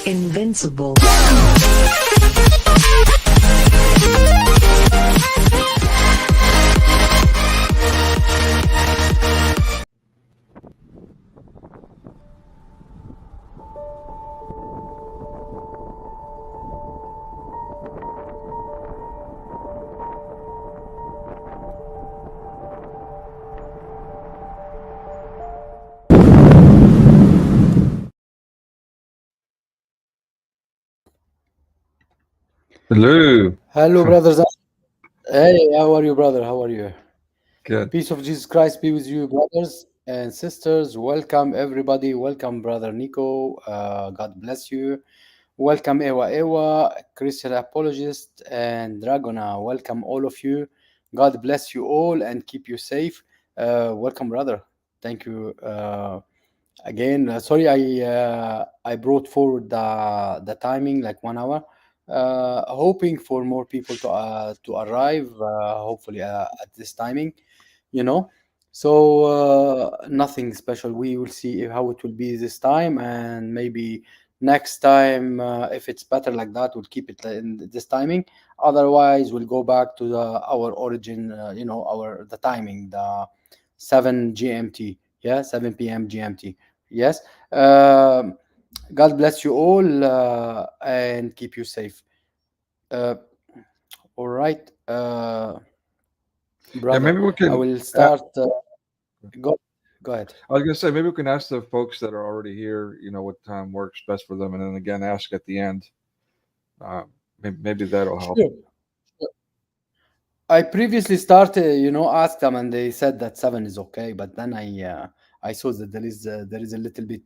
Invincible. Hello. Hello, brothers. Hey, how are you, brother? How are you? Good. Peace of Jesus Christ be with you, brothers and sisters. Welcome, everybody. Welcome, brother Nico. God bless you. Welcome, Ewa Ewa, Christian apologist, and Dragona. Welcome, all of you. God bless you all and keep you safe. Welcome, brother. Thank you again. Sorry, I brought forward the timing like 1 hour, hoping for more people to arrive. Hopefully at this timing, you know. So nothing special. We will see how it will be this time, and maybe next time, if it's better like that, we'll keep it in this timing. Otherwise, we'll go back to our origin. Our the timing, the 7 GMT. Yeah, 7 p.m. GMT. Yes. God bless you all and keep you safe. Uh, all right, Yeah, brother. maybe we I can. will start. Go, go ahead. I was gonna say maybe we can ask the folks that are already here, what time works best for them, and then again ask at the end. Uh, maybe that'll help. Sure. I previously started, asked them, and they said that 7 is okay. But then I saw that there is a little bit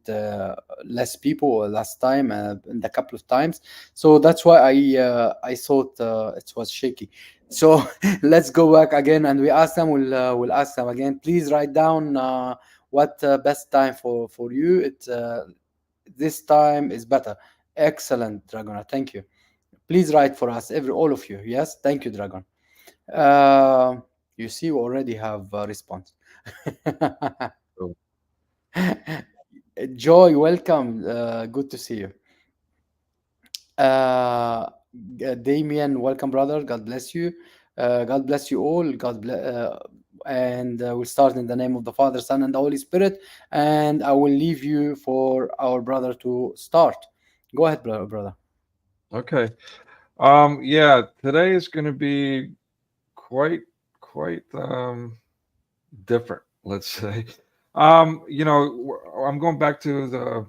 less people last time, and a couple of times. So that's why I thought it was shaky. So let's go back again, and we ask them. We'll ask them again. Please write down what best time for you. This time is better. Excellent, Dragona. Thank you. Please write for us, all of you. Yes, thank you, Dragon. Uh, you see, we already have a response. So, Joy, welcome. Good to see you. Uh, Damien, welcome, brother. God bless you. God bless you all. God bless. And we'll start in the name of the Father, Son, and the Holy Spirit. And I will leave you for our brother to start. Go ahead, brother. okay. Yeah, today is going to be quite different. Let's say. I'm going back to the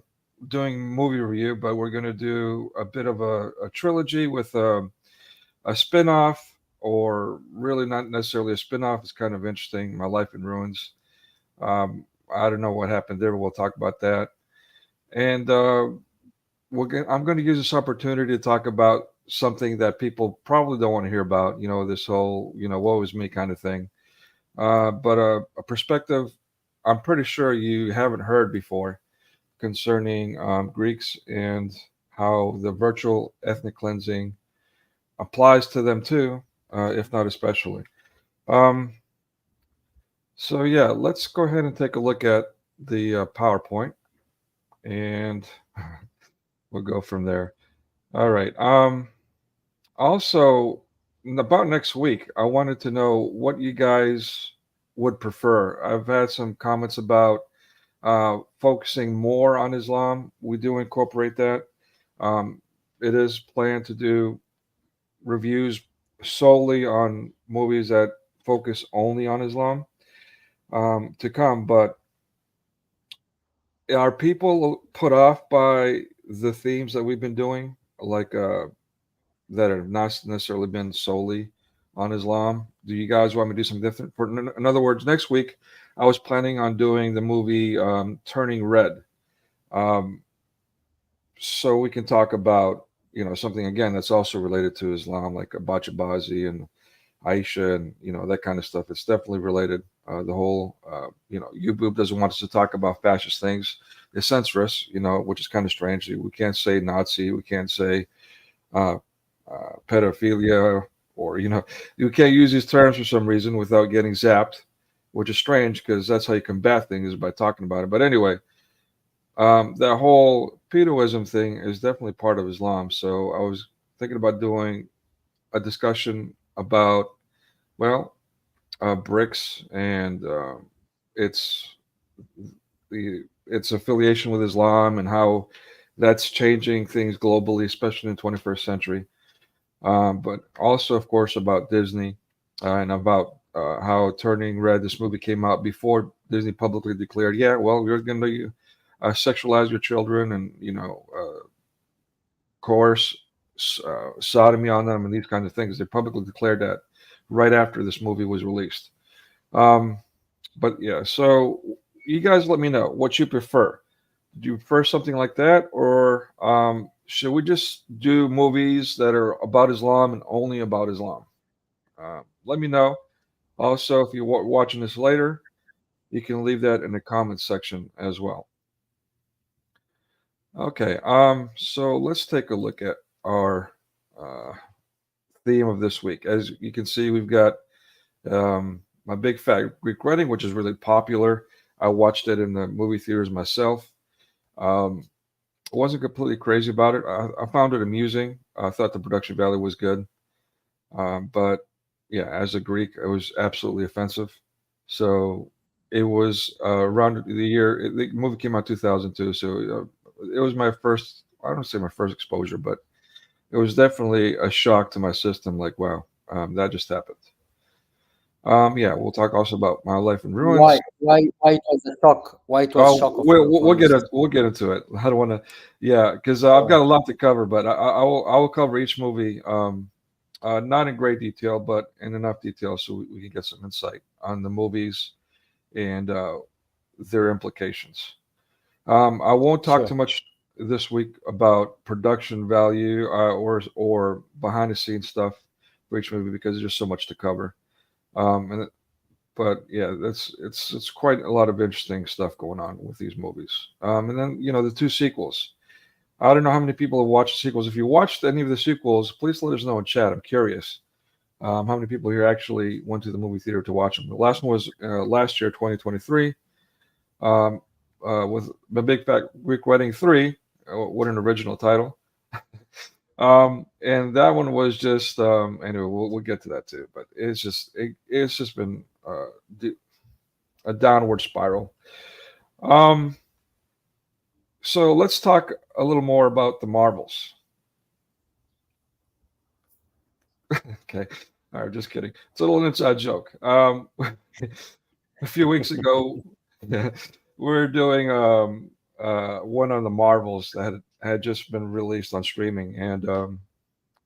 doing movie review, but we're going to do a bit of a trilogy with a spin-off, or really not necessarily a spin-off. It's kind of interesting. My Life in Ruins. I don't know what happened there, but we'll talk about that. And I'm going to use this opportunity to talk about something that people probably don't want to hear about. This whole woe is me kind of thing. But a perspective I'm pretty sure you haven't heard before concerning Greeks and how the virtual ethnic cleansing applies to them too, if not especially. Um, so yeah, let's go ahead and take a look at the PowerPoint, and we'll go from there. All right. Also, about next week, I wanted to know what you guys would prefer. I've had some comments about focusing more on Islam. We do incorporate that. Um, it is planned to do reviews solely on movies that focus only on Islam to come. But are people put off by the themes that we've been doing, like that have not necessarily been solely on Islam? Do you guys want me to do something different? In other words, next week I was planning on doing the movie Turning Red. Um, so we can talk about something again that's also related to Islam, like Bachabazi and Aisha, and that kind of stuff. It's definitely related. The whole YouTube doesn't want us to talk about fascist things. They censor us, which is kind of strange. We can't say Nazi, we can't say uh, pedophilia, or you can't use these terms for some reason without getting zapped, which is strange because that's how you combat things, is by talking about it. But anyway, That whole pedoism thing is definitely part of Islam. So I was thinking about doing a discussion about, well, bricks and its its affiliation with Islam and how that's changing things globally, especially in the 21st century. But also, of course, about Disney and about how Turning Red, this movie came out before Disney publicly declared, yeah, well, we're going to sexualize your children and, coerce sodomy on them and these kinds of things. They publicly declared that right after this movie was released. Um, but yeah, so you guys let me know what you prefer. Do you prefer something like that, or should we just do movies that are about Islam and only about Islam? Let me know. Also, if you're watching this later, you can leave that in the comments section as well. Okay, so let's take a look at our uh, theme of this week. As you can see, we've got my Big Fat Greek Wedding, which is really popular. I watched it in the movie theaters myself. Um, I wasn't completely crazy about it. I found it amusing. I thought the production value was good. But yeah, as a Greek, it was absolutely offensive. So it was around the year, the movie came out 2002. So it was my first, I don't say my first exposure, but it was definitely a shock to my system. Like, wow, that just happened. Yeah, we'll talk also about my life in ruins. Why it was a shock? Why it was Oh, shock we'll for your get it. system? We'll get into it. I don't want to, yeah, because I've Oh, got a lot to cover, but I will cover each movie, not in great detail, but in enough detail so we can get some insight on the movies and their implications. I won't talk sure. too much this week about production value or behind the scenes stuff for each movie because there's just so much to cover. And but yeah, it's quite a lot of interesting stuff going on with these movies. And then the two sequels. I don't know how many people have watched the sequels. If you watched any of the sequels, please let us know in chat. I'm curious how many people here actually went to the movie theater to watch them. The last one was last year, 2023, um, with The Big Fat Greek Wedding 3. What an original title. And that one was just anyway. We'll get to that too. But it's just been a downward spiral. Um, so let's talk a little more about the Marvels. Okay. All right, just kidding. It's a little inside joke. A few weeks ago, we were doing one on the Marvels that had just been released on streaming, and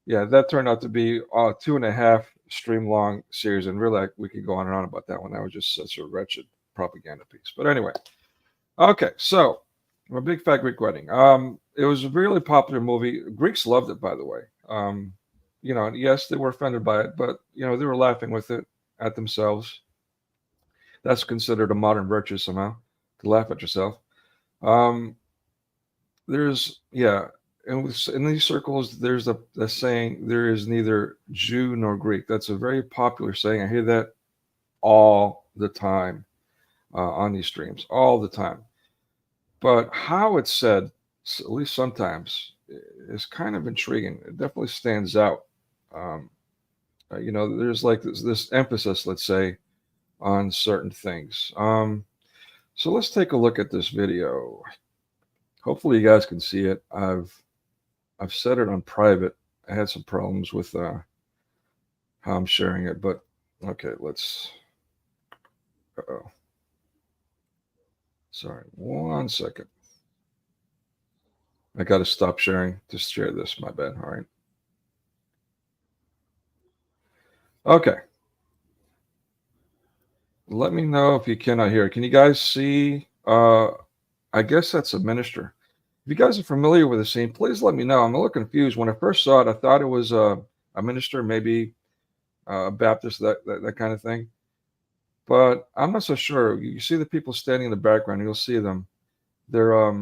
yeah, that turned out to be a 2.5 stream long series, and really we could go on and on about that one. That was just such a wretched propaganda piece. But anyway, okay, so a Big Fat Greek Wedding. It was a really popular movie. Greeks loved it, by the way. Yes, they were offended by it, but they were laughing with it at themselves. That's considered a modern virtue somehow to laugh at yourself. Um, there's yeah, and in these circles, there's a saying: there is neither Jew nor Greek. That's a very popular saying. I hear that all the time on these streams, all the time. But how it's said, at least sometimes, is kind of intriguing. It definitely stands out. Um, there's like this emphasis, let's say, on certain things. So let's take a look at this video. Hopefully, you guys can see it. I've set it on private. I had some problems with how I'm sharing it, but okay, let's. Uh-oh. Sorry, 1 second. I got to stop sharing to share this. My bad. All right. Okay. Let me know if you cannot hear it. Can you guys see? I guess that's a minister. If you guys are familiar with the scene, please let me know. I'm a little confused. When I first saw it, I thought it was a minister, maybe a Baptist, that kind of thing. But I'm not so sure. You see the people standing in the background. You'll see them. They're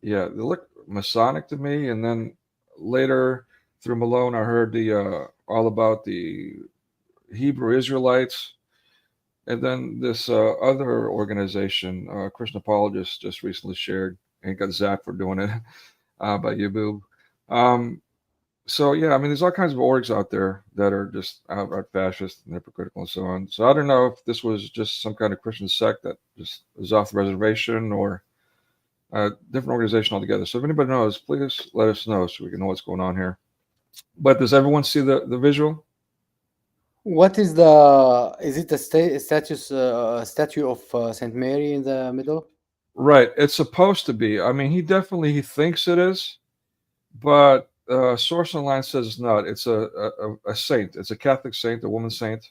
yeah, they look Masonic to me. And then later through Malone, I heard the all about the Hebrew Israelites. And then this other organization, Christian Apologists, just recently shared and got zapped for doing it by Yaboob. Um, so yeah, I mean, there's all kinds of orgs out there that are just outright fascist and hypocritical and so on. So I don't know if this was just some kind of Christian sect that just is off the reservation or a different organization altogether. So if anybody knows, please let us know so we can know what's going on here. But does everyone see the visual? What is the? Is it a statue of Saint Mary in the middle? Right. It's supposed to be. I mean, he thinks it is, but source online says it's not. It's a saint. It's a Catholic saint, a woman saint.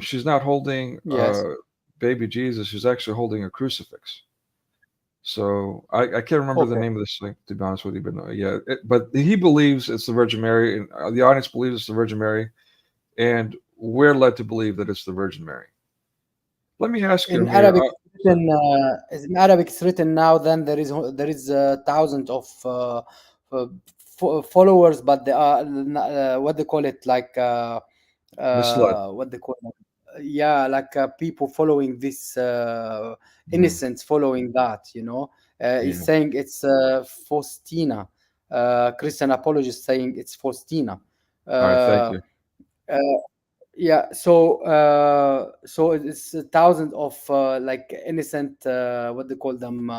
She's not holding Yes. baby Jesus. She's actually holding a crucifix. So I can't remember the Okay. name of this saint, to be honest with you, but no, yeah. But he believes it's the Virgin Mary, and the audience believes it's the Virgin Mary, and we're led to believe that it's the Virgin Mary. Let me ask you, In Amir. Arabic, in Arabic, it's written now. Then there is thousands of followers, but they are what they call it, like Misled. what they call it. Yeah, like people following this Mhm. innocents following that. He's Yeah. saying it's Faustina. Christian apologist saying it's Faustina. All right. Thank Uh, you. uh, yeah, so it's thousands of like innocent what they call them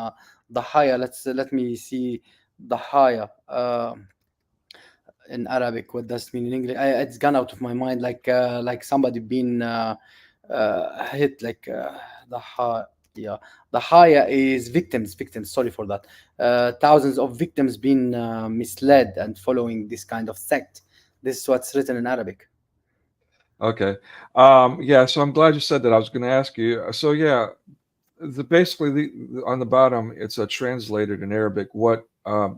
dahaya. Let me see dahaya in Arabic. What does it mean in English? It's gone out of my mind. Like somebody being hit, like dahaya. Yeah, dahaya is victims. Sorry for that. Thousands of victims being misled and following this kind of sect. This is what's written in Arabic. Okay. Yeah. So I'm glad you said that. I was going to ask you. So yeah, basically on the bottom it's translated in Arabic what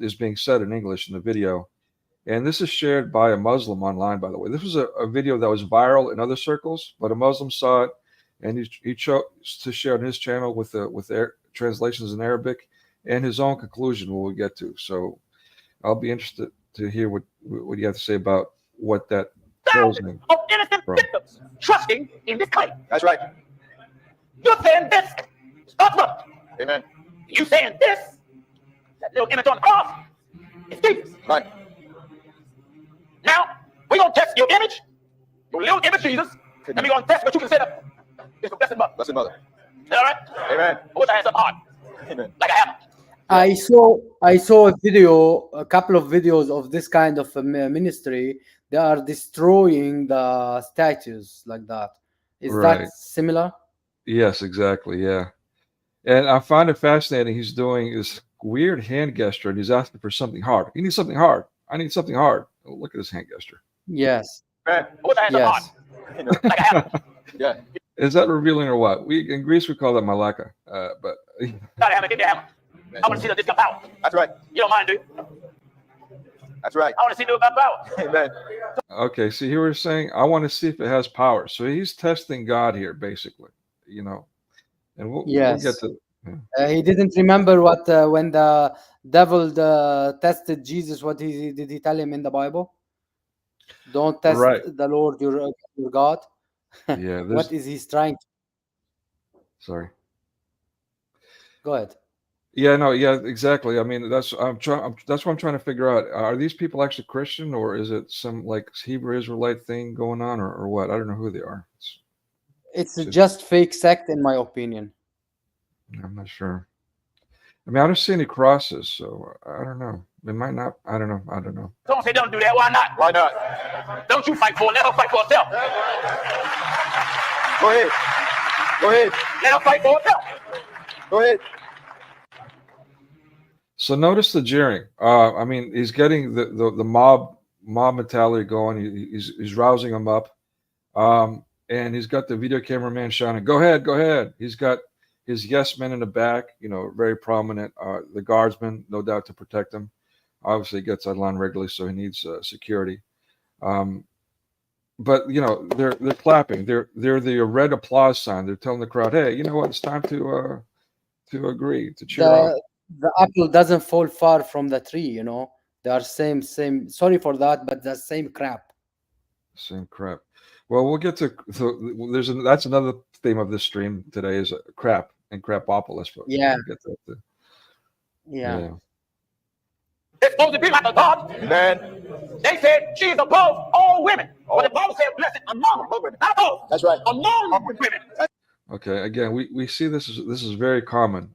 is being said in English in the video, and this is shared by a Muslim online. By the way, this was a video that was viral in other circles, but a Muslim saw it, and he chose to share on his channel with translations in Arabic and his own conclusion. What we get to. So I'll be interested to hear what you have to say about what that pulls Thousands in of innocent from. victims trusting in this claim. That's right. You're saying this. Stop, look. Amen. You saying this. That little image on the cross is Jesus. Right. Now, we're going to test your image, your little image Jesus, and we're going to test what you consider is the blessed mother. Blessed mother. All right? Amen. I wish I had some heart. Amen. Like I have. I saw a couple of videos of this kind of ministry. They are destroying the statues like that. Is that Right. similar? Yes, exactly. Yeah. And I find it fascinating. He's doing this weird hand gesture and he's asking for something hard. He needs something hard. I need something hard. Oh, look at his hand gesture. Yes. Man, I wish I had some heart. Yes. Like I have. Yeah. Is that revealing or what? We in Greece we call that malaka. But Gotta have it. Give me a hammer. I want to see the discount power. That's right. You don't mind, do you? That's right. I want to see the power. Amen. okay, see here we're saying I want to see if it has power. So he's testing God here, basically. You know, and we'll get Yes. to. Yeah. He didn't remember what when the devil tested Jesus. What did he tell him in the Bible? Don't test Right. the Lord your God. Yeah. What There's. is he trying to? Sorry. Go ahead. Yeah, no, yeah, exactly. I mean, that's what I'm trying to figure out. Are these people actually Christian, or is it some like Hebrew Israelite thing going on, or what? I don't know who they are. It's Just, just fake sect, in my opinion. I'm not sure. I mean, I don't see any crosses, so I don't know. They might not. I don't know. I don't know. Don't say don't do that. Why not? Why not? Don't you fight for it. Let her fight for herself. Go ahead. Go ahead. Let her fight for herself. Go ahead. So notice the jeering. I mean, he's getting the mob mentality going. He's rousing them up. And he's got the video cameraman shouting, "Go ahead, go ahead." He's got his yes men in the back, very prominent. The guardsmen, no doubt, to protect him. Obviously, he gets online regularly, so he needs security. But they're clapping. They're the red applause sign. They're telling the crowd, "Hey, you know what? It's time to agree, to cheer on." The apple doesn't fall far from the tree. They are same. Sorry for that, but the same crap. Same crap. Well, we'll get to. So that's another theme of this stream today is crap and crapopolis. But Yeah. we'll get to that too. Yeah. Yeah. It's supposed to be like a God. Amen. They said she is above all women. But the Bible said blessed among women. Not above. That's right. Among women. Okay. Again, we see this is very common,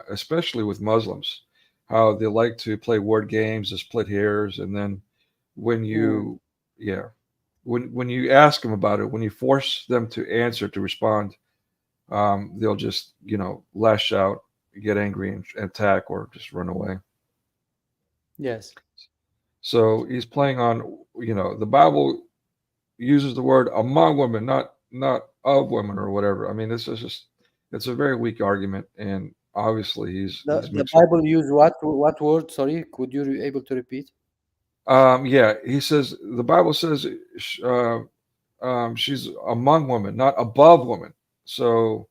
especially with Muslims, how they like to play word games, to split hairs, and then when you, when you ask them about it, when you force them to answer, to respond, they'll just lash out, get angry, and attack, or just run away. Yes. So he's playing on, the Bible uses the word among women, not of women or whatever. I mean, this is just, it's a very weak argument, and obviously he's The mixing. Bible use what word? Sorry, could you able to repeat? Yeah, he says the Bible says she's among women, not above women. So,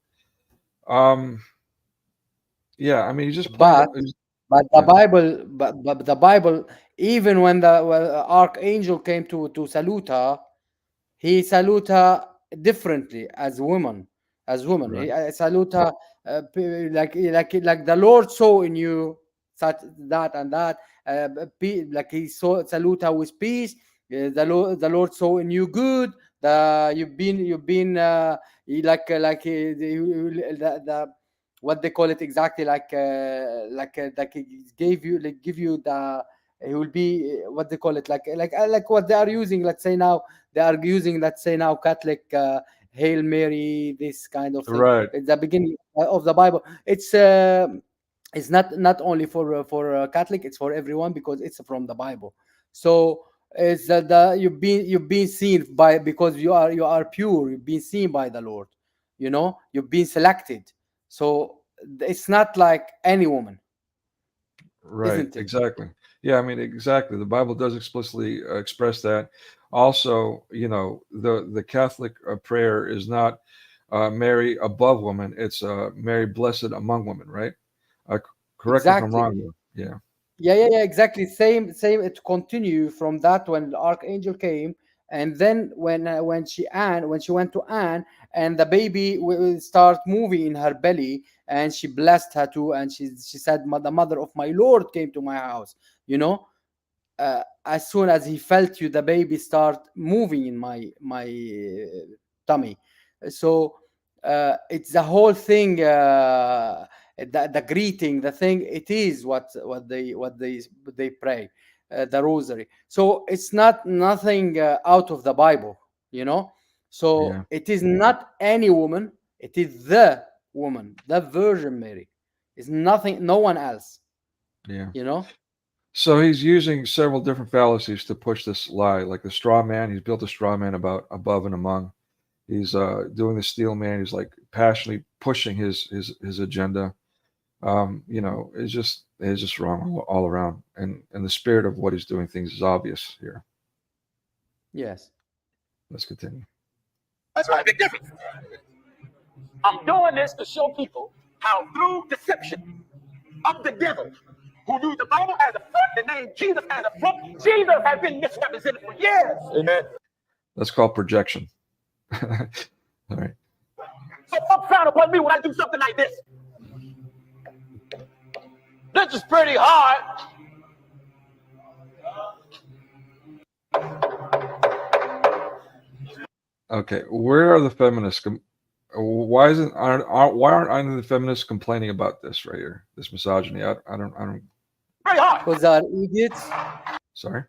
yeah, I mean, he's just playing. But the Bible, but the Bible, even when the archangel came to salute her, he salute her differently as woman. Right. He salute her like the Lord saw in you such that and that. Like he saw salute her with peace. The Lord saw in you good. You've been the what they call it exactly, like he gave you, like give you the, he will be what they call it, like what they are using, let's say now they are using, let's say now, Catholic Hail Mary, this kind of thing. Right. At the beginning of the Bible, it's not only for Catholic, it's for everyone, because it's from the Bible. So it's that you've been seen by, because you are pure, you've been seen by the Lord, you've been selected. So it's not like any woman, Right. isn't it? Exactly. Yeah, I mean, exactly. The Bible does explicitly express that. Also, the Catholic prayer is not Mary above women; it's Mary blessed among women. Right? Correct me if I'm Exactly. wrong, though. Yeah. Yeah, exactly. Same. It continue from that when the archangel came, and then when she went to Anne, and the baby will start moving in her belly, and she blessed her too, and she said, The mother of my Lord came to my house." As soon as he felt you, the baby start moving in my tummy. So it's the whole thing. The greeting, the thing, it is what they pray, the rosary. So it's not nothing out of the Bible, you know. So Yeah. it is not any woman; it is the woman, the Virgin Mary. It's nothing, no one else, Yeah. you know. So he's using several different fallacies to push this lie, like the straw man. He's built a straw man about above and among. He's doing the steel man. He's like passionately pushing his agenda. It's just wrong all around. And the spirit of what he's doing things is obvious here. Yes. Let's continue. That's right. Big difference. I'm doing this to show people how through deception of the devil, who used the Bible as a front, the name Jesus as a front, Jesus has been misrepresented for years. Amen. That's called projection. All right. So folks frown upon me when I do something like this. This is pretty hard. Okay. Where are the feminists? Why aren't any of the feminists complaining about this right here? This misogyny. I don't. Pretty hard. Because they are idiots. Sorry.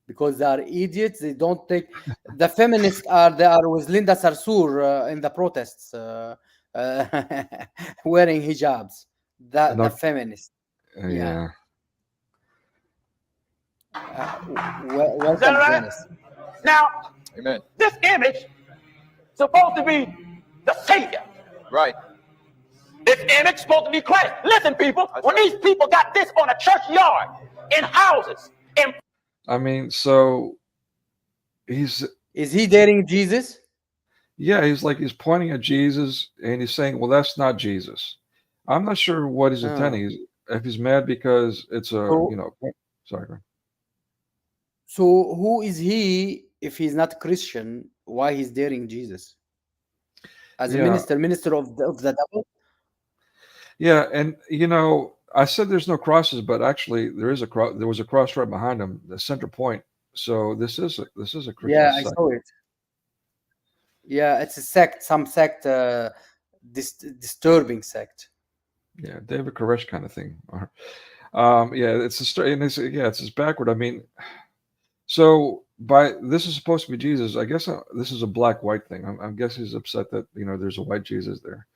Because they are idiots. They don't take. The feminists they are with Linda Sarsour in the protests, wearing hijabs. The feminists. Yeah. Welcome, Is that right? feminists. Now, Amen. this image supposed to be the Savior. Right. This image supposed to be Christ. Listen, people, when these people got this on a church yard, in houses, in I mean, so Is he dating Jesus? yeah, he's pointing at Jesus and he's saying, well, that's not Jesus. I'm not sure what he's intending. If he's mad because it's sorry. go ahead. So who is he if he's not Christian? Why he's dating Jesus? as a Yeah, minister of the devil. yeah, and I said there's no crosses, but actually there is a cross. There was a cross right behind him, the center point. So this is a Christian Yeah, I sect. saw it. Yeah, it's a sect, some sect, disturbing sect. Yeah, David Koresh kind of thing. Yeah, it's a and it's just backward. I mean, so by this is supposed to be Jesus. I guess this is a black white thing. I'm guessing he's upset that there's a white Jesus there.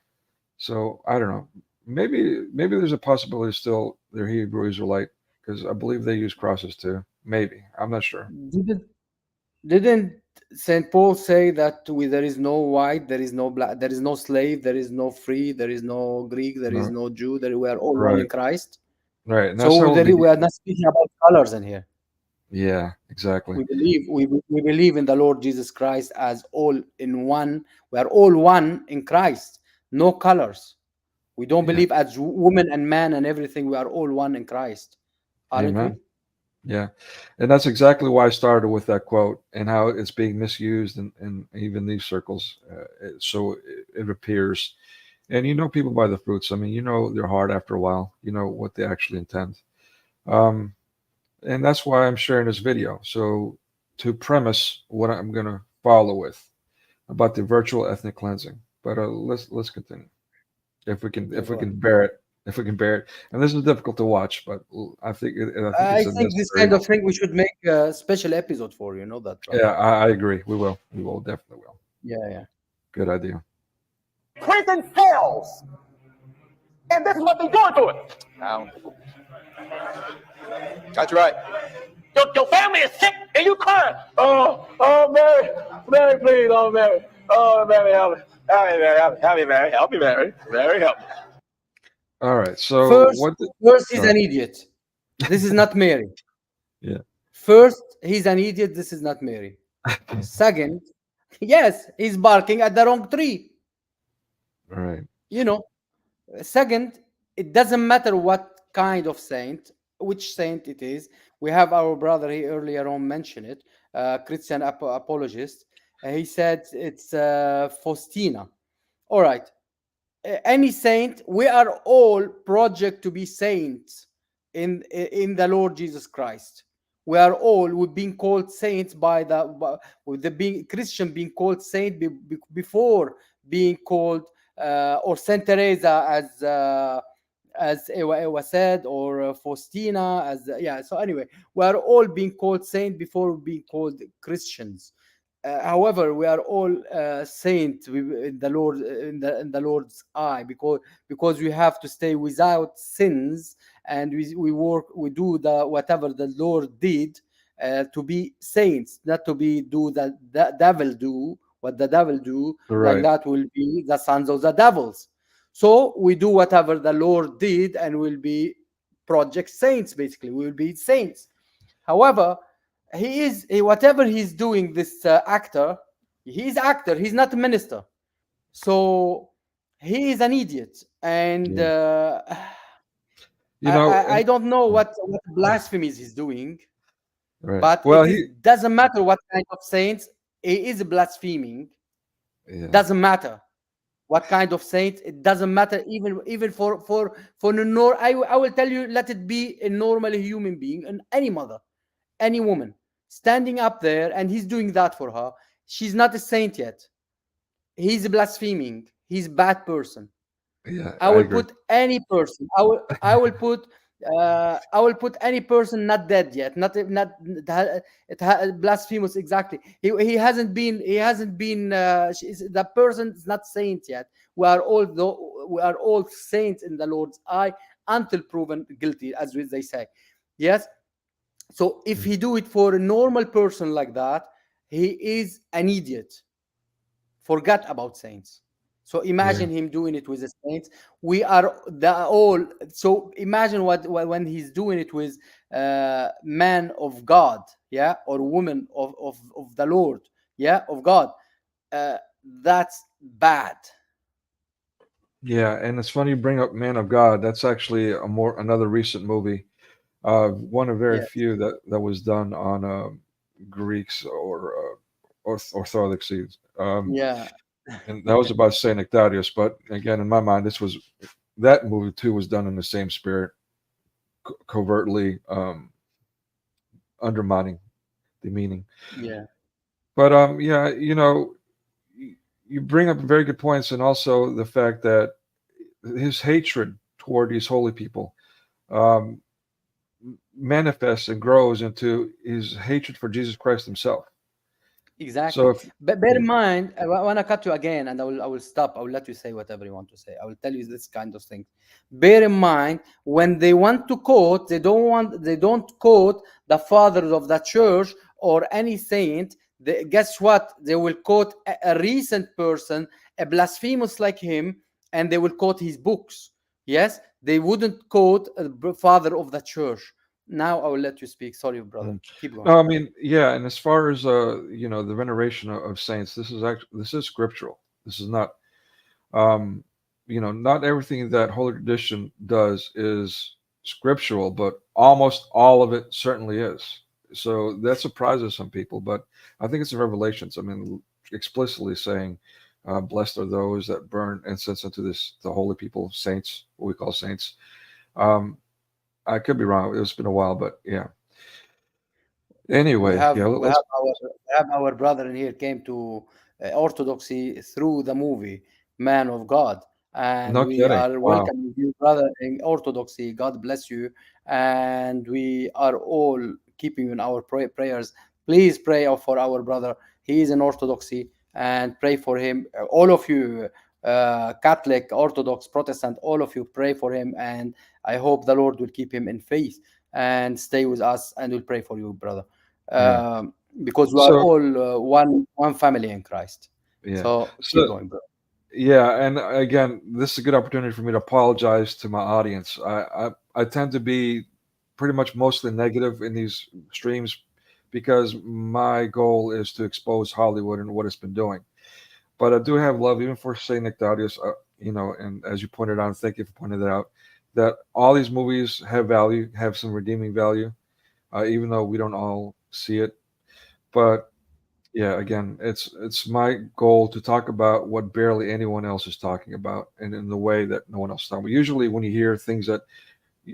So I don't know. Maybe there's a possibility still they're Hebrew Israelite because I believe they use crosses too. Maybe I'm not sure. Didn't didn't Saint Paul say that there is no white, there is no black, there is no slave, there is no free, there is no Greek, there is No, no Jew, that we are all one right, in Christ? right, and that's So how it we begins. are not speaking about colors in here. Yeah, exactly. We believe in the Lord Jesus Christ as all in one. We are all one in Christ. No colors. We don't Yeah, believe as woman and man and everything. We are all one in Christ, aren't we? amen. Yeah, and that's exactly why I started with that quote and how it's being misused in even these circles. So it appears, and people by the fruits. I mean, their heart after a while. You know what they actually intend. Um, and that's why I'm sharing this video. So to premise what I'm going to follow with about the virtual ethnic cleansing. But let's continue if we can Yeah, if we go ahead. can bear it if we can bear it. And this is difficult to watch, but I think I it's think this unnecessary. kind of thing we should make a special episode for. You know that, Yeah, brother? I agree. We will definitely will. Yeah, yeah. Good idea. Prison cells. And this is what they're doing to it. Now, that's right. Your family is sick and you crying. Oh, Mary, Mary, please, oh, Mary. Oh, Mary, help me. Help me, Mary, help me, Mary. Help me, Mary. Mary, help me. All right. So First, what? first Go he's ahead. an idiot. This is not Mary. Yeah. First, he's an idiot. This is not Mary. Second, yes, he's barking at the wrong tree. All right. You know. Second, it doesn't matter what kind of saint, which saint it is. We have our brother, he earlier on mentioned it, Christian apologist. He said it's Faustina. All right. Any saint, we are all project to be saints in the Lord Jesus Christ. We are all, we've been called saints with the being Christian being called saint before being called or Saint Teresa as Ewa said, or Faustina as yeah. So anyway, we are all being called saint before being called Christians. However, we are all saint in the Lord, in the Lord's eye, because we have to stay without sins, and we do the whatever the Lord did to be saints, not to be do the devil do what the devil do, like Right. that will be the sons of the devils. So we do whatever the Lord did and will be project saints. Basically, we will be saints. However, whatever he's doing, this actor, he's actor, he's not a minister. So he is an idiot, and Yeah. I And don't know what blasphemies he's doing, right. but Well, it doesn't matter what kind of saints he is blaspheming. yeah. Doesn't matter what kind of saint. It doesn't matter, even for no. I will tell you, let it be a normal human being, and any mother, any woman standing up there, and he's doing that for her. She's not a saint yet. He's blaspheming. He's a bad person. Yeah, I I will agree. put any person. I will put any person not dead yet, blasphemous, exactly. He hasn't been that person is not saint yet. We are all saints in the Lord's eye until proven guilty, as they say. Yes. So if he do it for a normal person like that, he is an idiot. Forget about saints. So Yeah. imagine him doing it with the saints. We are the all. So imagine when he's doing it with man of God, yeah, or woman of the Lord, yeah, of God. Uh, that's bad. Yeah, and it's funny you bring up Man of God. That's actually another recent movie. One of very Yes. few that was done on Greeks or Orthodoxies. Yeah. and that was about Saint Nectarius. But again, in my mind, that movie too was done in the same spirit, covertly undermining the meaning. Yeah, But yeah, you bring up very good points, and also the fact that his hatred toward these holy people um, manifests and grows into his hatred for Jesus Christ himself. So, exactly. But bear yeah, in mind, I want to cut you again, and I will stop. I will let you say whatever you want to say. I will tell you this kind of thing. Bear in mind, when they want to quote, they don't quote the fathers of the church or any saint. Guess what? They will quote a recent person, a blasphemous like him, and they will quote his books. Yes, they wouldn't quote a father of the church. Now I will let you speak. Sorry, brother. mm. Keep going. No, I mean, yeah, and as far as the veneration of saints, this is scriptural. This is not um, not everything that Holy Tradition does is scriptural, but almost all of it certainly is. So that surprises some people, but I think it's in Revelations. I mean, explicitly saying, "Blessed are those that burn incense unto the holy people, saints, what we call saints." Um, I could be wrong. It's been a while, but yeah. we Anyway, have yeah, we have our we have our brother in here came to orthodoxy through the movie Man of God, and no we kidding. are Wow. welcoming you, brother, in orthodoxy. God bless you, and we are all keeping you in our prayers. Please pray for our brother. He is in orthodoxy, and pray for him. All of you, Catholic, Orthodox, Protestant, all of you, pray for him, and I hope the Lord will keep him in faith and stay with us, and we'll pray for you, brother, Yeah. um, because we are So all one family in Christ. yeah. So keep So going, bro. yeah, and again, this is a good opportunity for me to apologize to my audience. I tend to be pretty much mostly negative in these streams because my goal is to expose Hollywood and what it's been doing. But I do have love even for Saint Nectarius, and as you pointed out, and thank you for pointing that out, that all these movies have value, have some redeeming value, even though we don't all see it. But yeah, again, it's my goal to talk about what barely anyone else is talking about, and in the way that no one else is talking about. Usually, when you hear things that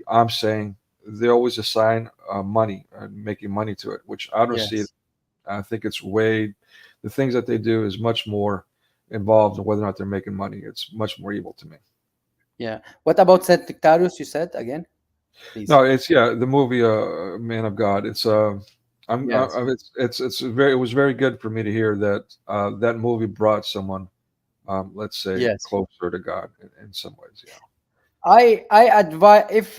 I'm saying, they always assign money, making money to it, which I don't see it. Yes. I think it's way the things that they do is much more involved in whether or not they're making money. It's much more evil to me. Yeah. What about Saint Nectarius? You said again, please. No, it's yeah, the movie Man of God. Yes. It was very good for me to hear that that movie brought someone let's say Yes. closer to God in some ways. Yeah. I advise if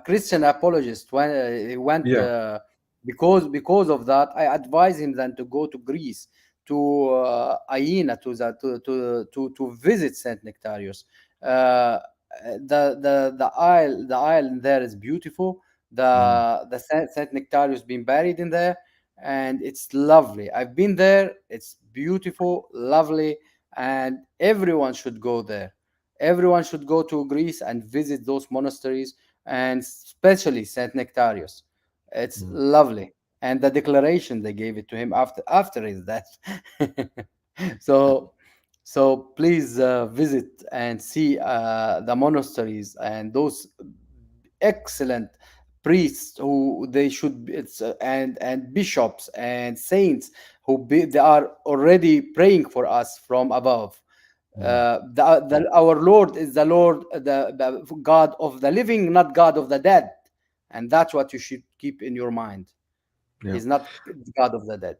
Christian apologist when he went Yeah. because of that, I advise him then to go to Greece, to Aina, to visit Saint Nectarius. The island there is beautiful. Mm, The Saint Nectarius been buried in there, and it's lovely. I've been there. It's beautiful, lovely, and everyone should go there. Everyone should go to Greece and visit those monasteries, and especially Saint Nectarius. It's mm, lovely, and the declaration they gave it to him after his death. so, so please visit and see the monasteries and those excellent priests who they should be, and bishops and saints they are already praying for us from above. mm. Our Lord is the Lord, the God of the living, not God of the dead, and that's what you should keep in your mind. Yeah. He's not the God of the dead.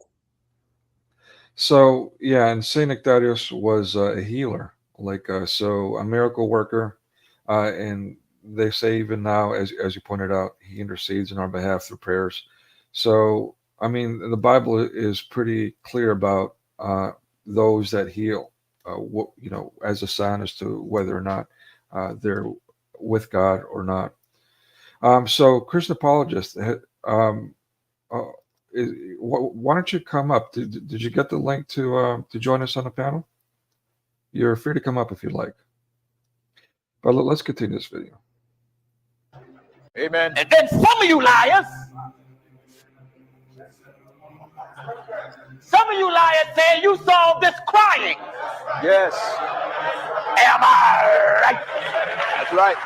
So yeah, and Saint Nectarius was a healer, like so a miracle worker, and they say even now, as you pointed out, he intercedes in our behalf through prayers. So I mean, the Bible is pretty clear about those that heal, what as a sign as to whether or not they're with God or not. So Christian apologists, uh, why don't you come up? Did you get the link to join us on the panel? You're free to come up if you'd like. But let's continue this video. Amen. And then some of you liars Some of you liars say you saw this crying. Yes. Am I right? That's right.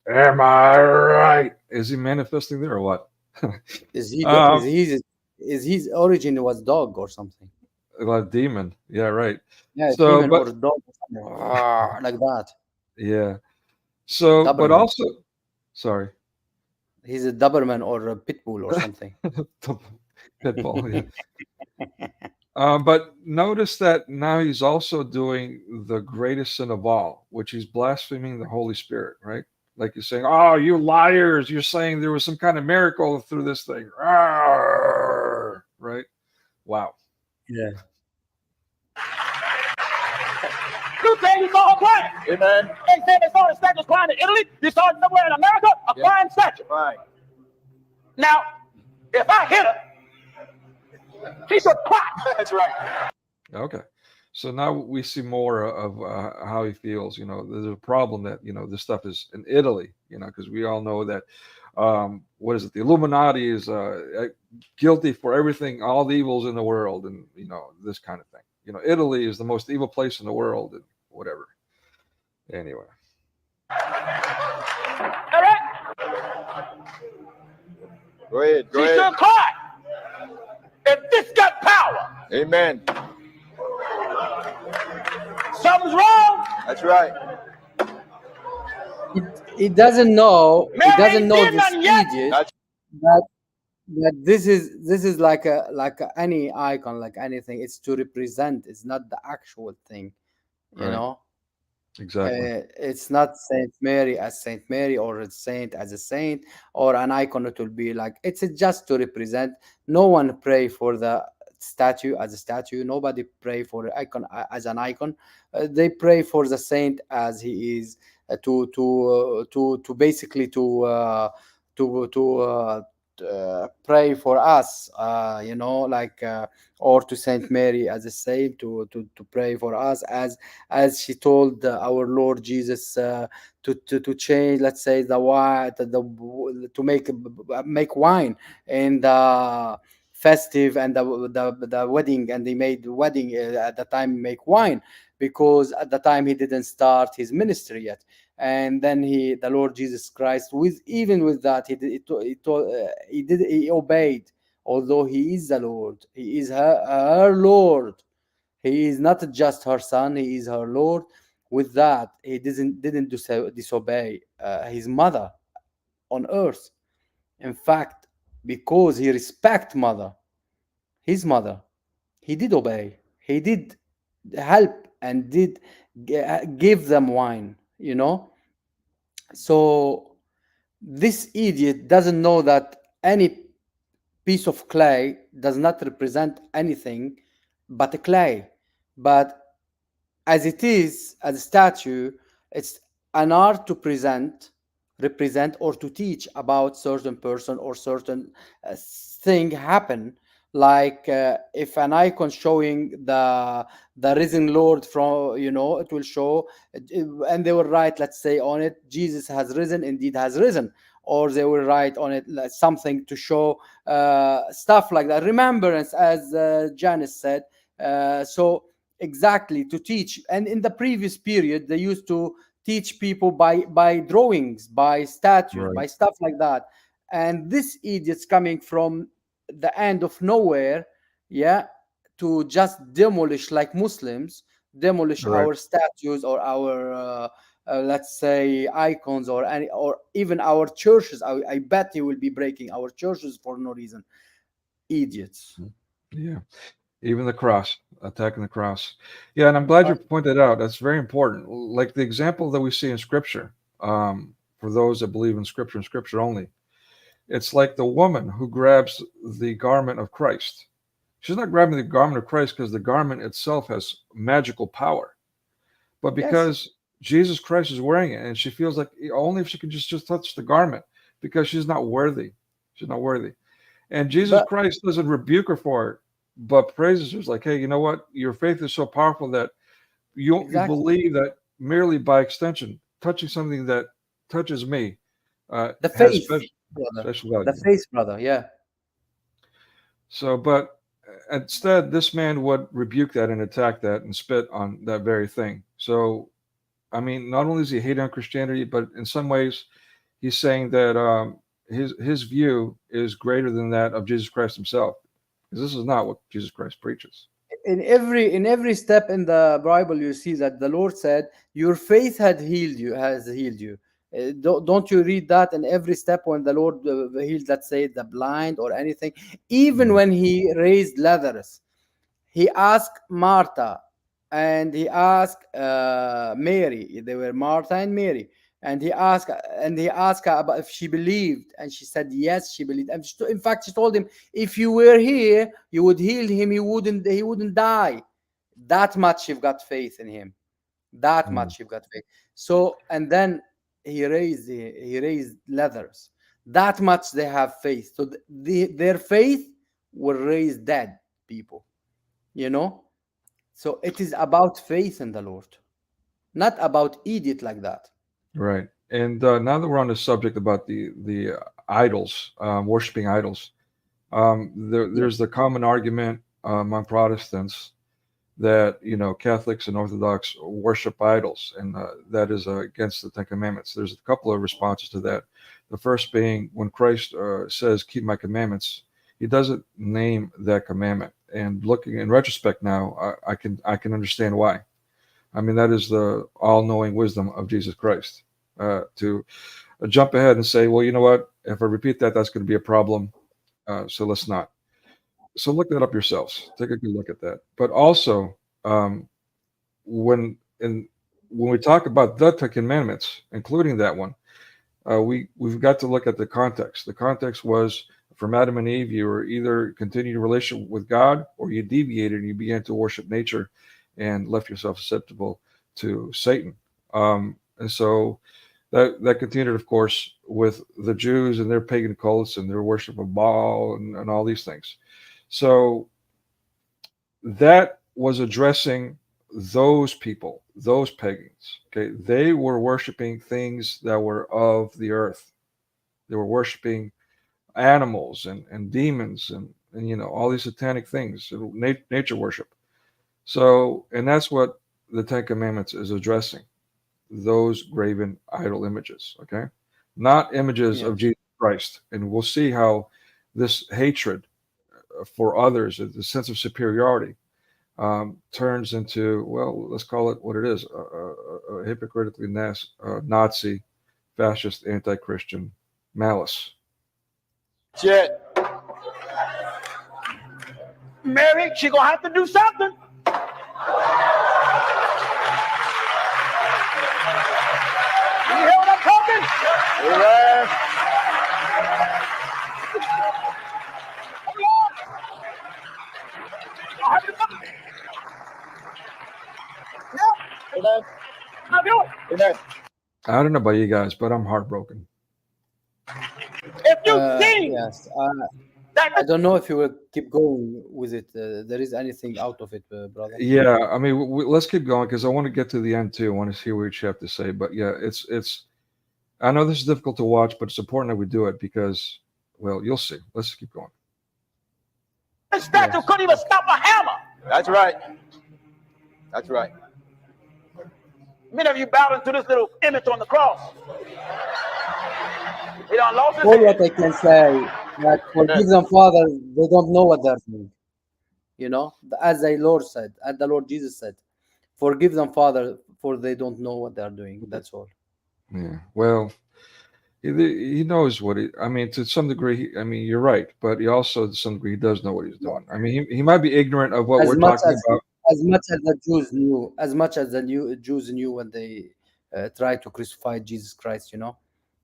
Am I right? Is he manifesting there or what? Is he Um, is his origin was dog or something? like demon. Yeah, right. Yeah, So, demon or but dog or something. Like that. yeah. So, but Doberman. also, sorry, He's a Doberman or a pit bull or something. pitbull. Yeah. But notice that now he's also doing the greatest sin of all, which he's blaspheming the Holy Spirit, right? Like he's saying, "Oh, you liars! You're saying there was some kind of miracle through this thing." Arr! Right? Wow. Yeah. You say you saw her crying. Amen. They said they saw the statues crying in Italy. You saw it somewhere in America, a crying statue. Right. Now, if I hit her, she should cry. That's right. Okay. So now we see more of how he feels. You know, there's a problem that, you know, this stuff is in Italy, you know, because we all know that, what is it? The Illuminati is guilty for everything, all the evils in the world, and, you know, this kind of thing. You know, Italy is the most evil place in the world, and whatever. Anyway. All right? Go ahead. She should cry. If this got power, Amen. something's wrong. That's right. He doesn't know. He Mary doesn't know did this nothing yet. idiot That's that this is like any icon, like anything. It's to represent. It's not the actual thing. You Right. know. Exactly. It's not Saint Mary as Saint Mary or a saint as a saint or an icon. It will be like it's just to represent. No one pray for the statue as a statue. Nobody pray for the icon as an icon. They pray for the saint as he is to basically to pray for us. You know, like. Or to Saint Mary as a saint to pray for us as she told our Lord Jesus to change, let's say, the wine, to make wine in the festive and the wedding, and they made wedding at the time make wine because at the time he didn't start his ministry yet. And then the Lord Jesus Christ, with even with that, he obeyed. Although he is the Lord, he is her Lord. He is not just her son, he is her Lord. With that, he didn't disobey his mother on earth. In fact, because he respect his mother, he did obey. He did help and did give them wine, you know. So this idiot doesn't know that any piece of clay does not represent anything but a clay. But as it is, as a statue, it's an art to represent, or to teach about certain person or certain thing happen. Like if an icon showing the risen Lord from, you know, it will show, and they will write, let's say, on it, Jesus has risen, indeed has risen. Or they will write on it like something to show stuff like that, remembrance, as Janice said. So exactly, to teach. And in the previous period, they used to teach people by drawings, by statues, Right. by stuff like that. And this idiot's coming from the end of nowhere, yeah, to just demolish, like Muslims demolish Right. our statues or our let's say icons, or even our churches. I bet he will be breaking our churches for no reason. Idiots. Yeah. Even the cross, attacking the cross. Yeah, and I'm glad you pointed out. That's very important. Like the example that we see in Scripture, for those that believe in Scripture and Scripture only, it's like the woman who grabs the garment of Christ. She's not grabbing the garment of Christ because the garment itself has magical power, but because Jesus Christ is wearing it, and she feels like only if she can just touch the garment, because she's not worthy. She's not worthy. And Jesus Christ doesn't rebuke her for it, but praises her. It's like, hey, you know what? Your faith is so powerful that you believe that merely by extension, touching something that touches me, the has faith, brother. special value. The faith, brother. Yeah. So, but instead, this man would rebuke that and attack that and spit on that very thing. So, I mean, not only is he hating on Christianity, but in some ways, he's saying that his view is greater than that of Jesus Christ himself, because this is not what Jesus Christ preaches. In every step in the Bible, you see that the Lord said, "Your faith has healed you." Don't you read that in every step when the Lord healed, let's say, the blind or anything? Even when He raised Lazarus, He asked Martha and He asked Mary. They were Martha and Mary. And he asked her about if she believed, and she said yes, she believed. And in fact, she told him, if you were here, you would heal him. He wouldn't die. That much you've got faith in him. That much you've got faith. So, and then he raised Lazarus. That much they have faith. So their faith will raise dead people. You know. So it is about faith in the Lord, not about idiot like that. Right. And now that we're on the subject about the idols, worshiping idols, there's the common argument among Protestants that Catholics and Orthodox worship idols, and that is against the Ten Commandments. There's a couple of responses to that. The first being, when Christ says, "Keep my commandments," he doesn't name that commandment. And looking in retrospect now, I can understand why. I mean, that is the all-knowing wisdom of Jesus Christ. To jump ahead and say, well, you know what? If I repeat that, that's going to be a problem. So let's not. So look that up yourselves. Take a good look at that. But also, when we talk about the Ten Commandments, including that one, we've got to look at the context. The context was, from Adam and Eve, you were either continuing a relationship with God, or you deviated and you began to worship nature and left yourself susceptible to Satan. And so that continued, of course, with the Jews and their pagan cults and their worship of Baal and all these things. So that was addressing those people, those pagans. Okay, they were worshiping things that were of the earth. They were worshiping animals and demons and all these satanic things, nature worship. So, and that's what the Ten Commandments is addressing, those graven idol images, okay? Not images of Jesus Christ. And we'll see how this hatred for others, the sense of superiority, turns into, well, let's call it what it is, a hypocritically Nazi, fascist, anti-Christian malice. Shit. Mary, she gonna have to do something. You hear what I'm talking? Amen. Amen. I'll do it. Amen. I don't know about you guys, but I'm heartbroken. If you think Yes. that I don't know if you will keep going with it. There is anything out of it, brother. Yeah, I mean, let's keep going because I want to get to the end too. I want to hear what you have to say. But yeah, it's. I know this is difficult to watch, but it's important that we do it because, well, you'll see. Let's keep going. this statue couldn't even stop a hammer. That's right. That's right. Many of you bowed into this little image on the cross. He done lost his All head. what I can say, that forgive them, Father, they don't know what they're doing. As the Lord said, as the Lord Jesus said, forgive them, Father, for they don't know what they're doing. That's all. Yeah. Well, he knows what I mean, to some degree. I mean, you're right, but he also, to some degree, he does know what he's doing. I mean, he might be ignorant of what we're talking about. As much as the Jews knew, Jews knew when they tried to crucify Jesus Christ,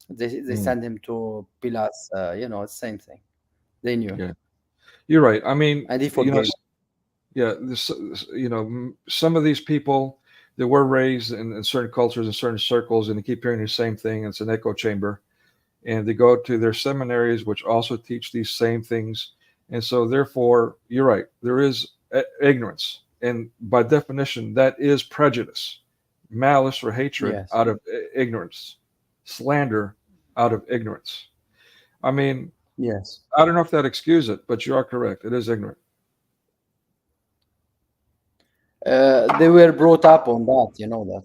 they sent him to Pilatus. Same thing. They knew. Yeah, you're right. I mean, And he forgave. Some of these people that were raised in certain cultures and certain circles, and they keep hearing the same thing. It's an echo chamber, and they go to their seminaries, which also teach these same things. And so, therefore, you're right. There is ignorance. And by definition, that is prejudice, malice or hatred out of ignorance, slander out of ignorance. I mean, yes, I don't know if that excuses it, but you are correct. It is ignorant. They were brought up on that, you know that.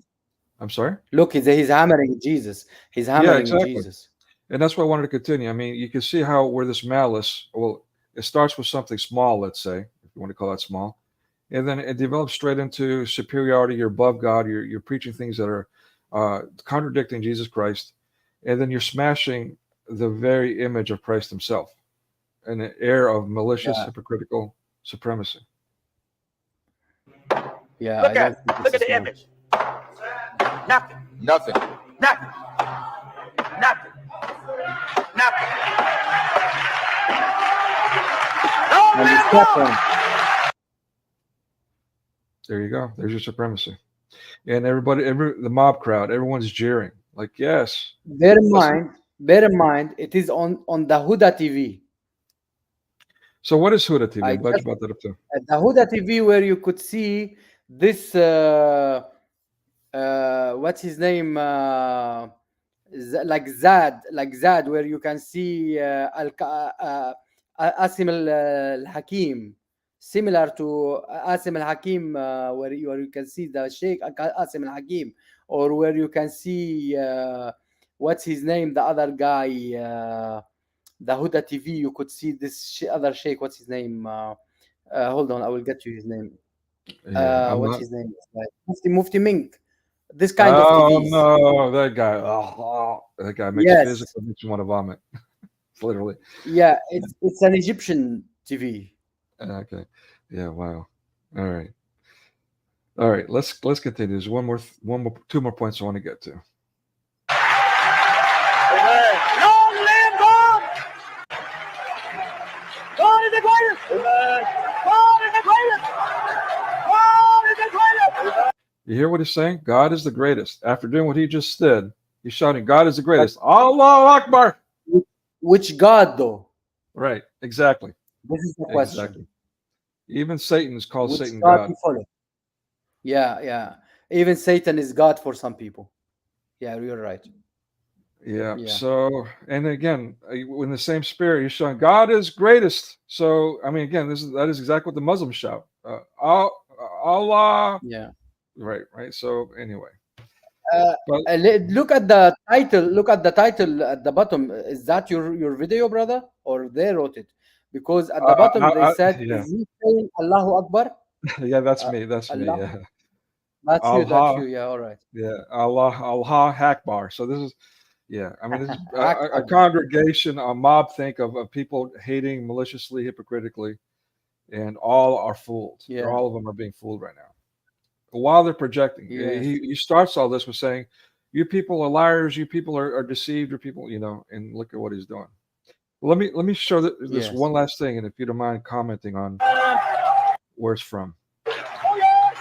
I'm sorry. Look, he's hammering Jesus. He's Yeah, hammering exactly. Jesus. And that's why I wanted to continue. I mean, you can see how where this malice, well, it starts with something small, let's say, if you want to call that small, and then it develops straight into superiority. You're above God. You're preaching things that are contradicting Jesus Christ, and then you're smashing the very image of Christ Himself, in an air of malicious, Yeah. hypocritical supremacy. Yeah, Look I don't at think it. this Look at is the wrong. image. Nothing. Nothing. Nothing. Nothing. Nothing. No And man it's wrong. happened. There you go. There's your supremacy, and everybody, the mob crowd, everyone's jeering. Like, yes, Bear in listen. mind, it is on the Huda TV. So what is Huda TV? I I'm glad you just brought that up too. at the Huda TV where you could see this what's his name like Zad, where you can see Asim al Hakim, similar to Asim al Hakim, where you can see the Sheikh Asim al Hakim, or where you can see what's his name, the other guy, the Huda TV. You could see this other Sheikh. What's his name? Hold on, I will get you his name. Yeah, I'm What's not. his name? Like Mufti Mink. This kind of Oh TVs. no, that guy! Oh, that guy makes Yes. physical makes you want to vomit. Literally. Yeah, it's an Egyptian TV. Okay. Yeah. Wow. All right. All right. Let's continue. There's two more points I want to get to. Amen. Long live God. God is the greatest. Amen. God is the greatest. God is the greatest. You hear what he's saying? God is the greatest. After doing what he just did, he's shouting, "God is the greatest." Allahu Akbar. Which God though? Right. Exactly. This is the question. Exactly. Even Satan is called Which Satan God God. you follow? Yeah. Even Satan is God for some people. Yeah, you're right. Yeah. Yeah. So, and again, in the same spirit, he's showing God is greatest. So, I mean, again, that is exactly what the Muslims shout. Allah. Yeah. Right. So, anyway, Uh, but Look at the title. Look at the title at the bottom. Is that your video, brother, or they wrote it? Because at the bottom they said, yeah, "Is he saying Allahu Akbar?" yeah, that's me. That's me. Allah. Yeah, That's you. That's you. Allah. Yeah. All right. Yeah, Allah Akbar. So this is, yeah. I mean, this is Act a Akbar. congregation, a mob think of people hating maliciously, hypocritically, and all are fooled. Yeah. All of them are being fooled right now. While they're projecting, Yes. he starts all this with saying, "You people are liars. You people are deceived. Your people, and look at what he's doing." Well, let me show this Yes. one last thing, and if you don't mind commenting on where it's from. Oh yeah.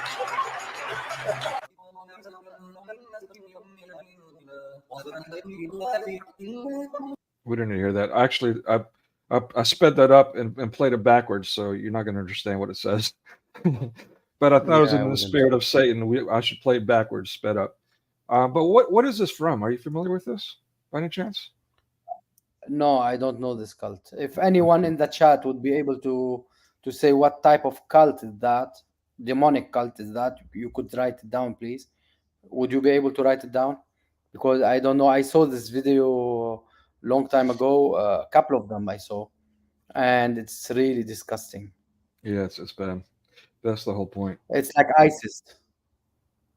We didn't hear that. Actually, I sped that up and played it backwards, so you're not going to understand what it says. But I thought it was Yeah, I in the wasn't. spirit of Satan. I should play it backwards, sped up. But what is this from? Are you familiar with this by any chance? No, I don't know this cult. If anyone in the chat would be able to say what type of cult is that, demonic cult is that, you could write it down, please. Would you be able to write it down? Because I don't know. I saw this video long time ago. A couple of them I saw, and it's really disgusting. Yeah, it's bad. That's the whole point. It's like ISIS.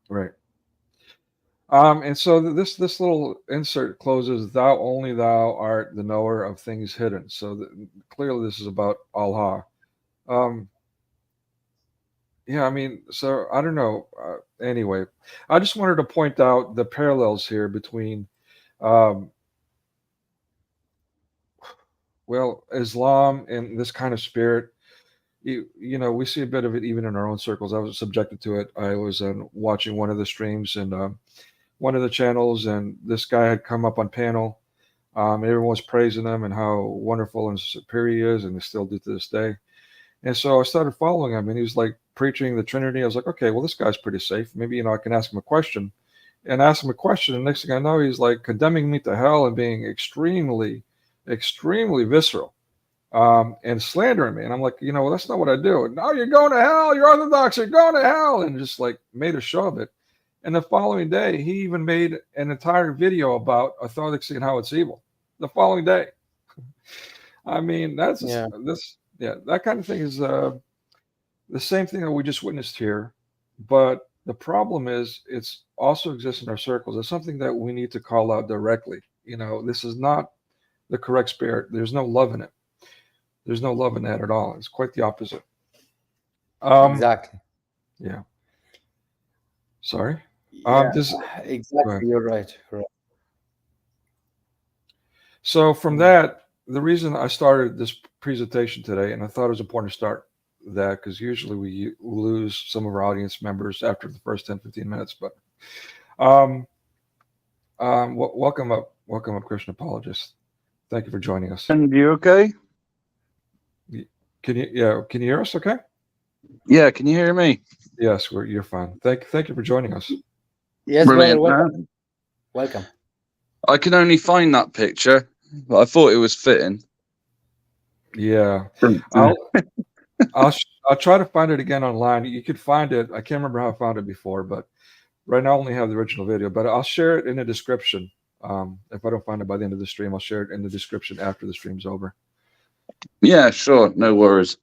Right. And so this little insert closes, "Thou only thou art the knower of things hidden." So clearly this is about Allah. Yeah, I mean, so I don't know. Anyway, I just wanted to point out the parallels here between, um, well, Islam and this kind of spirit. We see a bit of it even in our own circles. I was subjected to it. I was watching one of the streams and one of the channels, and this guy had come up on panel. Everyone was praising him and how wonderful and superior he is, and they still do to this day. And so I started following him, and he was like preaching the Trinity. I was like, okay, well, this guy's pretty safe. Maybe, I can ask him a question. And I asked him a question, and next thing I know, he's like condemning me to hell and being extremely, extremely visceral. and slandering me. And I'm like, well, that's not what I do. And, no, you're going to hell. You're Orthodox. You're going to hell. And just like made a show of it. And the following day, he even made an entire video about Orthodoxy and how it's evil. The following day. I mean, that kind of thing is the same thing that we just witnessed here. But the problem is it's also exists in our circles. It's something that we need to call out directly. This is not the correct spirit. There's no love in it. There's no love in that at all. It's quite the opposite. Exactly. Yeah. Sorry. Yeah, exactly. You're right. So from that, the reason I started this presentation today, and I thought it was important to start that because usually we lose some of our audience members after the first 10, 15 minutes. But welcome up, Christian apologist. Thank you for joining us. And you okay? Can you hear us? Okay. Yeah, can you hear me? Yes, you're fine. Thank you for joining us. Yes, Brilliant. Welcome. I can only find that picture, but I thought it was fitting. Yeah, I'll try to find it again online. You could find it. I can't remember how I found it before, but right now I only have the original video. But I'll share it in the description. If I don't find it by the end of the stream, I'll share it in the description after the stream's over. Yeah, sure, no worries.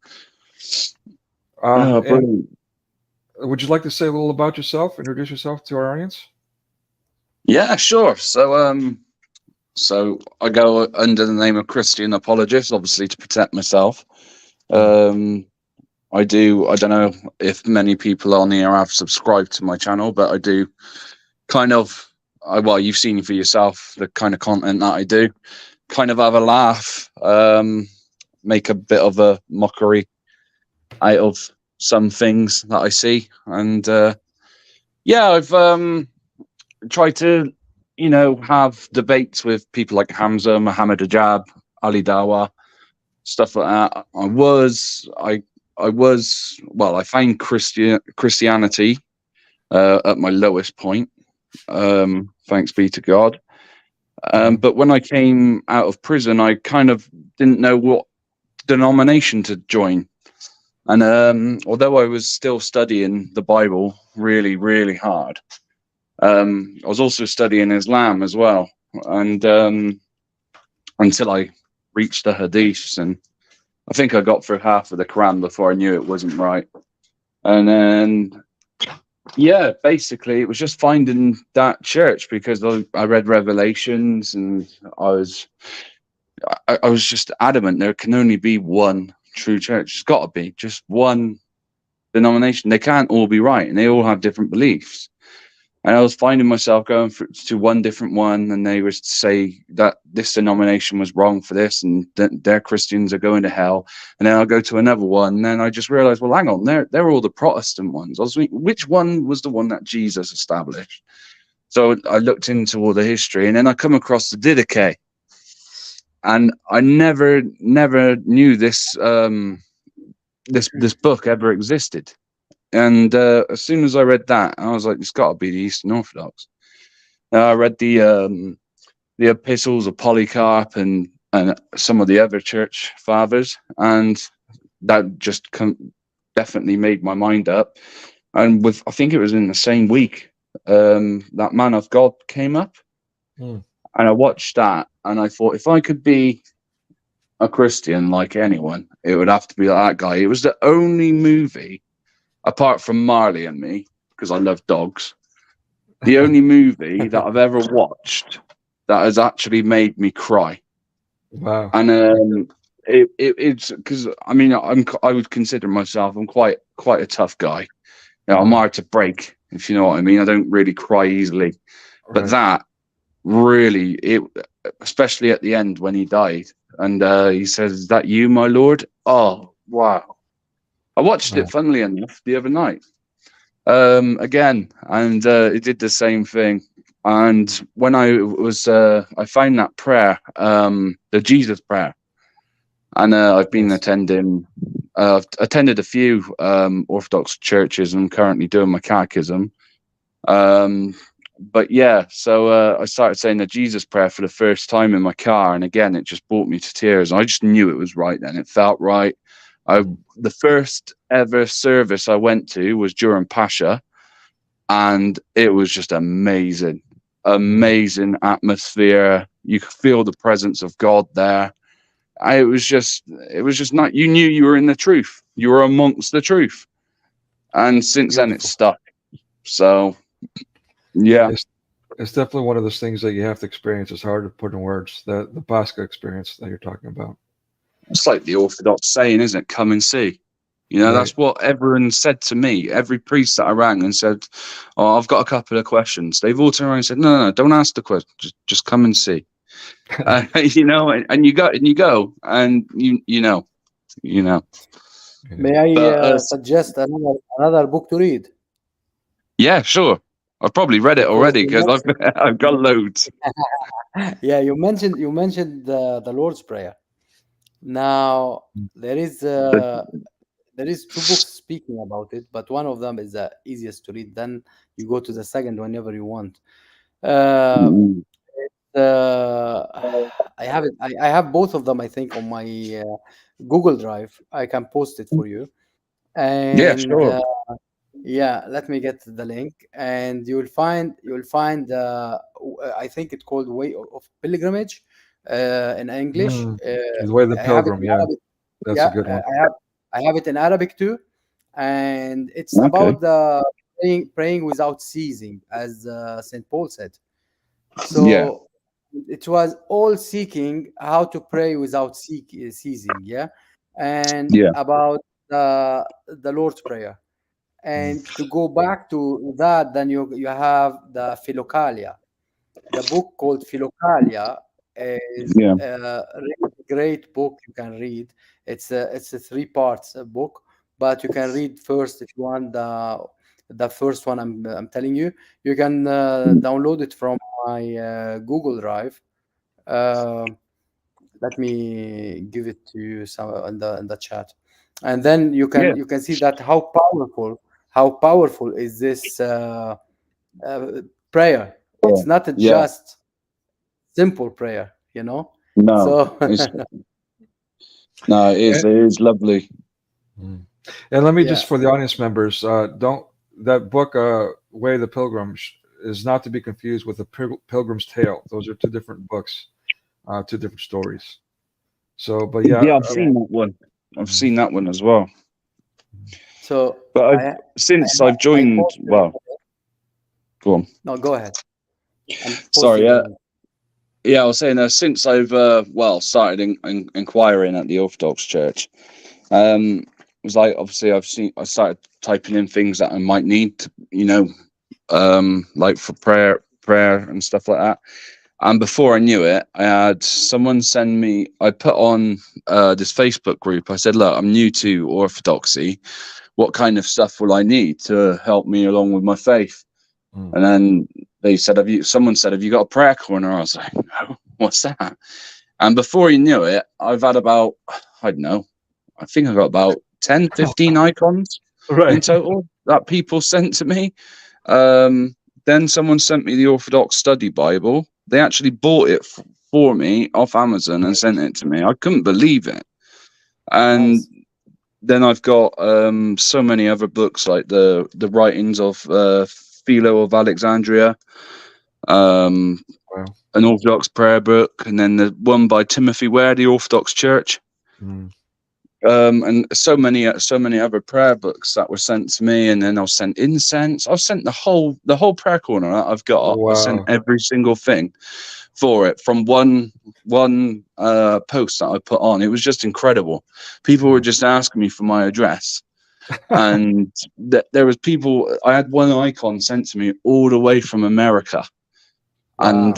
Would you like to say a little about yourself? Introduce yourself to our audience. Yeah, sure. So I go under the name of Christian apologist, obviously to protect myself. I don't know if many people on here have subscribed to my channel, but I do kind of, you've seen for yourself the kind of content that I do. Kind of have a laugh, make a bit of a mockery out of some things that I see. And I've tried to, have debates with people like Hamza, Muhammad Ajab, Ali Dawa, stuff like that. I found Christianity at my lowest point, thanks be to God. But when I came out of prison, I kind of didn't know what denomination to join. And although I was still studying the Bible really, really hard, I was also studying Islam as well. And until I reached the Hadiths, and I think I got through half of the Quran before I knew it wasn't right. And then, basically it was just finding that church because I read Revelations, and I was just adamant there can only be one true church. It's got to be just one denomination. They can't all be right, and they all have different beliefs. And I was finding myself going to one different one, and they would say that this denomination was wrong for this, and their Christians are going to hell. And then I'll go to another one, and then I just realized, well, hang on, they're all the Protestant ones. I was thinking, which one was the one that Jesus established? So I looked into all the history, and then I come across the Didache. And I never knew this this book ever existed. And as soon as I read that, I was like, it's got to be the Eastern Orthodox. I read the epistles of Polycarp and some of the other church fathers, and that just definitely made my mind up. And I think it was in the same week, that Man of God came up. And I watched that, and I thought, if I could be a Christian like anyone, it would have to be like that guy. It was the only movie, apart from Marley and Me, because I love dogs, the only movie that I've ever watched that has actually made me cry. Wow. And it's because I would consider myself, I'm quite a tough guy. I'm hard to break, if you know what I mean. I don't really cry easily, but that really, especially at the end when he died, and he says, "Is that you, my lord?" Oh, wow. I watched it, funnily enough, the other night again, and it did the same thing. And when I found that prayer, the Jesus prayer, and I've been attending. I've attended a few Orthodox churches, and I'm currently doing my catechism. but yeah, so I started saying the Jesus prayer for the first time in my car, and again, it just brought me to tears. I just knew it was right then. It felt right. The first ever service I went to was during Pasha, and it was just amazing atmosphere. You could feel the presence of God there. It was just not. You knew you were in the truth. You were amongst the truth, and since then it's stuck. So, yeah, it's definitely one of those things that you have to experience. It's hard to put in words. The Pascha experience that you're talking about. it's like the Orthodox saying, isn't it? Come and see. You know, that's what everyone said to me. Every priest that I rang and said, "Oh, I've got a couple of questions." They've all turned around and said, "No, don't ask the question. Just come and see." You know, and you go, and you know. May I suggest another book to read? Yeah, sure. I've probably read it already because I've got loads. Yeah, you mentioned the Lord's Prayer. Now there is two books speaking about it, but one of them is the easiest to read. Then you go to the second whenever you want. I have it. I have both of them. I think on my Google Drive. I can post it for you. And Yeah, sure. yeah, let me get the link, and you'll find I think it's called Way of Pilgrimage in English. The Way of the Pilgrim. Yeah, Arabic. that's a good one. I have it in Arabic too, and it's about the praying without ceasing, as Saint Paul said. So it was all seeking how to pray without ceasing. Yeah, and about the Lord's Prayer. And to go back to that, then you have the Philokalia. The book called Philokalia is a really great book you can read. It's a 3 parts book, but you can read first if you want the first one. I'm telling you, you can download it from my Google Drive. Let me give it to you in the chat, and then you can see that how powerful is this prayer. It's not just simple prayer, you know. No, so no, it is lovely. And let me just, for the audience members, that book, Way of the Pilgrim, is not to be confused with the Pilgrim's Tale. Those are 2 different books, 2 different stories. So, but I've seen that one. I've seen that one as well. So, but since I've joined, well, go on. No, go ahead. Sorry. I was saying since I've started inquiring at the Orthodox Church, it was like obviously I started typing in things that I might need, like for prayer and stuff like that. And before I knew it, I had someone send me. I put on this Facebook group. I said, "Look, I'm new to Orthodoxy. What kind of stuff will I need to help me along with my faith?" And then they said, someone said, "Have you got a prayer corner?" I was like, "No, what's that?" And before you knew it, I've had about, I don't know, I think I got about 10, 15 icons in total that people sent to me. Then someone sent me the Orthodox Study Bible. They actually bought it for me off Amazon and sent it to me. I couldn't believe it. And then I've got so many other books, like the writings of Philo of Alexandria, an Orthodox prayer book, and then the one by Timothy Ware, the Orthodox Church, and so many other prayer books that were sent to me. And then I was sent incense. I've sent the whole prayer corner that I've got. I sent every single thing for it from one post that I put on. It was just incredible. People were just asking me for my address. And there was people. I had one icon sent to me all the way from America. And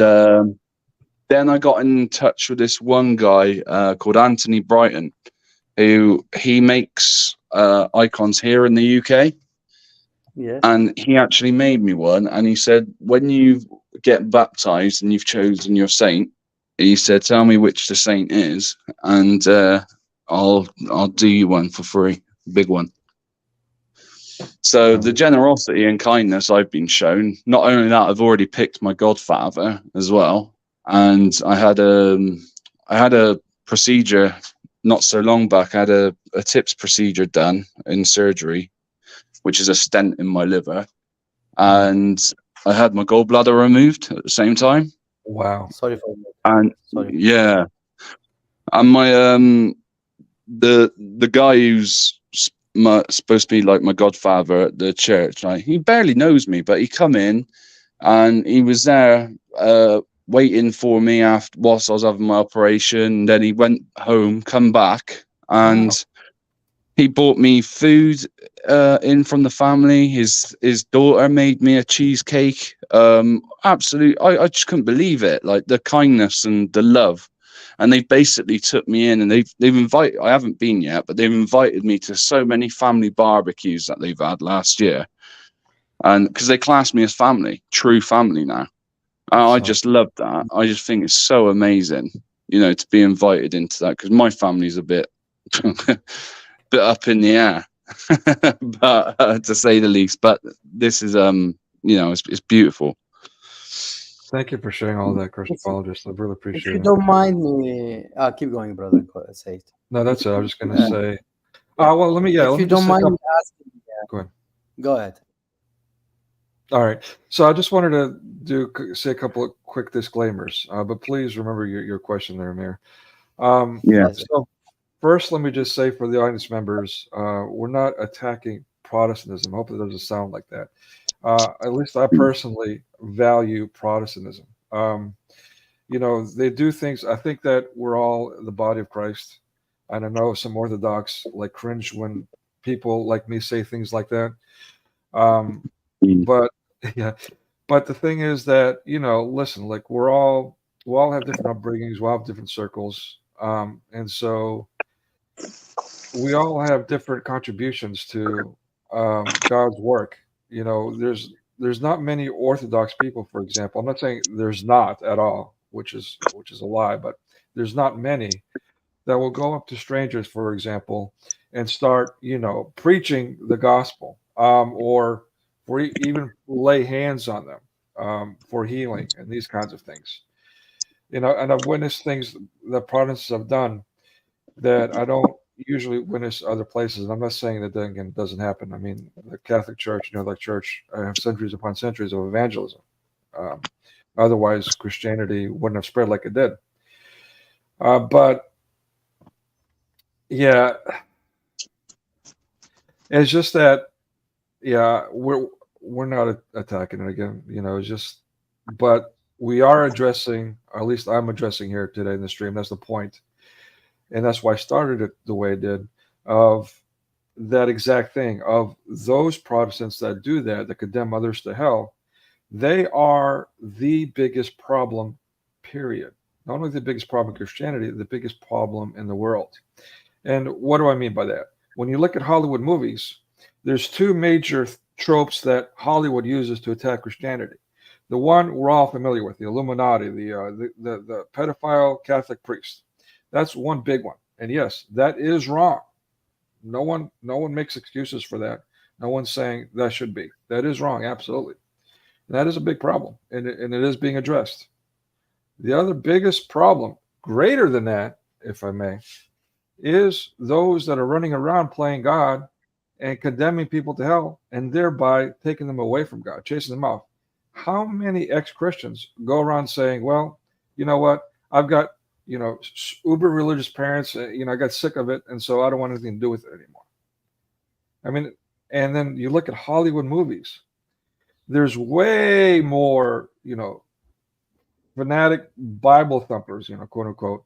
then I got in touch with this one guy called Anthony Brighton, who he makes icons here in the UK. And he actually made me one, and he said, when you get baptized and you've chosen your saint, he said, tell me which the saint is, and I'll do you one for free, big one. So the generosity and kindness I've been shown, not only that, I've already picked my godfather as well. And I had a procedure not so long back. I had a TIPS procedure done in surgery, which is a stent in my liver. And I had my gallbladder removed at the same time. Wow. Sorry for that. And Sorry. yeah. And my the guy who's supposed to be like my godfather at the church, like, he barely knows me, but he come in and he was there waiting for me whilst I was having my operation. Then he went home, come back, and he bought me food in from the family. His daughter made me a cheesecake. Absolutely, I just couldn't believe it. Like the kindness and the love. And they basically took me in, and they've invited. I haven't been yet, but they've invited me to so many family barbecues that they've had last year, and because they class me as family, true family now. I just love that. I just think it's so amazing, to be invited into that, because my family's a bit up in the air, but to say the least. But this is it's beautiful. Thank you for sharing all that, Christophologist. I really If appreciate you it. don't mind me, keep going, brother. Say it. No, that's it. I was just going to say. Well, let me. If Let you me don't just mind me asking, Go ahead. go ahead. All right. So I just wanted to say a couple of quick disclaimers, but please remember your question there, Amir. Yeah. So first, let me just say for the audience members, we're not attacking Protestantism. I hope it doesn't sound like that. At least I personally value Protestantism. They do things. I think that we're all the body of Christ. And I know some Orthodox cringe when people like me say things like that. But yeah, but the thing is that, listen, we all have different upbringings, we all have different circles. And so we all have different contributions to God's work. There's not many Orthodox people, for example. I'm not saying there's not at all, which is a lie, but there's not many that will go up to strangers, for example, and start, preaching the gospel, or even lay hands on them for healing and these kinds of things. And I've witnessed things that Protestants have done that I don't usually witness other places. And I'm not saying that again doesn't happen. I mean, the Catholic Church, the Church, have centuries upon centuries of evangelism. Otherwise, Christianity wouldn't have spread like it did. But yeah, it's just that, yeah, we're not attacking it again. It's just, but we are addressing, or at least I'm addressing here today in the stream. That's the point. And that's why I started it the way I did, of that exact thing, of those Protestants that do that condemn others to hell. They are the biggest problem, period. Not only the biggest problem in Christianity, the biggest problem in the world. And what do I mean by that? When you look at Hollywood movies, there's two major tropes that Hollywood uses to attack Christianity. The one we're all familiar with, the Illuminati, the pedophile Catholic priest. That's one big one. And yes, that is wrong. No one makes excuses for that. No one's saying that should be. That is wrong, absolutely. And that is a big problem, and it is being addressed. The other biggest problem, greater than that, if I may, is those that are running around playing God and condemning people to hell, and thereby taking them away from God, chasing them off. How many ex-Christians go around saying, well, you know what, I've got, uber religious parents, I got sick of it, and so I don't want anything to do with it anymore. I mean, and then you look at Hollywood movies, there's way more, fanatic Bible thumpers, quote unquote,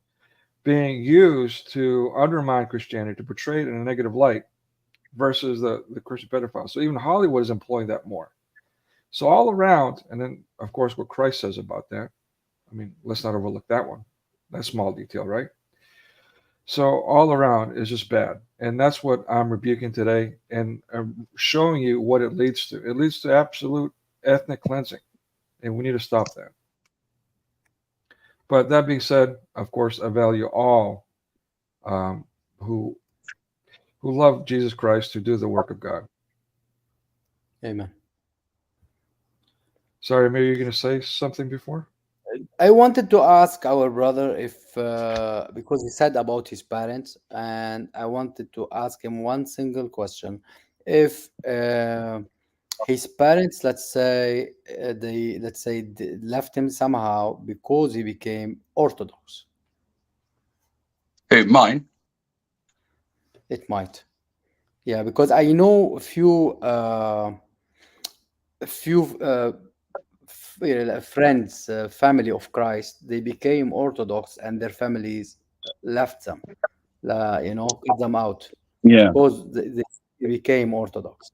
being used to undermine Christianity, to portray it in a negative light, versus the Christian pedophiles. So even Hollywood is employing that more. So all around, and then of course what Christ says about that. I mean, let's not overlook that one. That small detail, right? So all around is just bad. And that's what I'm rebuking today, and I'm showing you what it leads to. It leads to absolute ethnic cleansing, and we need to stop that. But that being said, of course, I value all who love Jesus Christ, who do the work of God. Amen. Sorry, maybe you're going to say something before? I wanted to ask our brother if, because he said about his parents, and I wanted to ask him one single question. If his parents, let's say, left him somehow because he became Orthodox, Who, mine? it might. Yeah, because I know a few friends, family of Christ, they became Orthodox and their families left them, cut them out Yeah. because they became Orthodox.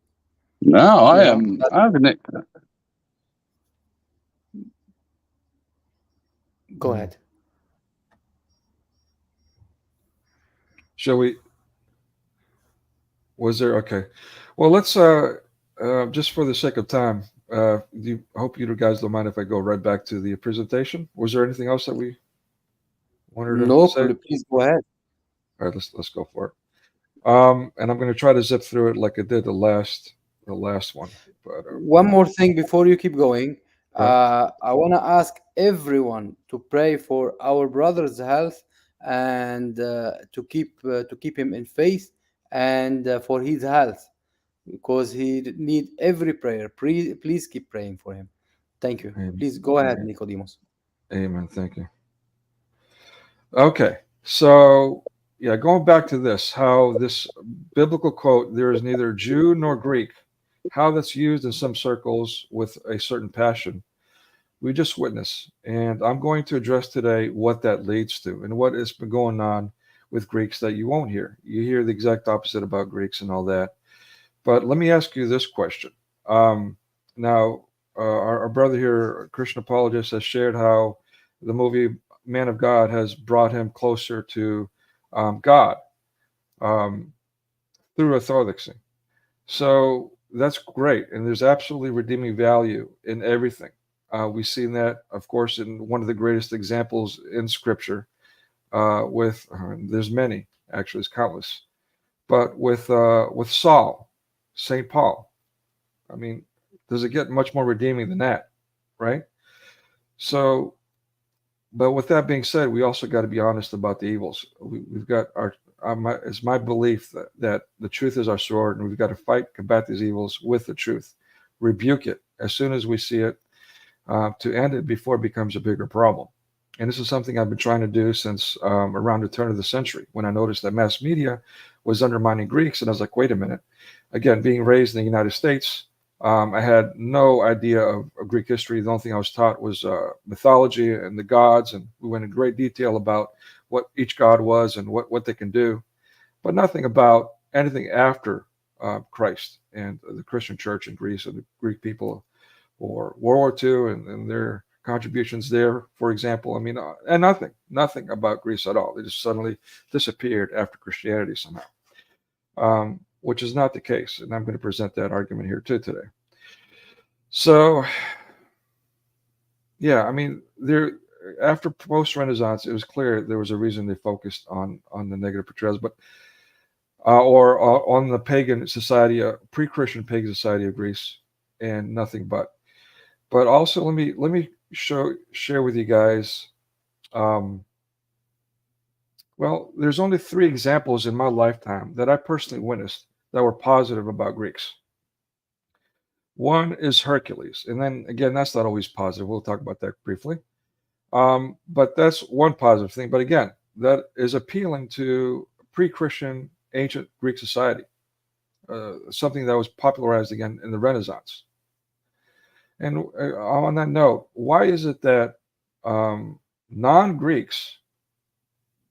No, I You know, am. I haven't. go ahead. Shall we? Was there? Okay. Well, let's, just for the sake of time, hope you guys don't mind if I go right back to the presentation. Was there anything else that we wanted to No, say? please go ahead. All right, let's go for it. And I'm going to try to zip through it like I did the last one. But One more thing before you keep going. Right. I want to ask everyone to pray for our brother's health and to keep him in faith and for his health because he need every prayer. Please keep praying for him. Thank you. Amen. Please go ahead, Nicodemus. Amen. Thank you. Okay, so yeah, going back to this, how this biblical quote, "There is neither Jew nor Greek," how that's used in some circles with a certain passion, we just witnessed. And I'm going to address today what that leads to and what has been going on with Greeks that you won't hear. You hear the exact opposite about Greeks and all that. But let me ask you this question. Now, our brother here, Christian apologist, has shared how the movie Man of God has brought him closer to God um, through orthodoxy. So that's great. And there's absolutely redeeming value in everything. We've seen that, of course, in one of the greatest examples in Scripture. There's many, actually, it's countless. But with Saul, Saint Paul, I mean, does it get much more redeeming than that, right? So, but with that being said, we also got to be honest about the evils. We've got it's my belief that the truth is our sword, and we've got to fight, combat these evils with the truth, rebuke it as soon as we see it, to end it before it becomes a bigger problem. And this is something I've been trying to do since around the turn of the century, when I noticed that mass media was undermining Greeks, and I was like, wait a minute. Again, being raised in the United States, I had no idea of Greek history. The only thing I was taught was mythology and the gods, and we went in great detail about what each god was and what they can do, but nothing about anything after Christ and the Christian church in Greece and the Greek people, or World War II and their contributions there, for example. I mean, and nothing about Greece at all. They just suddenly disappeared after Christianity somehow, which is not the case. And I'm going to present that argument here too today. So, yeah, I mean, after post-Renaissance, it was clear there was a reason they focused on the negative portrayals, but or on the pagan society, pre-Christian pagan society of Greece, and nothing but. But also, let me share with you guys. Well, there's only 3 examples in my lifetime that I personally witnessed that were positive about Greeks. One is Hercules, and then again, that's not always positive. We'll talk about that briefly. But that's one positive thing. But again, that is appealing to pre-Christian ancient Greek society, something that was popularized again in the Renaissance. And on that note, why is it that non-Greeks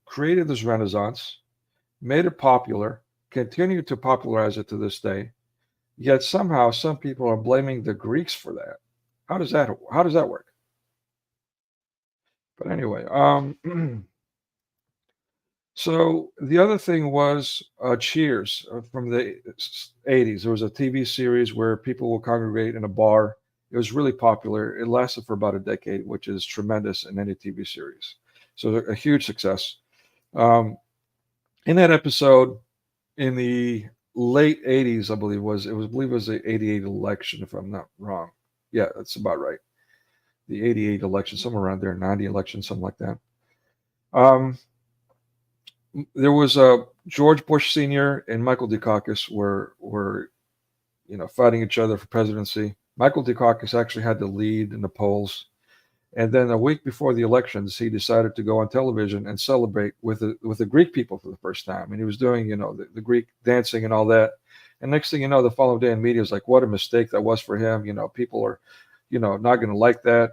created this Renaissance, made it popular, continue to popularize it to this day, yet somehow some people are blaming the Greeks for that? How does that work? But anyway, so the other thing was Cheers from the 80s. There was a TV series where people will congregate in a bar. It was really popular. It lasted for about a decade, which is tremendous in any TV series. So a huge success. In that episode, in the late 80s, I believe I believe it was the 88 election, if I'm not wrong. Yeah, that's about right. The 88 election, somewhere around there, 90 election, something like that. There was George Bush Sr. and Michael Dukakis were fighting each other for presidency. Michael Dukakis actually had the lead in the polls, and then a week before the elections, he decided to go on television and celebrate with the Greek people for the first time, and he was doing the Greek dancing and all that. And next thing you know, the following day in media is like, what a mistake that was for him. People are not going to like that.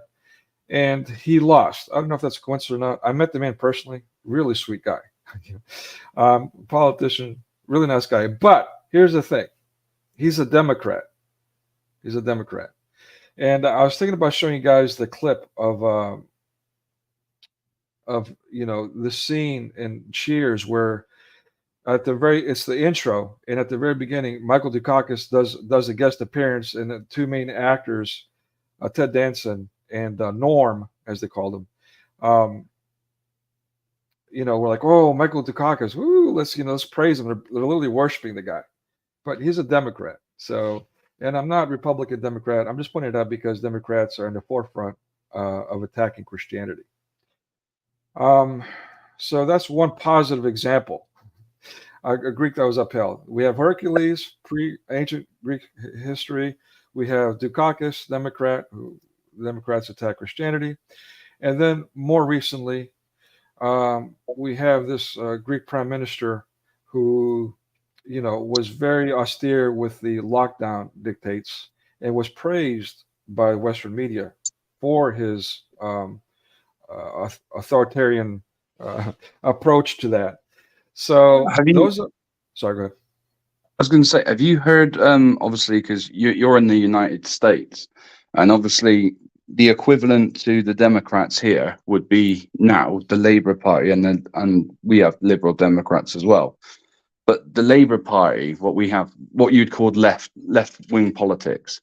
And he lost. I don't know if that's a coincidence or not. I met the man personally. Really sweet guy. Politician, really nice guy. But here's the thing. He's a Democrat. And I was thinking about showing you guys the clip of the scene in Cheers where it's the intro, and at the very beginning, Michael Dukakis does a guest appearance, and the two main actors, Ted Danson and Norm, as they called him, we're like, oh, Michael Dukakis, woo, let's praise him. They're literally worshiping the guy, but he's a Democrat. So, and I'm not Republican Democrat. I'm just pointing it out because Democrats are in the forefront of attacking Christianity. So that's one positive example. A Greek that was upheld. We have Hercules, pre-ancient Greek history. We have Dukakis, Democrat, who Democrats attack Christianity. And then more recently, we have this Greek prime minister who, was very austere with the lockdown dictates and was praised by Western media for his authoritarian approach to that. So sorry, go ahead. I was going to say, have you heard, obviously, because you're in the United States, and obviously the equivalent to the Democrats here would be now the Labour Party, and we have Liberal Democrats as well. But the Labour Party, what you'd call left-wing politics,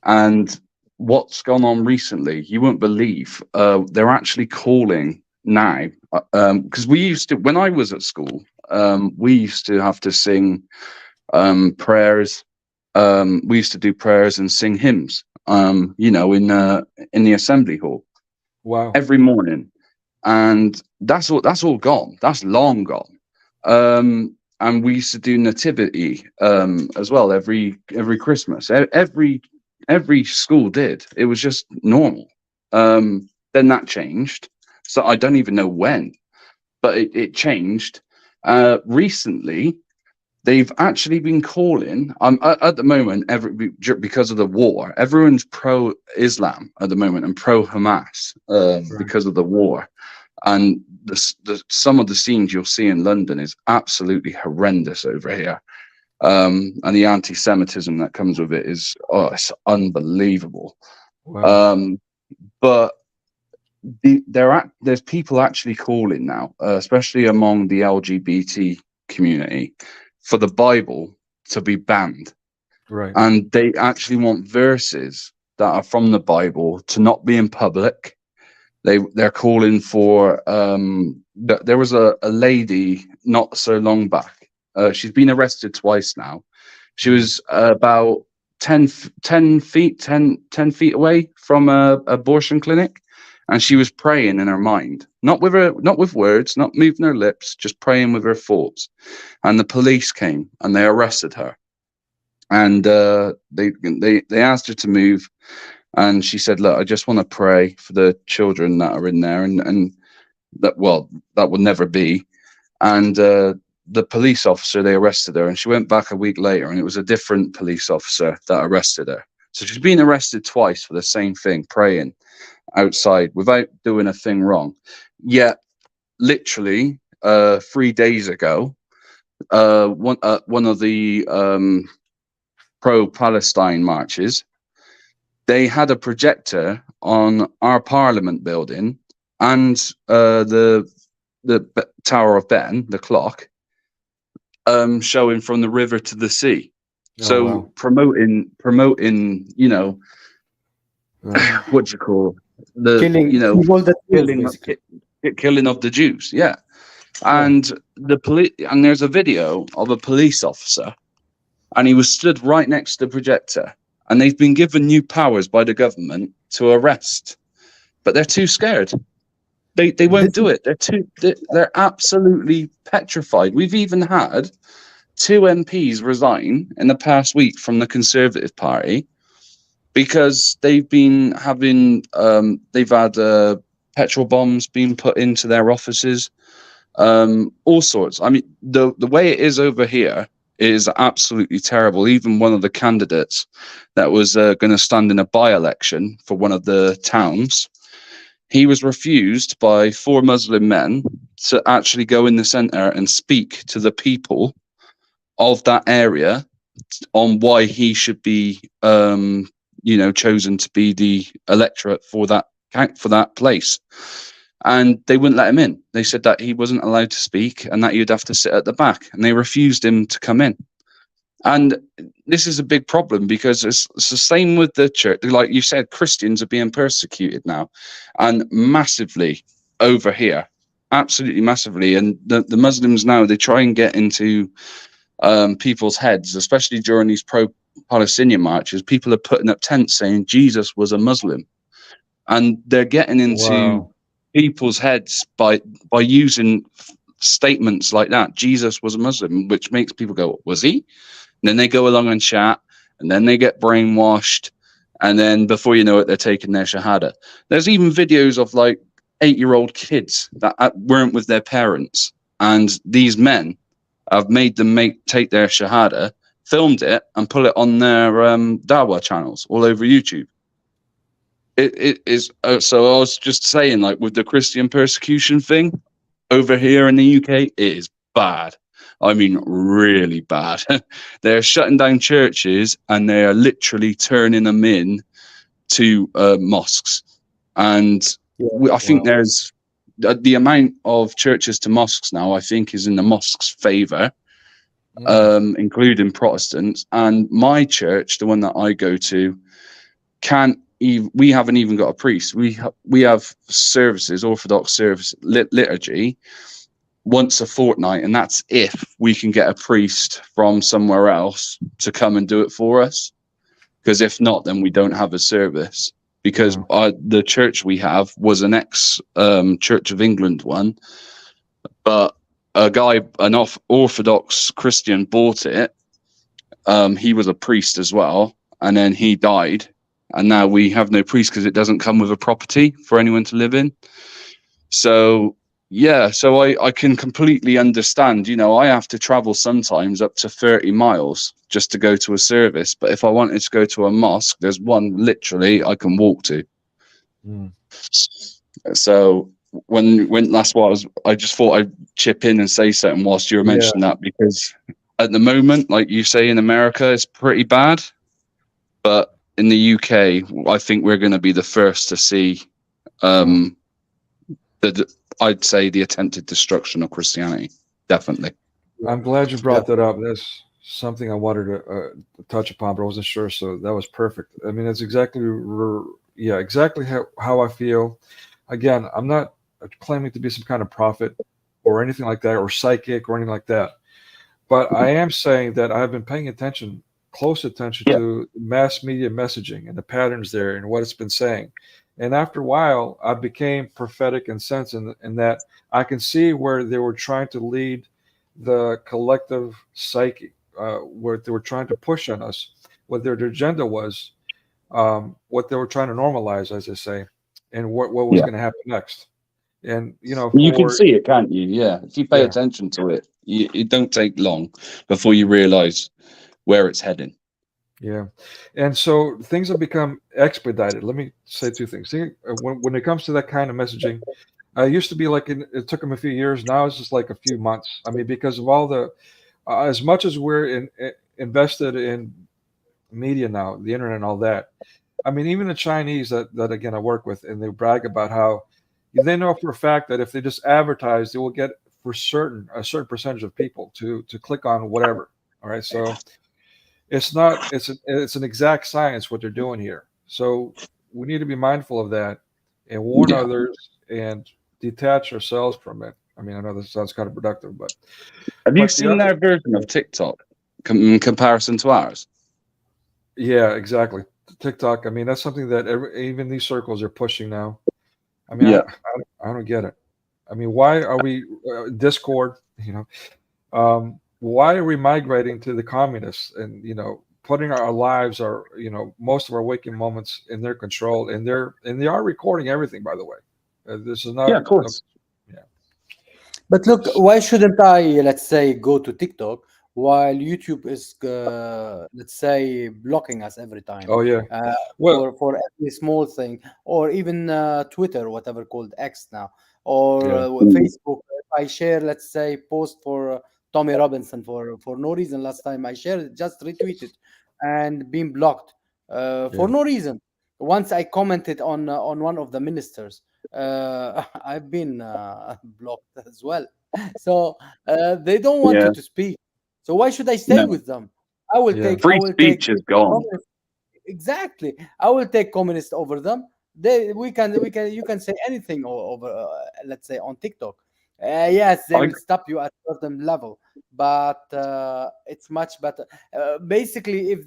and what's gone on recently, you won't believe. They're actually calling now, because we used to, when I was at school, we used to have to sing prayers. We used to do prayers and sing hymns, in the assembly hall. Wow. Every morning. And that's all gone. That's long gone. And we used to do nativity as well every Christmas. Every school did. It was just normal. Then that changed. So I don't even know when, but it changed. Recently, they've actually been calling, at the moment, because of the war, everyone's pro-Islam at the moment and pro-Hamas because of the war. And some of the scenes you'll see in London is absolutely horrendous over here. And the anti-Semitism that comes with it is, it's unbelievable. Wow. But there's people actually calling now, especially among the LGBT community, for the Bible to be banned. Right. And they actually want verses that are from the Bible to not be in public. They're calling for there was a lady not so long back. She's been arrested twice now. She was about 10 feet away from a abortion clinic, and she was praying in her mind, not with words, not moving her lips, just praying with her thoughts. And the police came and they arrested her, and they asked her to move. And she said, look, I just want to pray for the children that are in there, and that would never be. And the police officer, they arrested her, and she went back a week later, and it was a different police officer that arrested her. So she's been arrested twice for the same thing, praying outside without doing a thing wrong. Yet, literally 3 days ago, one of the pro-Palestine marches, they had a projector on our Parliament building and the Tower of Ben, the clock, showing from the river to the sea. Oh, so wow. promoting, what do you call the killing of the Jews, yeah. And there's a video of a police officer and he was stood right next to the projector. And they've been given new powers by the government to arrest, but they're too scared. They won't do it. They're absolutely petrified. We've even had 2 MPs resign in the past week from the Conservative Party because they've been having they've had petrol bombs being put into their offices, all sorts. I mean, the way it is over here is absolutely terrible. Even one of the candidates that was going to stand in a by-election for one of the towns, he was refused by 4 Muslim men to actually go in the center and speak to the people of that area on why he should be, chosen to be the electorate for that place. And they wouldn't let him in. They said that he wasn't allowed to speak and that you'd have to sit at the back. And they refused him to come in. And this is a big problem because it's the same with the church. Like you said, Christians are being persecuted now, and massively over here, absolutely massively. And the Muslims now, they try and get into people's heads, especially during these pro-Palestinian marches. People are putting up tents saying Jesus was a Muslim, and they're getting into people's heads by using statements like that. Jesus was a Muslim, which makes people go, was he? And then they go along and chat, and then they get brainwashed, and then before you know it, they're taking their shahada. There's even videos of like 8-year-old kids that weren't with their parents, and these men have made them take their shahada, filmed it, and put it on their dawah channels all over YouTube. It is so I was just saying, like, with the Christian persecution thing over here in the UK, it is bad. I mean, really bad. They're shutting down churches and they are literally turning them in to mosques. And I think there's the amount of churches to mosques now, I think, is in the mosque's favor, including Protestants. And my church, the one that I go to, we haven't even got a priest. We have services, Orthodox service, liturgy, once a fortnight, and that's if we can get a priest from somewhere else to come and do it for us, because if not, then we don't have a service, because the church we have was an ex Church of England one, but a guy, an Orthodox Christian, bought it. He was a priest as well, and then he died, and now we have no priest because it doesn't come with a property for anyone to live in. So yeah, so I can completely understand, I have to travel sometimes up to 30 miles just to go to a service. But if I wanted to go to a mosque, there's one literally I can walk to. So when that's what I just thought I'd chip in and say something whilst you were mentioning that, because at the moment, like you say, in America, it's pretty bad. But in the UK, I think we're going to be the first to see I'd say the attempted destruction of Christianity. Definitely. I'm glad you brought that up. That's something I wanted to touch upon, but I wasn't sure. So that was perfect. I mean, that's exactly how I feel. Again, I'm not claiming to be some kind of prophet or anything like that, or psychic or anything like that. But I am saying that I've been paying close attention to mass media messaging and the patterns there and what it's been saying. And after a while, I became prophetic in sense in that I can see where they were trying to lead the collective psyche, where they were trying to push on us, what their agenda was, what they were trying to normalize, as they say, and what was going to happen next. And, you can see it, can't you? Yeah. If you pay attention to it, it don't take long before you realize where it's heading. Yeah. And so things have become expedited. Let me say 2 things. When it comes to that kind of messaging, it used to be like it took them a few years. Now it's just like a few months. I mean, because of all the, as much as we're invested in media now, the internet and all that. I mean, even the Chinese that again I work with, and they brag about how they know for a fact that if they just advertise, they will get a certain percentage of people to click on whatever. All right. So it's an exact science what they're doing here. So we need to be mindful of that and warn others and detach ourselves from it. I mean, I know this sounds kind of productive, but have you seen their version of TikTok? in comparison to ours. Yeah, exactly. TikTok. I mean, that's something that even these circles are pushing now. I mean, Yeah. I don't get it. I mean, why are we Discord? Why are we migrating to the communists and putting our lives, our most of our waking moments in their control, and they are recording everything. By the way, this is not. Yeah, of course. But look, why shouldn't I, let's say, go to TikTok while YouTube is, let's say, blocking us every time Oh yeah. uh, Well, for every small thing, or even Twitter, whatever called X now, or yeah. Facebook. If I share, let's say, post for Tommy Robinson for no reason. Last time I shared it, just retweeted and being blocked for Yeah. no reason. Once I commented on one of the ministers, I've been blocked as well. So they don't want Yeah. you to speak. So why should I stay No. with them? I will Yeah. take. I Free will take speech is gone. communist. Exactly. I will take communist over them. You can say anything over, let's say, on TikTok. Yes, they I, will stop you at certain level, but it's much better. Basically, if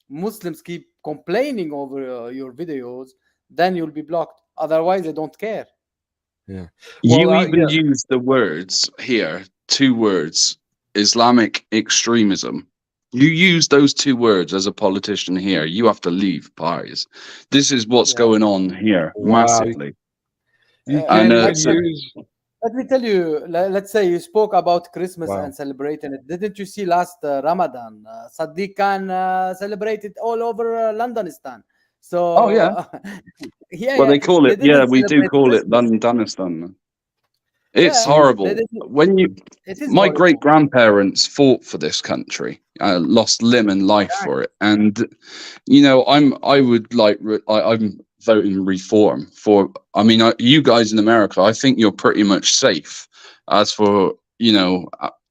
Muslims keep complaining over your videos, then you'll be blocked. Otherwise, they don't care. Yeah. you Well, even yeah. use the words here, 2 words, Islamic extremism. You use those 2 words as a politician here. You have to leave, pies. This is what's Yeah. going on here Wow. massively. You And can't even Actually, use. let me tell you. Let's say you spoke about Christmas Wow. and celebrating it. Didn't you see last Ramadan? Sadiq Khan celebrated all over Londonistan. oh yeah. So yeah, Well, yeah, they call they it. Yeah, didn't we do celebrate call it Christmas. Londonistan. It's Yeah, they horrible. didn't. When you, It is my great horrible. grandparents fought for this country, lost limb and life Exactly. for it, and I'm voting reform for. I mean, you guys in America, I think you're pretty much safe. As for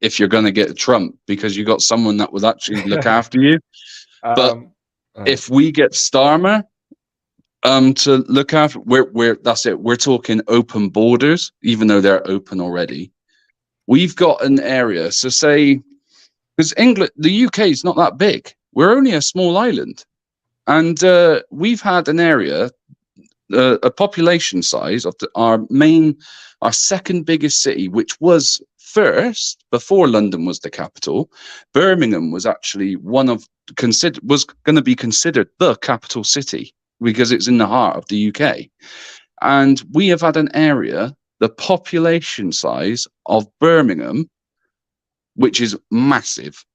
if you're going to get Trump, because you got someone that would actually look after you. But um. if we get Starmer, to look after, we're that's it. We're talking open borders, even though they're open already. We've got an area. So say, because the UK is not that big. We're only a small island, and we've had an area, a population size of our second biggest city, which was first before London was the capital. Birmingham was actually was going to be considered the capital city because it's in the heart of the UK. And we have had an area, the population size of Birmingham, which is massive,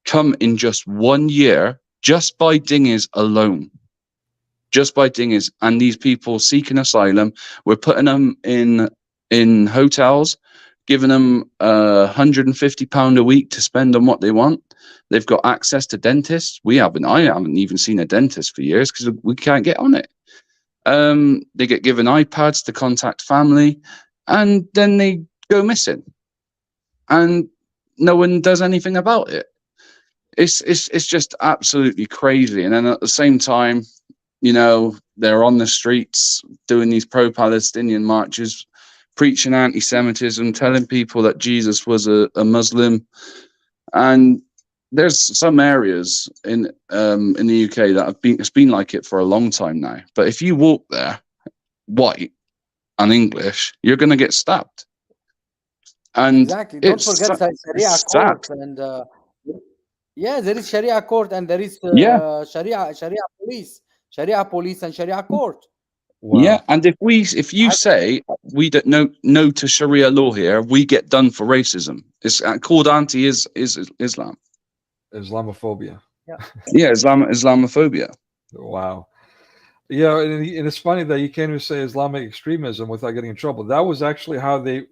come in just 1 year, just by dinghies alone. Just by dinghies. And these people seeking asylum, we're putting them in hotels, giving them £150 a week to spend on what they want. They've got access to dentists. I haven't even seen a dentist for years because we can't get on it. They get given iPads to contact family, and then they go missing, and no one does anything about it. It's just absolutely crazy. And then at the same time, they're on the streets doing these pro-Palestinian marches, preaching anti-Semitism, telling people that Jesus was a Muslim. And there's some areas in the UK that it's been like it for a long time now. But if you walk there, white and English, you're going to get stabbed. And Exactly. Don't forget Sharia it's court sad. and yeah, there is Sharia court and there is Yeah. Sharia police and Sharia court. Wow. Yeah, and if you say we don't no to Sharia law here, we get done for racism. It's called Islam. Islamophobia. Yeah, Islamophobia. Wow. Yeah, and it's funny that you can't even say Islamic extremism without getting in trouble. That was actually how that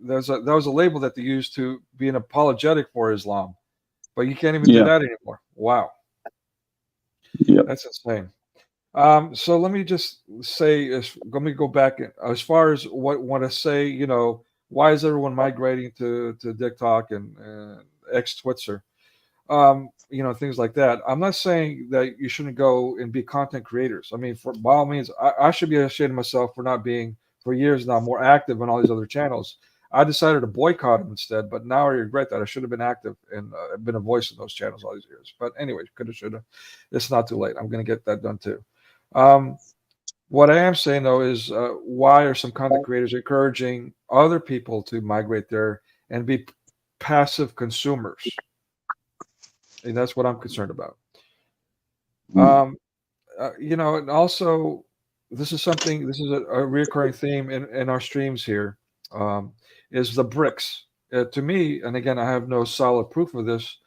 was a label that they used to be an apologetic for Islam, but you can't even do that anymore. Wow. Yeah, that's insane. So let me just say, let me go back as far as what want to say. Why is everyone migrating to TikTok and X Twitter? Things like that. I'm not saying that you shouldn't go and be content creators. I mean, by all means, I should be ashamed of myself for not being for years now more active on all these other channels. I decided to boycott them instead. But now I regret that. I should have been active and been a voice in those channels all these years. But anyway, coulda, shoulda. It's not too late. I'm going to get that done too. What I am saying though is, why are some content creators encouraging other people to migrate there and be passive consumers? And that's what I'm concerned about. You know, and also this is a recurring theme in our streams here, is the BRICS. To me, and again, I have no solid proof of this,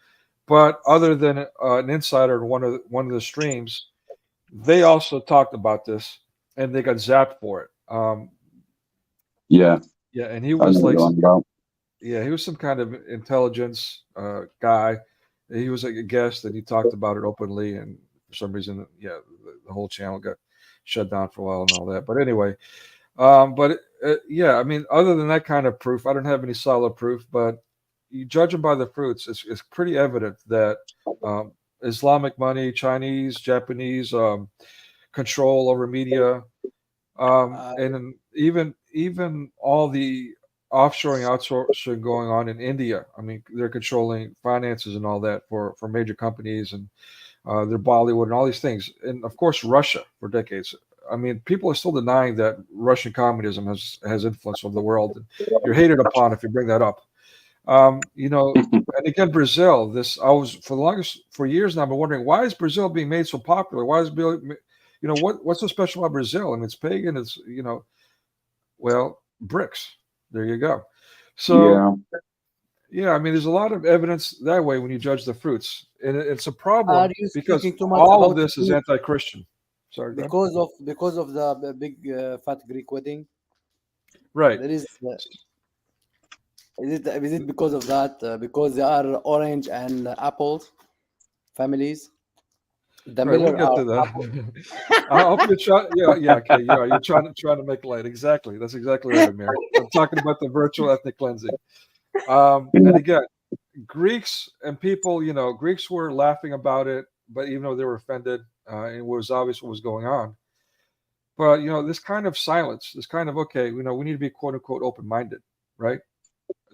but other than an insider in one of the streams, they also talked about this and they got zapped for it. Yeah, and he was like, about. yeah, he was some kind of intelligence guy. He was like a guest, and he talked about it openly. And for some reason, yeah, the whole channel got shut down for a while and all that. But anyway, yeah, I mean, other than that kind of proof, I don't have any solid proof. But you judge them by the fruits. It's pretty evident that Islamic money, Chinese, Japanese control over media, and even all the offshoring, outsourcing going on in India. I mean, they're controlling finances and all that for major companies, and their Bollywood and all these things. And of course, Russia for decades. I mean, people are still denying that Russian communism has influence over the world. And you're hated upon if you bring that up. You know, and again, Brazil. I was for years now. I've been wondering, why is Brazil being made so popular? Why is you know, what's so special about Brazil? I mean, it's pagan. It's, you know, well, BRICS. There you go. So, yeah, I mean, there's a lot of evidence that way when you judge the fruits, and it's a problem because all of this is anti-Christian. Sorry, because of the big fat Greek wedding, right? There is. Is it because of that? Because they are orange and apples families. The Right, we'll Miller get to that. I hope you're trying. Yeah, okay. You're trying to make light. Exactly. That's exactly right, Amir. I'm talking about the virtual ethnic cleansing. And again, Greeks and people, you know, Greeks were laughing about it, but even though they were offended, it was obvious what was going on. But you know, this kind of silence, this kind of, okay, you know, we need to be quote unquote open-minded, right?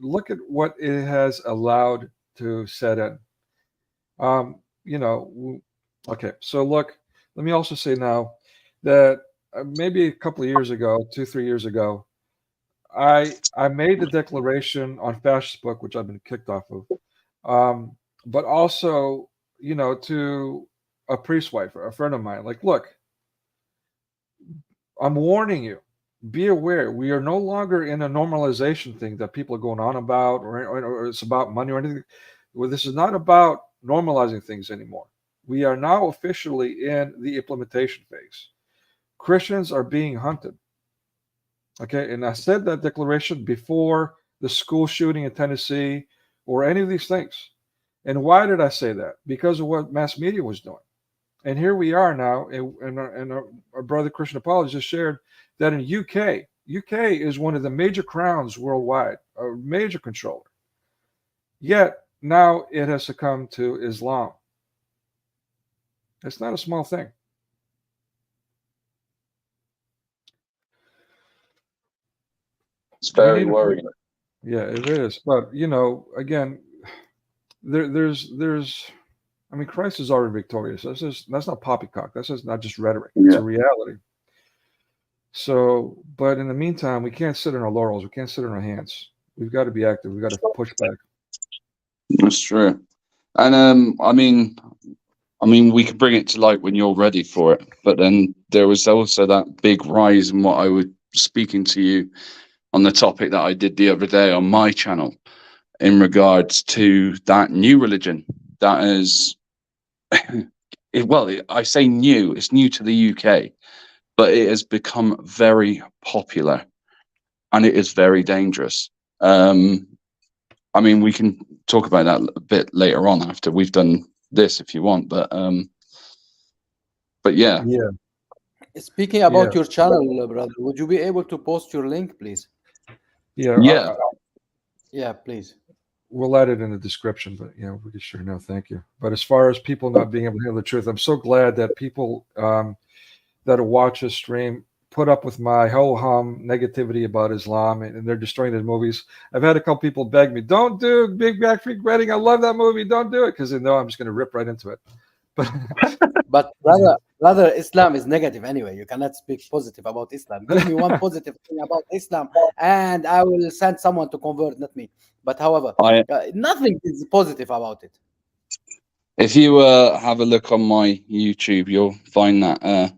Look at what it has allowed to set in. You know. Okay, so look, let me also say now that maybe a couple of years ago, 2-3 years ago, I made the declaration on Fascist Book, which I've been kicked off of, but also, you know, to a priest wife, a friend of mine, like, look, I'm warning you, be aware, we are no longer in a normalization thing that people are going on about, or it's about money or anything. Well, this is not about normalizing things anymore. We are now officially in the implementation phase. Christians are being hunted. Okay, and I said that declaration before the school shooting in Tennessee or any of these things. And why did I say that? Because of what mass media was doing. And here we are now, and our brother Christian apologist just shared that in UK is one of the major crowns worldwide, a major controller. Yet now it has succumbed to Islam. It's not a small thing. It's very worrying. Yeah, it is. But you know, again, there's I mean, Christ is already victorious. That's not poppycock. That's just not just rhetoric. It's a reality. So, but in the meantime, we can't sit on our laurels. We can't sit on our hands. We've got to be active. We've got to push back. That's true. And I mean, we could bring it to light when you're ready for it. But then there was also that big rise in what I was speaking to you on the topic that I did the other day on my channel in regards to that new religion that is, well, I say new, it's new to the UK, but it has become very popular and it is very dangerous. I mean, we can talk about that a bit later on after we've done this if you want, but yeah. Speaking about your channel, brother, would you be able to post your link, please? Yeah, please. We'll add it in the description, but yeah, we can sure know. Thank you. But as far as people not being able to hear the truth, I'm so glad that people that watch this stream put up with my ho-hum negativity about Islam, and they're destroying the movies. I've had a couple people beg me, don't do Big Black Freak Wedding. I love that movie. Don't do it, because they know I'm just going to rip right into it. But rather, Islam is negative anyway. You cannot speak positive about Islam. Give me one positive thing about Islam, and I will send someone to convert, not me. But however, nothing is positive about it. If you have a look on my YouTube, you'll find that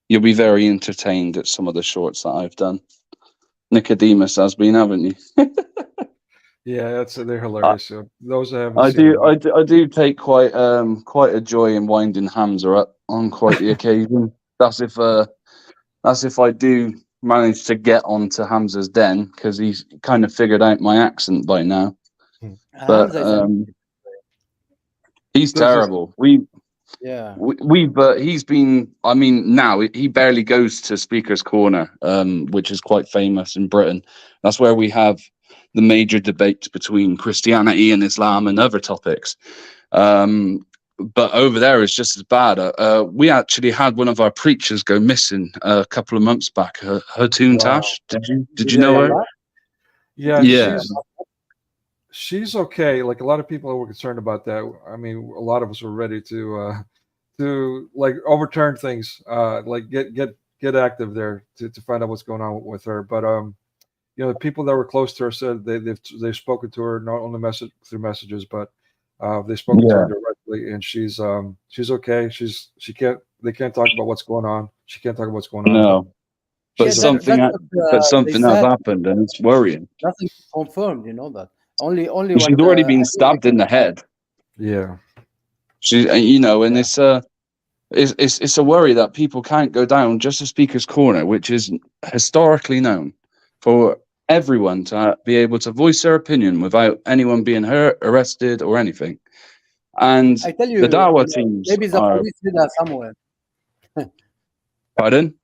you'll be very entertained at some of the shorts that I've done. Nicodemus has been, haven't you? Yeah, they're hilarious. So those I haven't seen. I do take quite a joy in winding Hamza up on quite the occasion. That's if I do manage to get onto Hamza's den, because he's kind of figured out my accent by now. But he's terrible. But he's been. I mean, now he barely goes to Speaker's Corner, which is quite famous in Britain. That's where we have the major debates between Christianity and Islam and other topics. But over there it's just as bad. We actually had one of our preachers go missing a couple of months back. Hatun Tash. Did you know her? Yeah. She's okay. Like, a lot of people were concerned about that. I mean, a lot of us were ready to like overturn things, like get active there to find out what's going on with her. But you know, the people that were close to her said they've spoken to her, not only through messages, but they've spoken to her directly, and she's okay. They can't talk about what's going on. She can't talk about what's going on. No. But something has happened, and it's worrying. Nothing confirmed, you know that. Only she's already been stabbed in the head. Yeah. She, you know, and it's a worry that people can't go down just a Speaker's Corner, which is historically known for everyone to be able to voice their opinion without anyone being hurt, arrested, or anything. And I tell you, the Dawah teams maybe the police hid her somewhere. Pardon?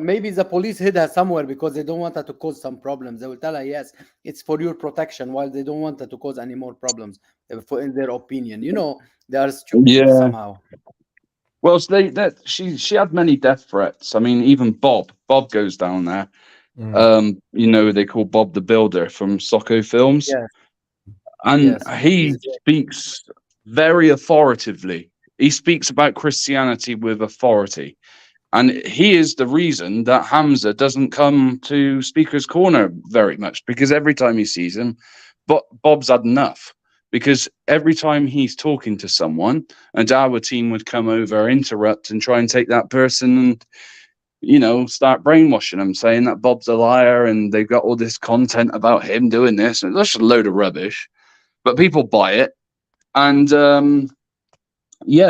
Maybe the police hid her somewhere because they don't want her to cause some problems. They will tell her, yes, it's for your protection, while they don't want her to cause any more problems, in their opinion. You know, they are stupid somehow. Well, she had many death threats. I mean, even Bob goes down there. You know, they call Bob the Builder from Socko Films. Yeah. And he speaks very authoritatively. He speaks about Christianity with authority. And he is the reason that Hamza doesn't come to Speaker's Corner very much, because every time he sees him, Bob's had enough. Because every time he's talking to someone, a Dawah team would come over, interrupt, and try and take that person and, you know, start brainwashing them, saying that Bob's a liar and they've got all this content about him doing this. And that's just a load of rubbish. But people buy it. And,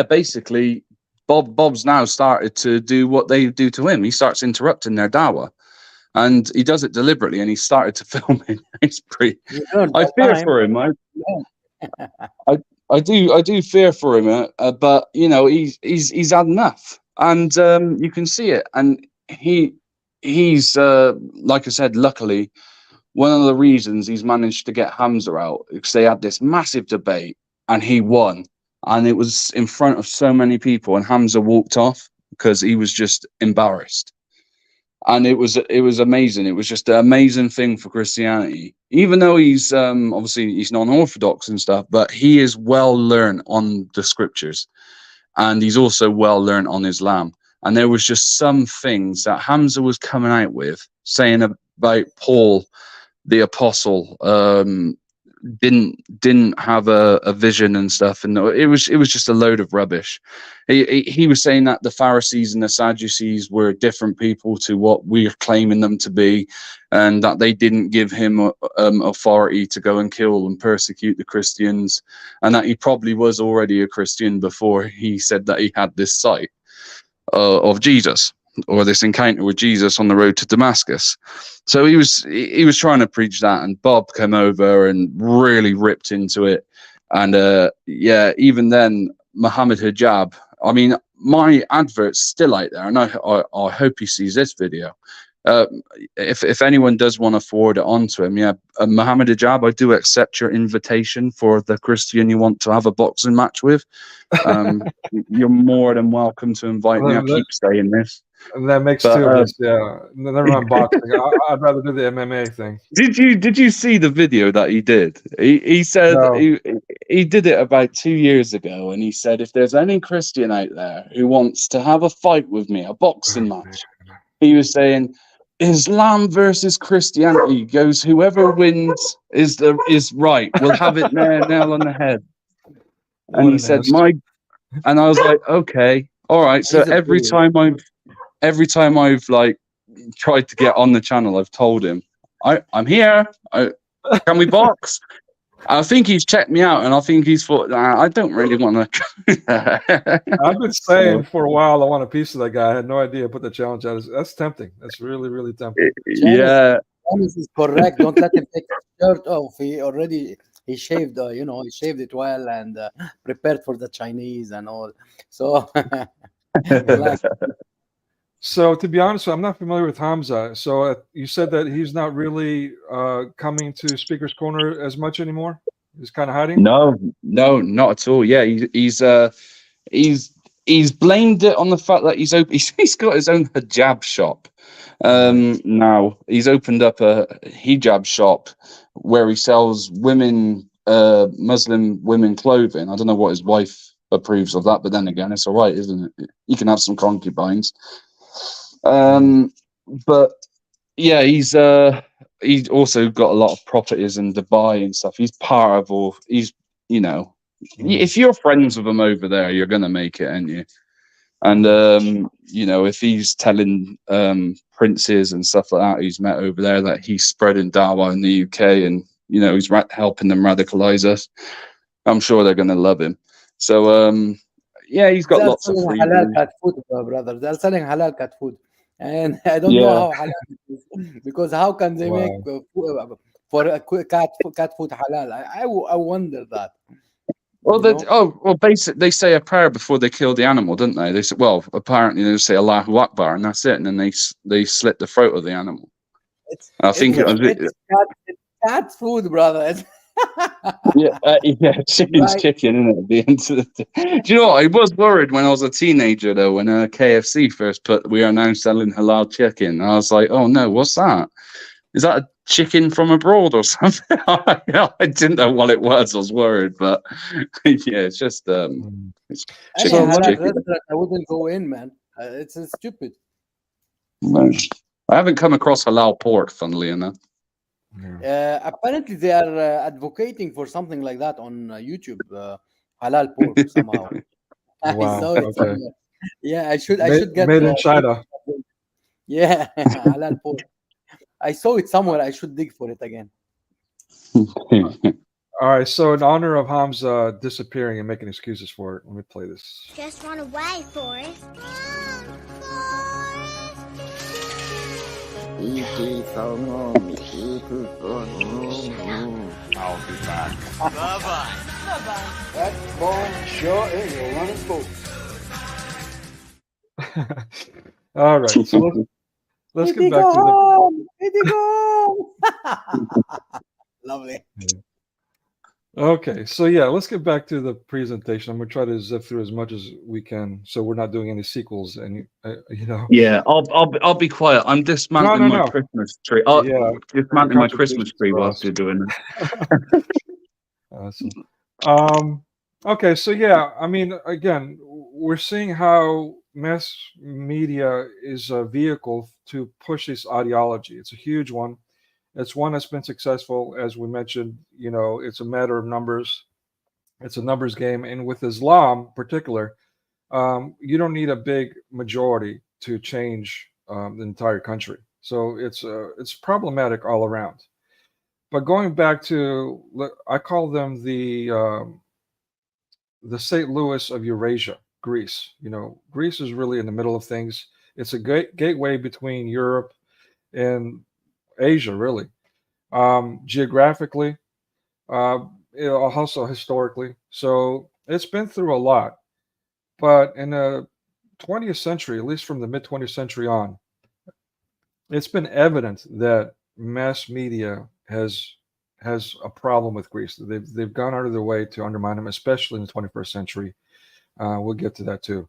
basically, Bob's now started to do what they do to him. He starts interrupting their Dawah. And he does it deliberately, and he started to film it. It's pretty... I fear for him. I do fear for him, but you know, he's had enough, and you can see it. And he's like I said, luckily, one of the reasons he's managed to get Hamza out, because they had this massive debate and he won, and it was in front of so many people, and Hamza walked off because he was just embarrassed. And it was amazing. It was just an amazing thing for Christianity. Even though he's obviously he's non-orthodox and stuff, but he is well learned on the scriptures, and he's also well learned on Islam. And there was just some things that Hamza was coming out with, saying about Paul, the apostle, didn't have a vision and stuff, and it was just a load of rubbish. He was saying that the Pharisees and the Sadducees were different people to what we're claiming them to be, and that they didn't give him authority to go and kill and persecute the Christians, and that he probably was already a Christian before he said that he had this sight of Jesus, or this encounter with Jesus on the road to Damascus. So he was trying to preach that, and Bob came over and really ripped into it. And even then, Muhammad Hijab, I mean, my advert's still out there, and I hope he sees this video. if anyone does want to forward it on to him, yeah, Mohammed Ajab, I do accept your invitation for the Christian you want to have a boxing match with. You're more than welcome to invite me. I keep saying this. That makes two of us. Yeah, never mind boxing. I'd rather do the MMA thing. Did you see the video that he did? He said No. he did it about 2 years ago, and he said, if there's any Christian out there who wants to have a fight with me, a boxing match, he was saying, Islam versus Christianity goes, whoever wins is right. We'll have it nail on the head. And he said, and I was like, okay, all right. So every time I've like tried to get on the channel, I've told him, I'm here. Can we box? I think he's checked me out, and I think he's thought, I don't really want to. I've been saying for a while I want a piece of that guy. I had no idea. Put the challenge out. That's tempting. That's really, really tempting. Yeah, This is correct. Don't let him take his shirt off. He shaved. He shaved it well and prepared for the Chinese and all. So. So to be honest, I'm not familiar with Hamza. So you said that he's not really coming to Speaker's Corner as much anymore. He's kind of hiding. No, not at all. Yeah, he's blamed it on the fact that he's got his own hijab shop. Now he's opened up a hijab shop where he sells Muslim women clothing. I don't know what his wife approves of that, but then again, it's all right, isn't it? You can have some concubines. But yeah, he's also got a lot of properties in Dubai and stuff. He's part of all. He's if you're friends with him over there, you're gonna make it, aren't you? And if he's telling princes and stuff like that he's met over there that he's spreading dawah in the UK, and he's helping them radicalize us, I'm sure they're gonna love him. So yeah, he's got lots of freedom. Halal cat food, brother. They're selling halal cat food, and I don't know how halal it is, because how can they make for a cat food halal? I wonder that. Well, basically, they say a prayer before they kill the animal, don't they? They say, well, apparently they say Allahu Akbar, and that's it, and then they slit the throat of the animal. It's cat food, brother. Chicken's chicken, isn't it? Do you know what? I was worried when I was a teenager, though, when KFC first put, we are now selling halal chicken. I was like, oh no, what's that? Is that a chicken from abroad or something? I didn't know what it was. I was worried, but yeah, it's just it's chicken. I wouldn't go in, man. It's stupid. No. I haven't come across halal pork, funnily enough. Apparently, they are advocating for something like that on YouTube. Halal pork somehow. Wow. I saw it somewhere. Yeah, I should get made in China. Yeah, halal pork. I saw it somewhere. I should dig for it again. All right. So in honor of Hamza disappearing and making excuses for it, let me play this. Just run away, Forrest. I'll be back. Bye-bye. That boy sure is a running boat. All right. So let's get back to Lovely. Okay, so yeah, let's get back to the presentation. I'm gonna try to zip through as much as we can, so we're not doing any sequels. And yeah, I'll be quiet. I'm dismantling my Christmas tree. Dismantling my Christmas tree whilst you're doing it. Awesome. Okay, so yeah, I mean, again, we're seeing how mass media is a vehicle to push this ideology. It's a huge one. It's one that's been successful, as we mentioned. It's a matter of numbers. It's a numbers game, and with Islam in particular, you don't need a big majority to change the entire country. So it's problematic all around. But going back to, I call them the St. Louis of Eurasia, Greece. Greece is really in the middle of things. It's a gateway between Europe and Asia, really, geographically, also historically. So it's been through a lot. But in the 20th century, at least from the mid 20th century on, it's been evident that mass media has a problem with Greece. They've gone out of their way to undermine them, especially in the 21st century. We'll get to that too.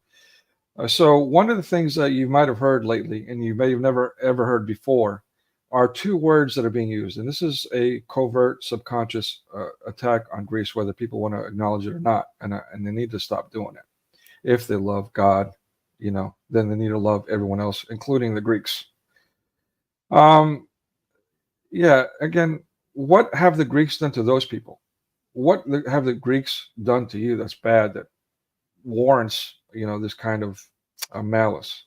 So one of the things that you might have heard lately, and you may have never ever heard before, are two words that are being used, and this is a covert, subconscious attack on Greece, whether people want to acknowledge it or not, and they need to stop doing it. If they love God, then they need to love everyone else, including the Greeks. Yeah. Again, what have the Greeks done to those people? What have the Greeks done to you that's bad that warrants this kind of malice?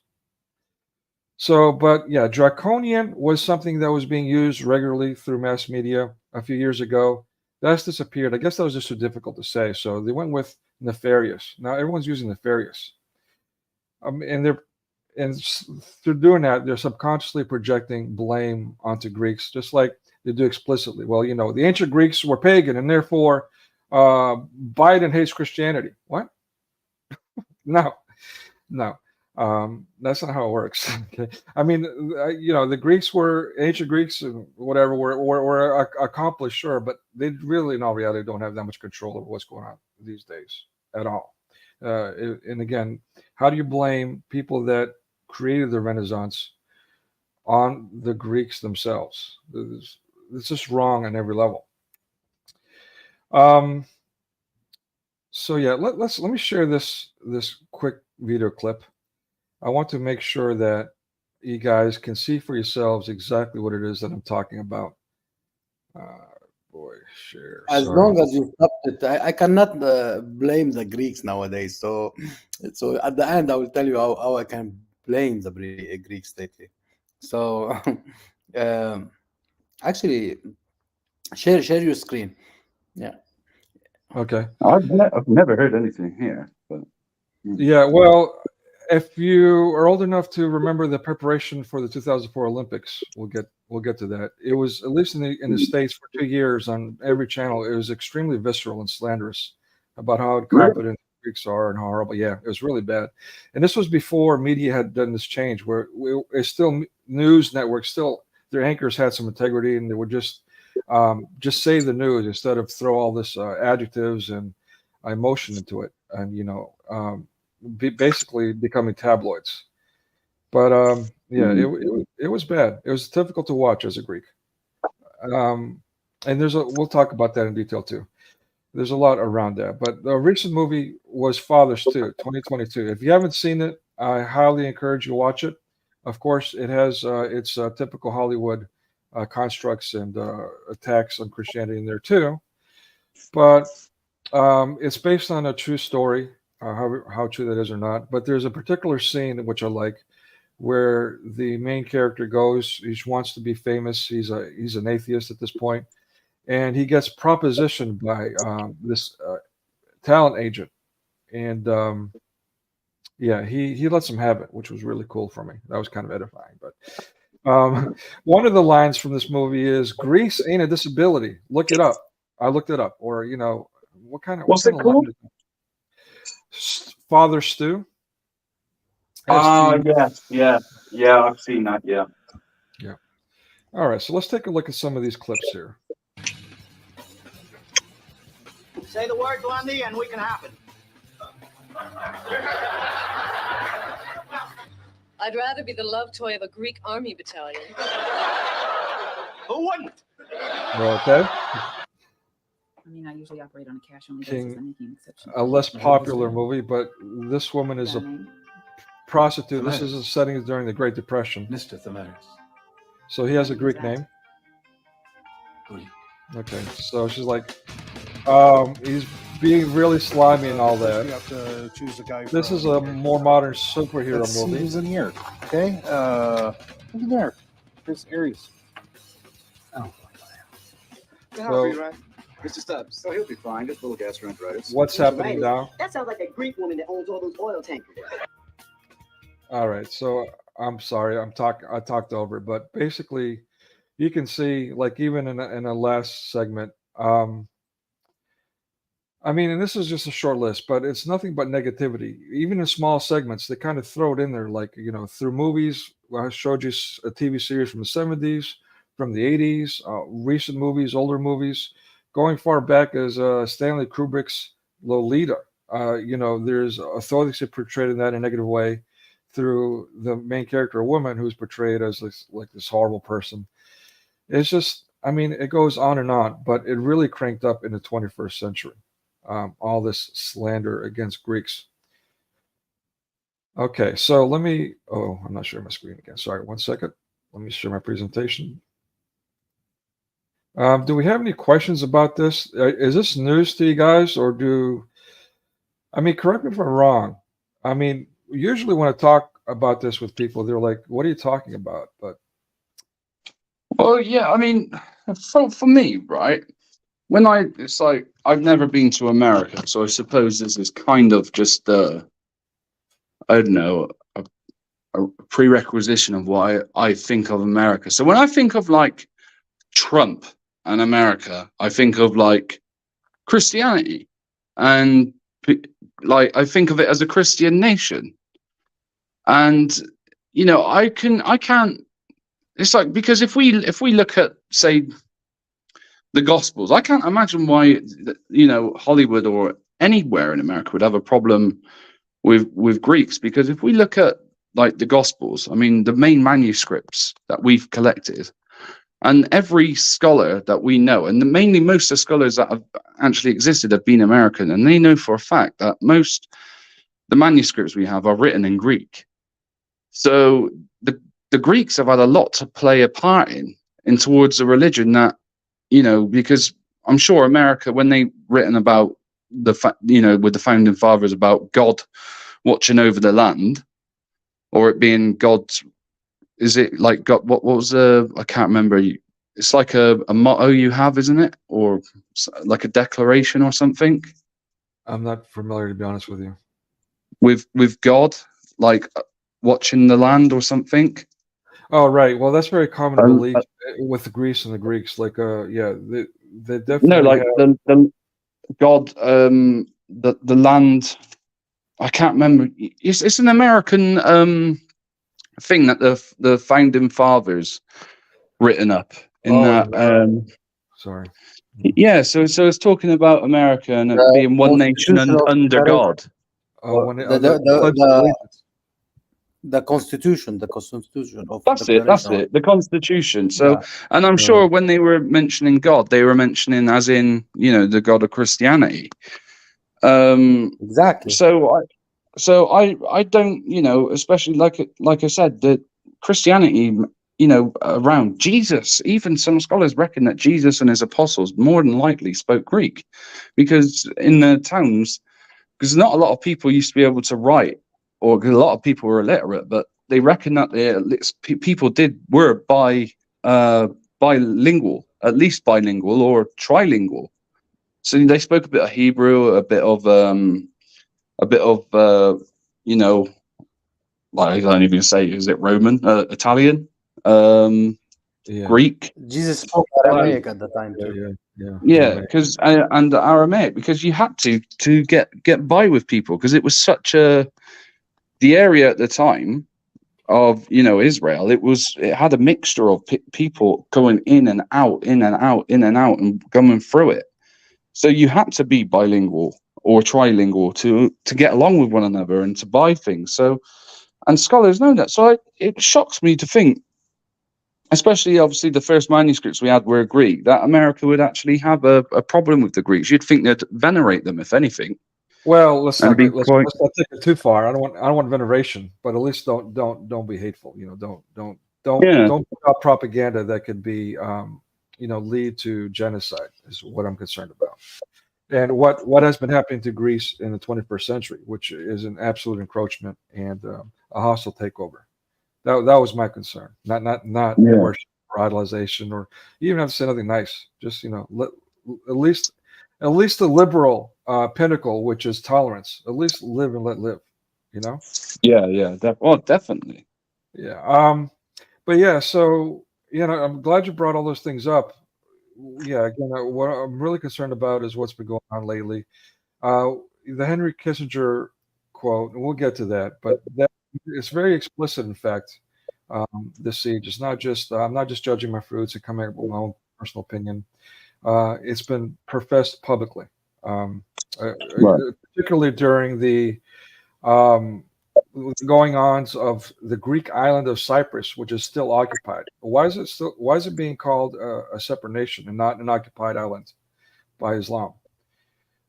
So, but yeah, draconian was something that was being used regularly through mass media a few years ago. That's disappeared. I guess that was just too difficult to say. So they went with nefarious. Now everyone's using nefarious. Through doing that, they're subconsciously projecting blame onto Greeks, just like they do explicitly. Well, the ancient Greeks were pagan, and therefore Biden hates Christianity. What? No. That's not how it works. Okay. I mean, the Greeks ancient Greeks and whatever were accomplished, sure, but they really, in all reality, don't have that much control over what's going on these days at all. And again, how do you blame people that created the Renaissance on the Greeks themselves? It's just wrong on every level. So yeah, let me share this quick video clip. I want to make sure that you guys can see for yourselves exactly what it is that I'm talking about. Share. As Sorry. long as you stopped it, I cannot blame the Greeks nowadays. So at the end, I will tell you how I can blame the Greeks lately. So actually, share your screen. Yeah. Okay. I've never heard anything here. But Yeah. Well, if you are old enough to remember the preparation for the 2004 Olympics, we'll get to that. It was, at least in the States, for 2 years on every channel. It was extremely visceral and slanderous about how incompetent Greeks are and how horrible. Yeah, it was really bad. And this was before media had done this change, where it's still news networks. Still, their anchors had some integrity, and they would just say the news instead of throw all this adjectives and emotion into it, and basically becoming tabloids. But yeah, it was bad. It was difficult to watch as a Greek. And we'll talk about that in detail too. There's a lot around that. But the recent movie was Fathers 2, 2022. If you haven't seen it, I highly encourage you to watch it. Of course, it has its typical Hollywood constructs and attacks on Christianity in there too. But it's based on a true story. How true that is or not, but there's a particular scene which I like, where the main character goes. He wants to be famous. He's an atheist at this point, and he gets propositioned by this talent agent, and yeah, he lets him have it, which was really cool for me. That was kind of edifying. But one of the lines from this movie is, "Greece ain't a disability. Look it up." I looked it up, or what's it called? Father Stew. Yeah. I've seen that. Yeah. All right, so let's take a look at some of these clips here. Say the word, Blondie, and we can have it. I'd rather be the love toy of a Greek army battalion. Who wouldn't? Okay. I mean, I usually operate on a cash-only basis. I'm making an exception. A less popular movie, but this woman is a prostitute. This is a setting during the Great Depression. Mr. Thamaris. So he has a Greek name. Greek. Okay, so she's like, he's being really slimy and all that. You have to choose a guy. This is a more modern superhero movie. Who's in here? Okay. Who's in there? Chris Aries. Oh. So, Mr. Stubbs. So he'll be fine. Just a little gastroenteritis. What's happening now? That sounds like a Greek woman that owns all those oil tankers. All right. So I'm sorry. I talked over it, but basically, you can see, like, even in a last segment. I mean, and this is just a short list, but it's nothing but negativity. Even in small segments, they kind of throw it in there, like, through movies I showed you a TV series from the 70s, from the 80s, recent movies, older movies, going far back as Stanley Kubrick's Lolita. There's authorities that portrayed in that in a negative way through the main character, a woman who's portrayed as this horrible person. It's just, it goes on and on, but it really cranked up in the 21st century. All this slander against Greeks. Okay, so let me, I'm not sharing my screen again. Sorry, 1 second. Let me share my presentation. Do we have any questions about this? Is this news to you guys, or correct me if I'm wrong. Usually when I talk about this with people, they're like, what are you talking about? But well, yeah, for me, right, it's like, I've never been to America, so I suppose this is kind of just I don't know, a prerequisition of what I think of America. So when I think of like Trump and America, I think of like Christianity, and like I think of it as a Christian nation. And I can't. It's like, because if we look at, say, the Gospels, I can't imagine why Hollywood or anywhere in America would have a problem with Greeks, because if we look at like the Gospels, the main manuscripts that we've collected, and every scholar that we know, and mainly most of the scholars that have actually existed have been American, and they know for a fact that most the manuscripts we have are written in Greek. So the Greeks have had a lot to play a part in towards a religion that, because I'm sure America, when they written about with the founding fathers about God watching over the land, or it being God's, is it like God? What was I can't remember. It's like a motto you have, isn't it, or like a declaration or something? I'm not familiar, to be honest with you. With God, like watching the land or something. Oh, right. Well, that's very common belief with the Greece and the Greeks. Like, they definitely the God, the land. I can't remember. It's an American thing that the founding fathers written up in that. Sorry. Yeah, so it's talking about America and it being one nation under God. The Constitution of that's it, the Constitution. So, and I'm sure when they were mentioning God, they were mentioning as in the God of Christianity. Exactly. So I don't, especially like I said, that Christianity, around Jesus, even some scholars reckon that Jesus and his apostles more than likely spoke Greek, because in the towns, because not a lot of people used to be able to write, or a lot of people were illiterate, but they reckon that people were bilingual, at least bilingual or trilingual. So they spoke a bit of Hebrew, a bit of like, I don't even say, is it Roman, Italian, Greek. Jesus spoke Aramaic at the time too. Yeah, because and Aramaic, because you had to get by with people, because it was such the area at the time of Israel. It had a mixture of people going in and out, and going through it. So you had to be bilingual or trilingual to get along with one another and to buy things. So, and scholars know that. So it shocks me to think, especially obviously the first manuscripts we had were Greek, that America would actually have a problem with the Greeks. You'd think they'd venerate them, if anything. Well, let's not take it too far. I don't want veneration, but at least don't be hateful. Don't put out propaganda that could be lead to genocide, is what I'm concerned about. And what has been happening to Greece in the 21st century, which is an absolute encroachment and a hostile takeover. That was my concern. Not worship or idolization, or you even have to say nothing nice. Just at least the liberal pinnacle, which is tolerance. At least live and let live. Yeah. Definitely. Yeah. But yeah. So I'm glad you brought all those things up. Yeah. Again, what I'm really concerned about is what's been going on lately. The Henry Kissinger quote, and we'll get to that, but that it's very explicit. In fact, this siege. It's not just I'm not just judging my fruits and coming up with my own personal opinion. It's been professed publicly, particularly during the going-ons of the Greek island of Cyprus, which is still occupied. Why is it being called a separate nation and not an occupied island by Islam?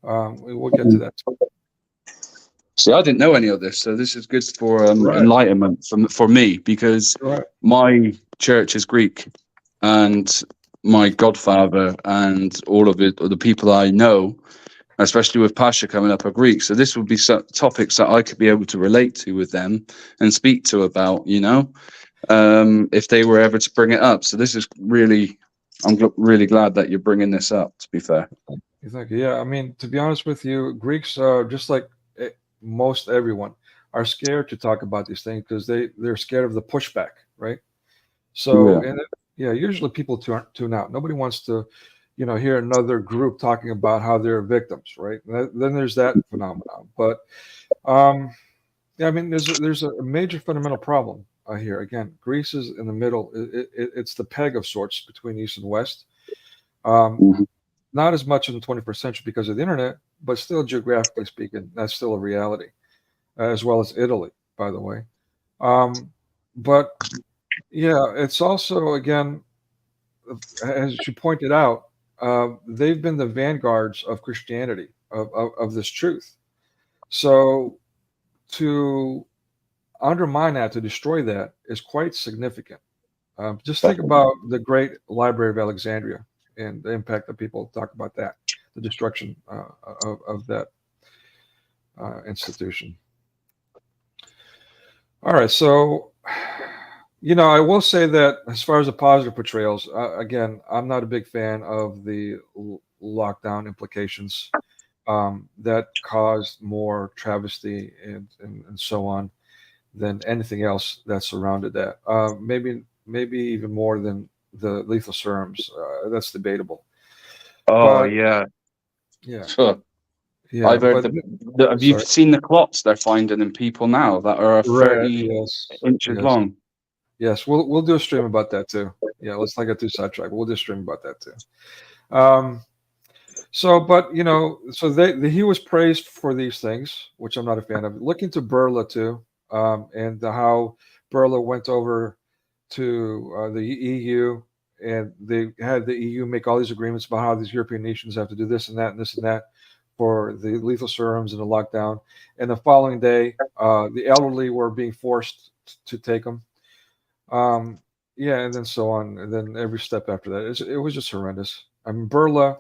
We'll get to that. See, I didn't know any of this, so this is good for enlightenment for me, because my church is Greek, and my godfather and all of the people I know, especially with Pasha coming up, are Greek. So this would be topics that I could be able to relate to with them and speak to about, if they were ever to bring it up. So this is really, I'm really glad that you're bringing this up, to be fair. Thank you. Yeah, I mean, to be honest with you, Greeks, just like most everyone, are scared to talk about these things because they're scared of the pushback, right? So, usually people tune out. Nobody wants to, hear another group talking about how they're victims, right? Then there's that phenomenon. But, I mean, there's a major fundamental problem here. Again, Greece is in the middle. It's the peg of sorts between East and West. Not as much in the 21st century because of the internet, but still, geographically speaking, that's still a reality, as well as Italy, by the way. But yeah, it's also, again, as you pointed out, they've been the vanguards of Christianity, of this truth. So to undermine that, to destroy that, is quite significant. Just think about the Great Library of Alexandria and the impact that people talk about that, the destruction of that institution. All right, so I will say that as far as the positive portrayals, again, I'm not a big fan of the lockdown implications that caused more travesty and so on than anything else that surrounded that. Maybe even more than the lethal serums. That's debatable. Oh, yeah. Sure. Yeah, I've heard have you seen the clots they're finding in people now that are 30 inches long? Yes, we'll do a stream about that too. Yeah, let's not get too sidetracked. We'll do a stream about that too. So he was praised for these things, which I'm not a fan of. Looking to Berla too, and how Berla went over to the EU, and they had the EU make all these agreements about how these European nations have to do this and that and this and that for the lethal serums and the lockdown. And the following day, the elderly were being forced to take them. And then so on, and then every step after that, it was just horrendous. I mean, Berla,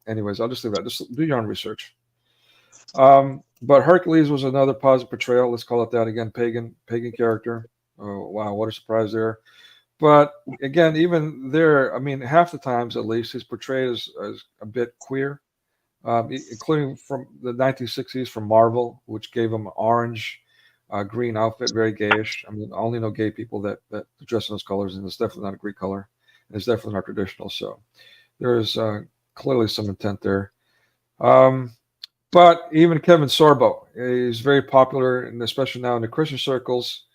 anyways, I'll just leave that. Just do your own research. But Hercules was another positive portrayal. Let's call it that again. Pagan character. Oh, wow, what a surprise there. But again, even there, I mean, half the times at least, he's portrayed as a bit queer, including from the 1960s from Marvel, which gave him an orange, green outfit, very gayish. I mean, I only know gay people that dress in those colors, and it's definitely not a Greek color. And it's definitely not traditional. So there is clearly some intent there. But even Kevin Sorbo is very popular, and especially now in the Christian circles,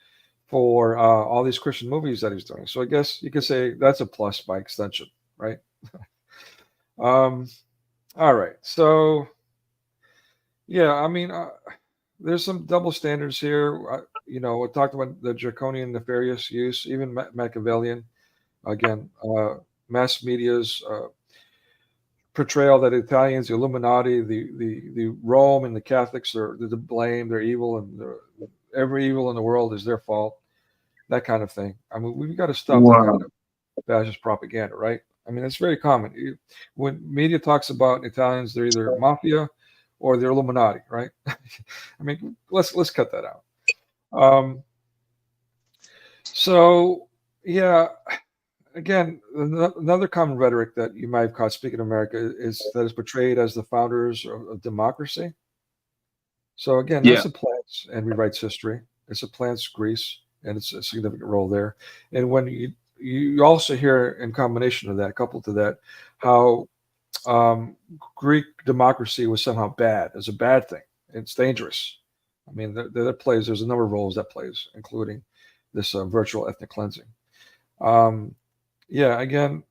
for all these Christian movies that he's doing. So I guess you could say that's a plus by extension, right? All right. So, yeah, I mean, there's some double standards here. We talked about the draconian, nefarious use, even Machiavellian. Again, mass media's portrayal that Italians, the Illuminati, the Rome, and the Catholics are to blame. They're evil, and every evil in the world is their fault. That kind of thing. I mean, we've got to stop that kind of fascist propaganda, right? I mean, it's very common. When media talks about Italians, they're either mafia or they're Illuminati, right? I mean, let's cut that out. So, yeah, again, another common rhetoric that you might have caught, speaking of America, is that it's portrayed as the founders of democracy. So again, that's a plants and rewrites history. It's a plants Greece, and it's a significant role there. And when you also hear in combination of that, coupled to that, how Greek democracy was somehow bad, as a bad thing. It's dangerous. I mean, there's a number of roles that plays, including this virtual ethnic cleansing. Yeah, again,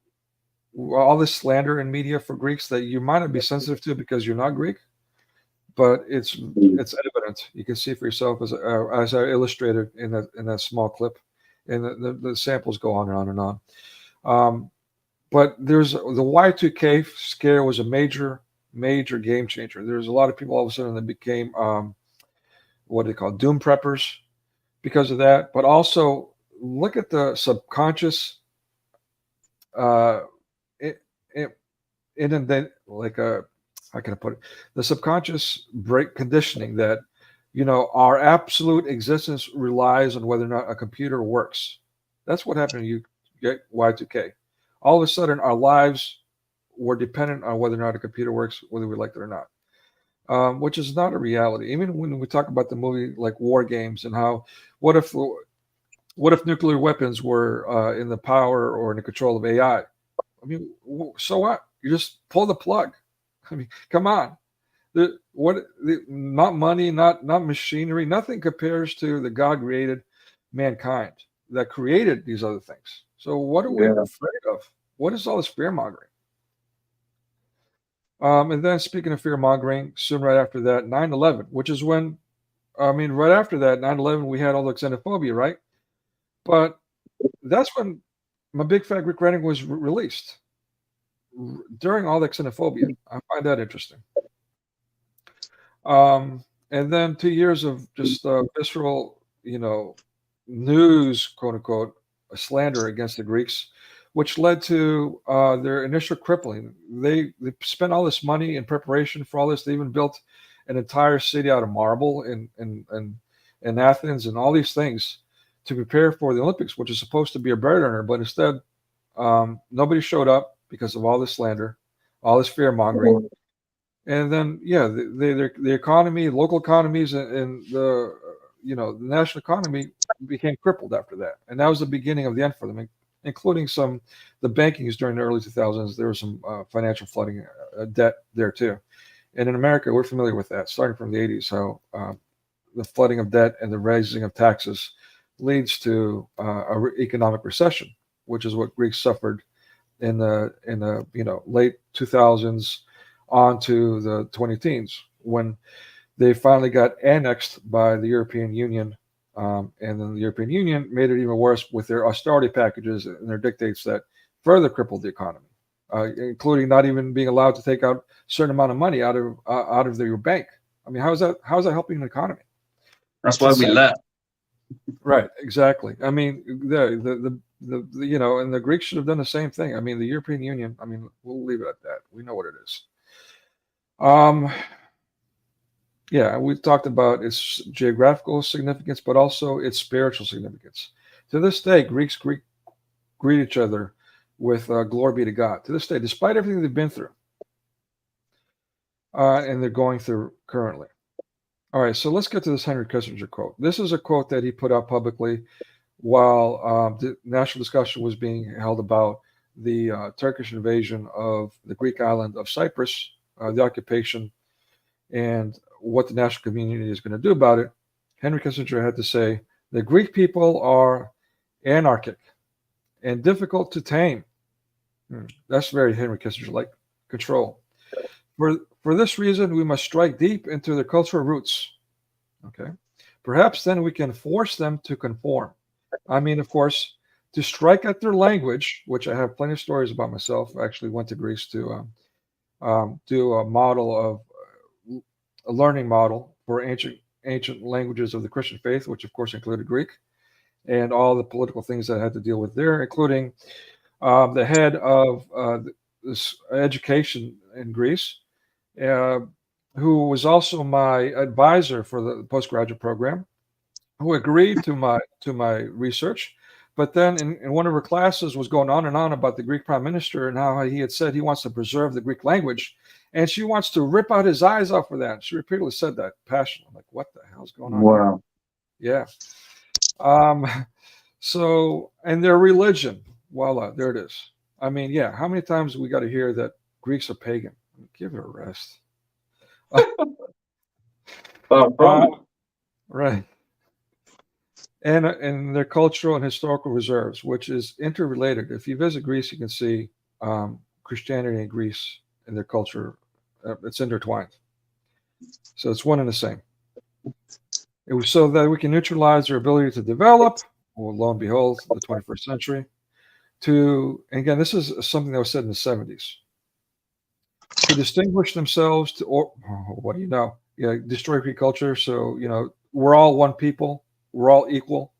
all this slander in media for Greeks that you might not be sensitive to because you're not Greek, but it's evident. You can see for yourself as I illustrated in that small clip, and the samples go on and on and on. But there's the Y2K scare was a major game changer. There's a lot of people all of a sudden that became what do they call doom preppers because of that. But also look at the subconscious how can I put it? The subconscious break conditioning that, our absolute existence relies on whether or not a computer works. That's what happened when you get Y2K. All of a sudden, our lives were dependent on whether or not a computer works, whether we liked it or not, which is not a reality. Even when we talk about the movie like War Games and how, what if nuclear weapons were in the power or in the control of AI? I mean, so what? You just pull the plug. I mean, come on. Not money, not machinery, nothing compares to the God created mankind that created these other things. So what are we afraid of? What is all this fear mongering? And then speaking of fear mongering, soon right after that, 9/11, which is when, right after that, 9/11, we had all the xenophobia, right? But that's when My Big Fat Greek Wedding was released during all the xenophobia. I find that interesting. And then 2 years of just visceral, news, quote unquote, slander against the Greeks, which led to their initial crippling. They spent all this money in preparation for all this. They even built an entire city out of marble in Athens and all these things to prepare for the Olympics, which is supposed to be a bird earner, but instead nobody showed up because of all this slander, all this fear mongering. And then, the economy, local economies, and the national economy became crippled after that. And that was the beginning of the end for them, including the bankings during the early 2000s. There was some financial flooding, debt there too. And in America, we're familiar with that, starting from the 80s, how the flooding of debt and the raising of taxes leads to economic recession, which is what Greeks suffered in the late 2000s on to the 2010s, when they finally got annexed by the European Union. And then the European Union made it even worse with their austerity packages and their dictates that further crippled the economy, including not even being allowed to take out a certain amount of money out of your bank. I mean, how is that helping the economy? That's why we left. Right, exactly. I mean, and the Greeks should have done the same thing. I mean, the European Union, we'll leave it at that. We know what it is. We've talked about its geographical significance, but also its spiritual significance. To this day, Greeks greet each other with glory be to God. To this day, despite everything they've been through, and they're going through currently. All right, so let's get to this Henry Kissinger quote. This is a quote that he put out publicly while the national discussion was being held about the Turkish invasion of the Greek island of Cyprus, the occupation, and what the national community is going to do about it. Henry Kissinger had to say, the Greek people are anarchic and difficult to tame. That's very Henry Kissinger-like control. For this reason, we must strike deep into their cultural roots. Okay. Perhaps then we can force them to conform. Of course, to strike at their language, which I have plenty of stories about myself. I actually went to Greece to do a learning model for ancient languages of the Christian faith, which of course included Greek, and all the political things that I had to deal with there, including the head of this education in Greece, who was also my advisor for the postgraduate program, who agreed to my research. But then in one of her classes was going on and on about the Greek prime minister and how he had said he wants to preserve the Greek language, and she wants to rip out his eyes out for that. She repeatedly said that passionately. I'm like, what the hell's going on? Wow. Here? Yeah. So, and their religion, voila, there it is. How many times we got to hear that Greeks are pagan? Give it a rest. Right. and their cultural and historical reserves, which is interrelated. If you visit Greece, you can see Christianity and Greece and their culture. It's intertwined. So it's one and the same. It was so that we can neutralize their ability to develop, well, lo and behold, the 21st century, to, and again, this is something that was said in the 70s, to distinguish themselves to, or what do you know? Yeah, destroy Greek culture. So, we're all one people, we're all equal,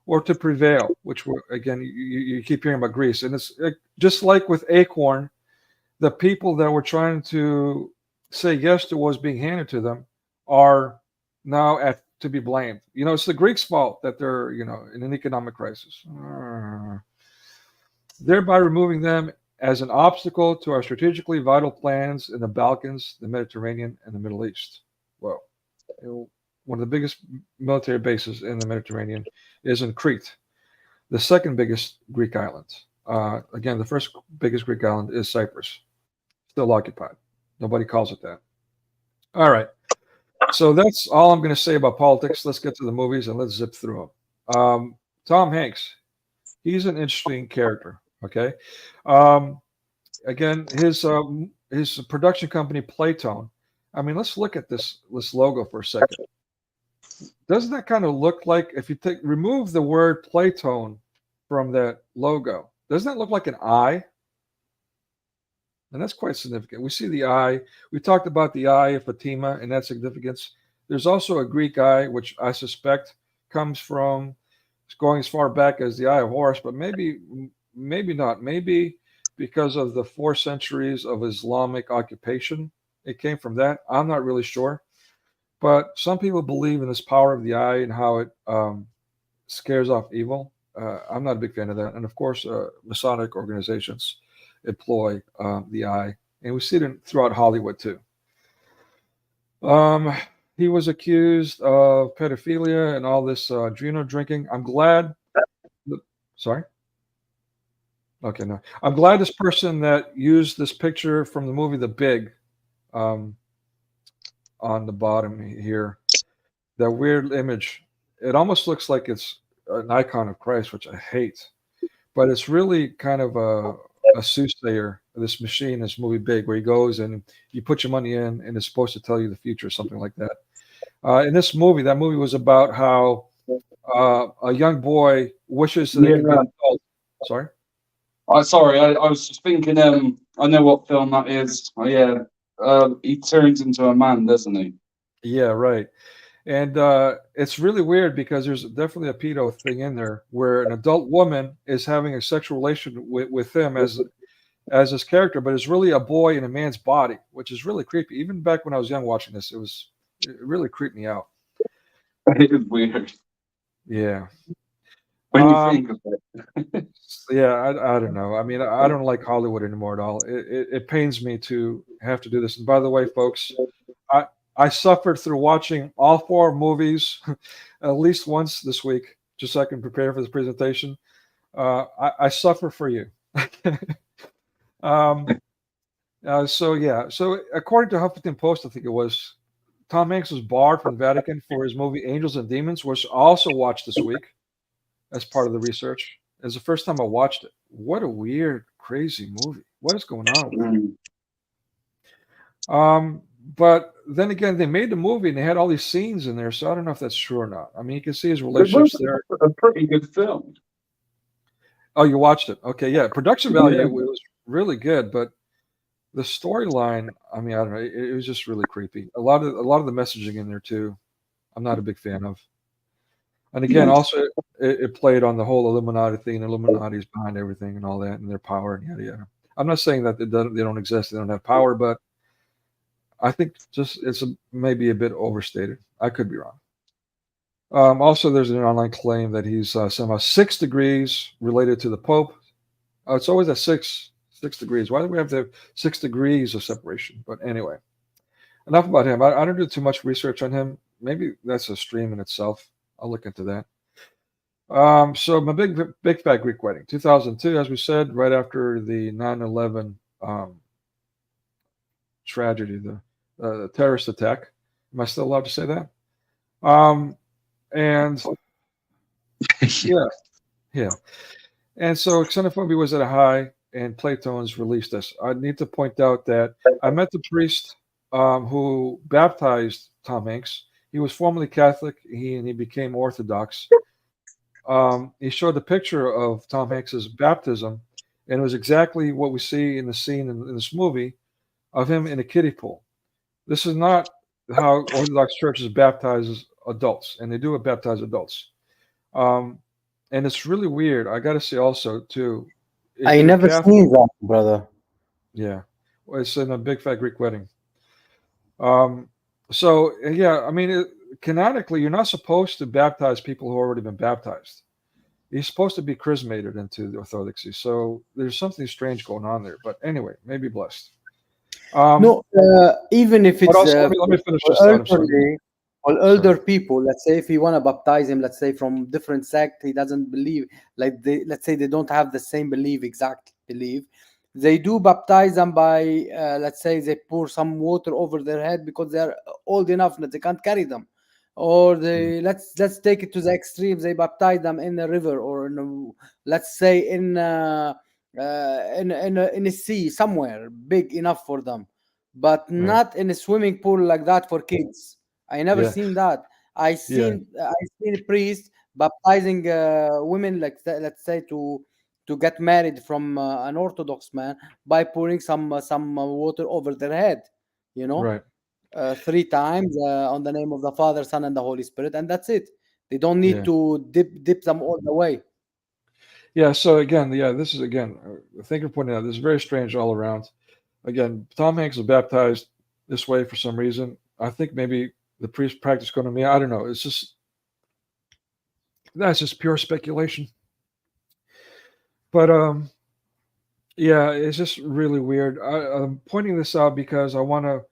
or to prevail, which again, you keep hearing about Greece. And it's just like with Acorn, the people that were trying to say yes to what was being handed to them are now to be blamed. It's the Greeks' fault that they're, in an economic crisis. Thereby removing them as an obstacle to our strategically vital plans in the Balkans, the Mediterranean, and the Middle East. Well, one of the biggest military bases in the Mediterranean is in Crete, the second biggest Greek island. Again, the first biggest Greek island is Cyprus, still occupied. Nobody calls it that. All right. So that's all I'm going to say about politics. Let's get to the movies and let's zip through them. Tom Hanks, he's an interesting character. Okay. Again, his production company, Playtone. I mean, let's look at this logo for a second. Doesn't that kind of look like, if you remove the word Playtone from that logo, doesn't that look like an eye? And that's quite significant. We see the eye. We talked about the eye of Fatima and that significance. There's also a Greek eye, which I suspect comes from going as far back as the Eye of Horus, but maybe not. Maybe because of the 4 centuries of Islamic occupation, it came from that. I'm not really sure. But some people believe in this power of the eye and how it scares off evil. I'm not a big fan of that. And of course, Masonic organizations employ the eye. And we see it throughout Hollywood too. He was accused of pedophilia and all this adrenal drinking. I'm glad. Sorry? Okay, no. I'm glad this person that used this picture from the movie The Big on the bottom here, that weird image, it almost looks like it's an icon of Christ, which I hate. But it's really kind of a soothsayer, this machine, this movie Big, where he goes and you put your money in and it's supposed to tell you the future, something like that. In this movie, that movie was about how a young boy wishes that he could be an adult. Sorry? Sorry, I was just thinking, I know what film that is. Oh, yeah. He turns into a man, doesn't he? Yeah, right. And it's really weird because there's definitely a pedo thing in there where an adult woman is having a sexual relation with him as his character, but it's really a boy in a man's body, which is really creepy. Even back when I was young watching this, it really creeped me out. It is weird. Yeah. When you think of it. Yeah, I don't know. I mean, I don't like Hollywood anymore at all. It pains me to have to do this. And by the way, folks, I suffered through watching all 4 movies at least once this week, just so I can prepare for this presentation. I suffer for you. So according to Huffington Post, I think it was, Tom Hanks was barred from the Vatican for his movie Angels and Demons, which I also watched this week as part of the research. It was the first time I watched it. What a weird, crazy movie. What is going on with it? But then again, they made the movie and they had all these scenes in there, so I don't know if that's true or not. I mean, you can see his relationships there. A pretty good film. Oh, you watched it? Okay, yeah. Production value was really good, but the storyline, I mean, I don't know. It was just really creepy. A lot of the messaging in there too, I'm not a big fan of. And again, also it played on the whole Illuminati thing. Illuminati's behind everything and all that, and their power and yada yada. I'm not saying that they don't exist, they don't have power, but I think just it's maybe a bit overstated. I could be wrong. Also, there's an online claim that he's somehow 6 degrees related to the Pope. It's always at 6 degrees. Why do we have to have 6 degrees of separation? But anyway, enough about him. I don't do too much research on him. Maybe that's a stream in itself. I'll look into that. So my big fat Greek wedding, 2002, as we said, right after the 9/11 tragedy, the terrorist attack. Am I still allowed to say that? And Yeah, yeah. And so xenophobia was at a high, and Platone's released this. I need to point out that I met the priest who baptized Tom Hanks. He was formerly Catholic, and he became Orthodox. He showed a picture of Tom Hanks's baptism, and it was exactly what we see in the scene in this movie of him in a kiddie pool. This is not how Orthodox churches baptize adults, and they do baptize adults. Um, and it's really weird. I got to say also too, if I you're never Catholic, seen that, brother. yeah, well, it's in a big fat Greek wedding. So yeah, I mean, canonically, you're not supposed to baptize people who have already been baptized. You're supposed to be chrismated into the Orthodoxy. So there's something strange going on there. But anyway, maybe blessed. No, even if But it's also, let me finish for this thought. I'm sorry. elderly or older people, let's say if you want to baptize him, let's say from different sect, he doesn't believe, like let's say they don't have the same exact belief. They do baptize them by, let's say they pour some water over their head because they're old enough that they can't carry them, or they let's take it to the extreme. They baptize them in a river or let's say in a sea somewhere big enough for them, but not in a swimming pool like that for kids. I never Yeah. seen that. I seen a priest baptizing women, like let's say to get married from an Orthodox man by pouring some water over their head, you know, Right. 3 times on the name of the Father, Son, and the Holy Spirit, and that's it. They don't need Yeah. to dip them all the way. Yeah. So again, this is again. Thank you for pointing out. This is very strange all around. Again, Tom Hanks was baptized this way for some reason. I think maybe the priest practiced koinonia. I don't know. It's just that's just pure speculation. But yeah, it's just really weird. I'm pointing this out because I want to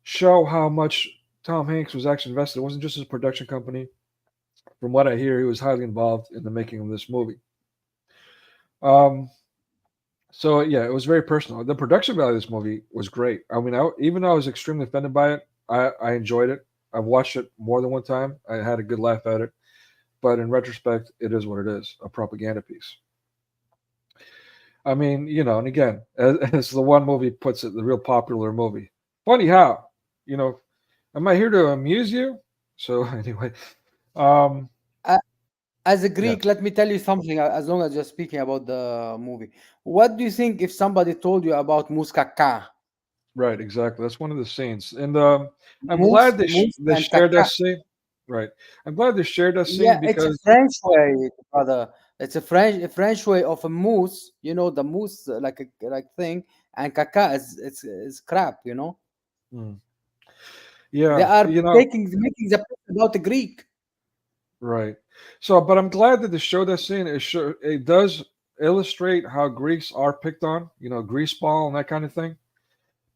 show how much Tom Hanks was actually invested. It wasn't just his production company. From what I hear, he was highly involved in the making of this movie. So yeah, it was very personal. The production value of this movie was great. I mean, even though I was extremely offended by it, I enjoyed it. I've watched it more than one time. I had a good laugh at it. But in retrospect, it is what it is, a propaganda piece. I mean, and again, as the one movie puts it, the real popular movie. Funny how, am I here to amuse you? So anyway, As a Greek, let me tell you something. As long as you're speaking about the movie, what do you think if somebody told you about muskaka? Right, exactly. That's one of the scenes, and I'm glad they shared that scene. Right, I'm glad they shared that scene it's a because French way, brother. It's a French way of a mousse. You know, the mousse like thing, and caca is crap. You know. Yeah, They are making the point about the Greek. Right. So, but I'm glad that they showed that scene. It does illustrate how Greeks are picked on, grease ball and that kind of thing.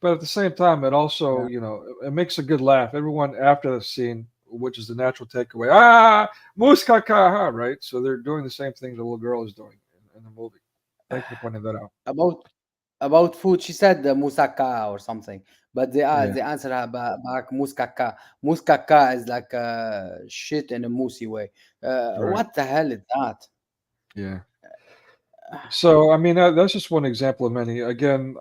But at the same time, it also, it makes a good laugh. Everyone after the scene, which is the natural takeaway, muskaka, right? So they're doing the same thing the little girl is doing in the movie. Thank you for pointing that out. About food, she said moussaka or something, but they answer her back muskaka. Muskaka is like shit in a moussey way. What the hell is that? Yeah. So I mean, that's just one example of many. Again,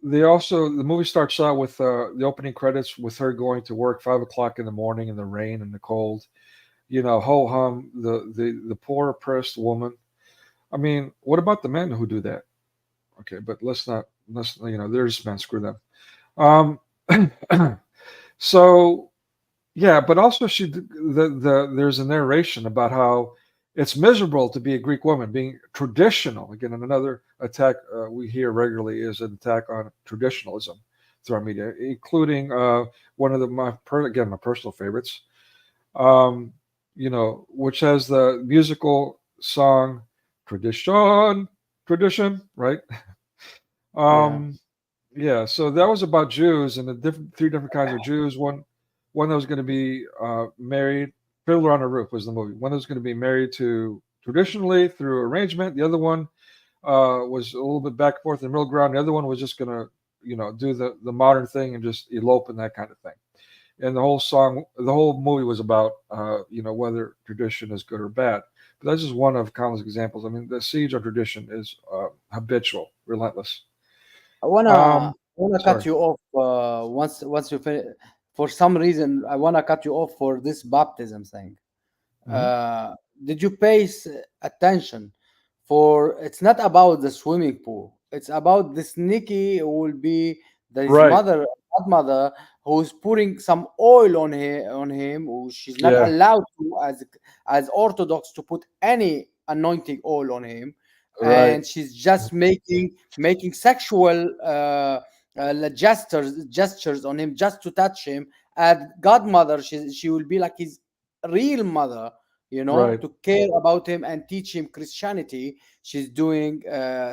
the movie starts out with the opening credits with her going to work 5 o'clock in the morning in the rain and the cold. Ho hum, the poor oppressed woman. I mean, what about the men who do that? Okay, but let's there's men, screw them. So yeah, but also there's a narration about how it's miserable to be a Greek woman, being traditional. Again, another attack we hear regularly is an attack on traditionalism through our media, including one of my personal favorites, which has the musical song Tradition, right? Yeah. So that was about Jews and the three different kinds of Jews. One that was going to be married. Fiddler on the Roof was the movie. One that was going to be married to traditionally through arrangement. The other one was a little bit back and forth in the middle ground. The other one was just going to, do the modern thing and just elope and that kind of thing. and the whole song, the whole movie was about whether tradition is good or bad. But that's just one of countless examples. I mean, the siege of tradition is habitual, relentless. I wanna cut Sorry. you off once you finish. For some reason, I wanna cut you off for this baptism thing. Did you pay attention? For it's not about the swimming pool. It's about this Nikki who will be his Right. godmother, who's putting some oil on him. Who she's not Yeah. allowed to, as Orthodox, to put any anointing oil on him, Right. and she's just making sexual gestures on him just to touch him. As godmother, she will be like his real mother, Right. to care about him and teach him Christianity. She's doing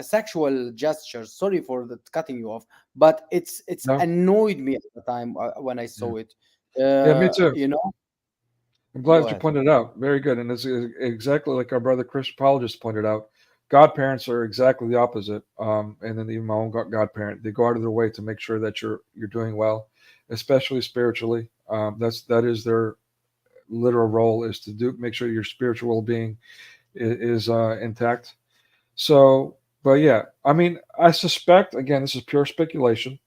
sexual gestures. Sorry for cutting you off, but it's No. annoyed me at the time when I saw it. Yeah, me too. I'm glad Go that you ahead. pointed it out. Very good. And it's exactly like our brother Chris Apologist pointed out. Godparents are exactly the opposite. And then even my own godparent, they go out of their way to make sure that you're doing well, especially spiritually. That is their literal role, is to make sure your spiritual well-being is intact. So, but yeah, I mean, I suspect, again, this is pure speculation,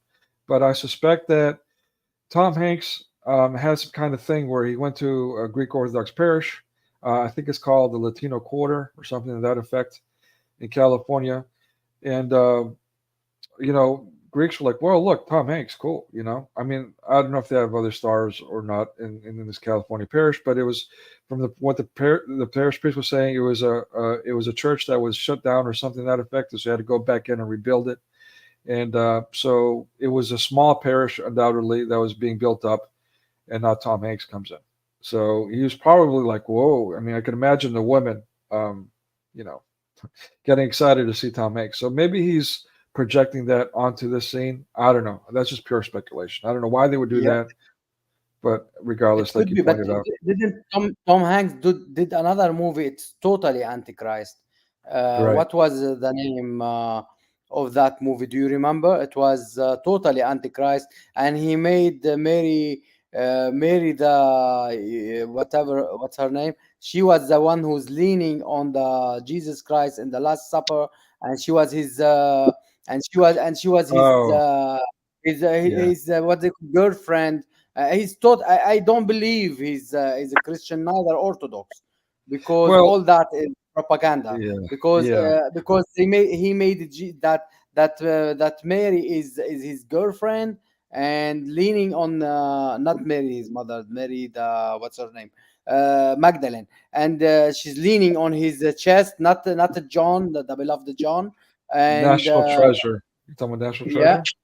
but I suspect that Tom Hanks has some kind of thing where he went to a Greek Orthodox parish. I think it's called the Latino Quarter or something to that effect in California. And, Greeks were like, well, look, Tom Hanks, cool. I mean, I don't know if they have other stars or not in this California parish, but it was from what the parish priest was saying. It was a church that was shut down or something to that effect. So they had to go back in and rebuild it. And so it was a small parish, undoubtedly, that was being built up, and now Tom Hanks comes in. So he was probably like, whoa. I mean, I can imagine the women, getting excited to see Tom Hanks. So maybe he's projecting that onto this scene. I don't know. That's just pure speculation. I don't know why they would do that. But regardless, like you pointed out. Didn't Tom Hanks did another movie? It's totally Antichrist. Right. What was the name of that movie? Do you remember? It was totally Antichrist, and he made Mary the what's her name? She was the one who's leaning on the Jesus Christ in the Last Supper, and she was his Oh. his what the girlfriend. He's taught. I don't believe he's a Christian, neither Orthodox, because Well, all that is propaganda. Yeah. Because Yeah. he made that Mary is his girlfriend, and leaning on not Mary his mother, Mary the what's her name, Magdalene, and she's leaning on his chest, not John, the beloved John, and National Treasure. You talking about National yeah. Treasure?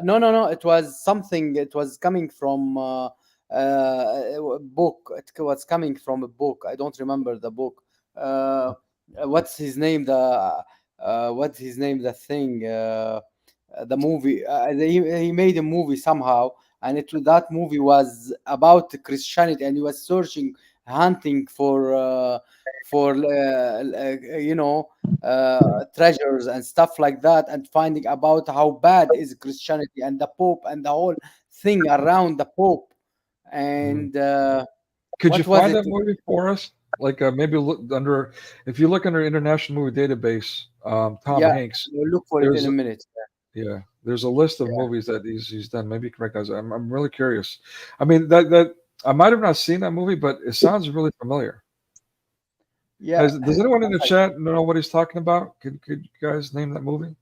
No. It was something. It was coming from a book. It was coming from a book. I don't remember the book. What's his name? What's his name? The thing. The movie. He made a movie somehow, and that movie was about Christianity, and he was searching, hunting for treasures and stuff like that, and finding about how bad is Christianity and the Pope and the whole thing around the Pope. And Could what you was find it? that movie for us? Like maybe if you look under International Movie Database, Tom Yeah, Hanks. we'll look for it in a minute. Yeah, there's a list of movies that he's done. Maybe you can recognize. I'm really curious. I mean, that I might have not seen that movie, but it sounds really familiar. Yeah. Does anyone in the chat know what he's talking about? Could you guys name that movie?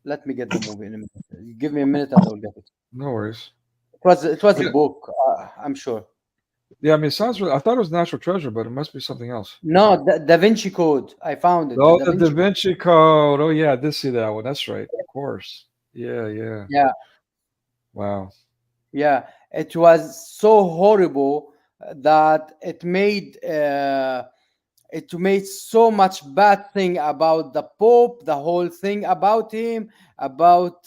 Let me get the movie in a minute. Give me a minute and I'll get it. No worries. It was a book, I'm sure. Yeah, I mean, it sounds really. I thought it was National Treasure, but it must be something else. No, Da Vinci Code. I found it. Oh, the Da Vinci Code. Oh, yeah, I did see that one. That's right. Of course. Yeah. Yeah. Wow. Yeah, it was so horrible that it made so much bad thing about the Pope, the whole thing about him, about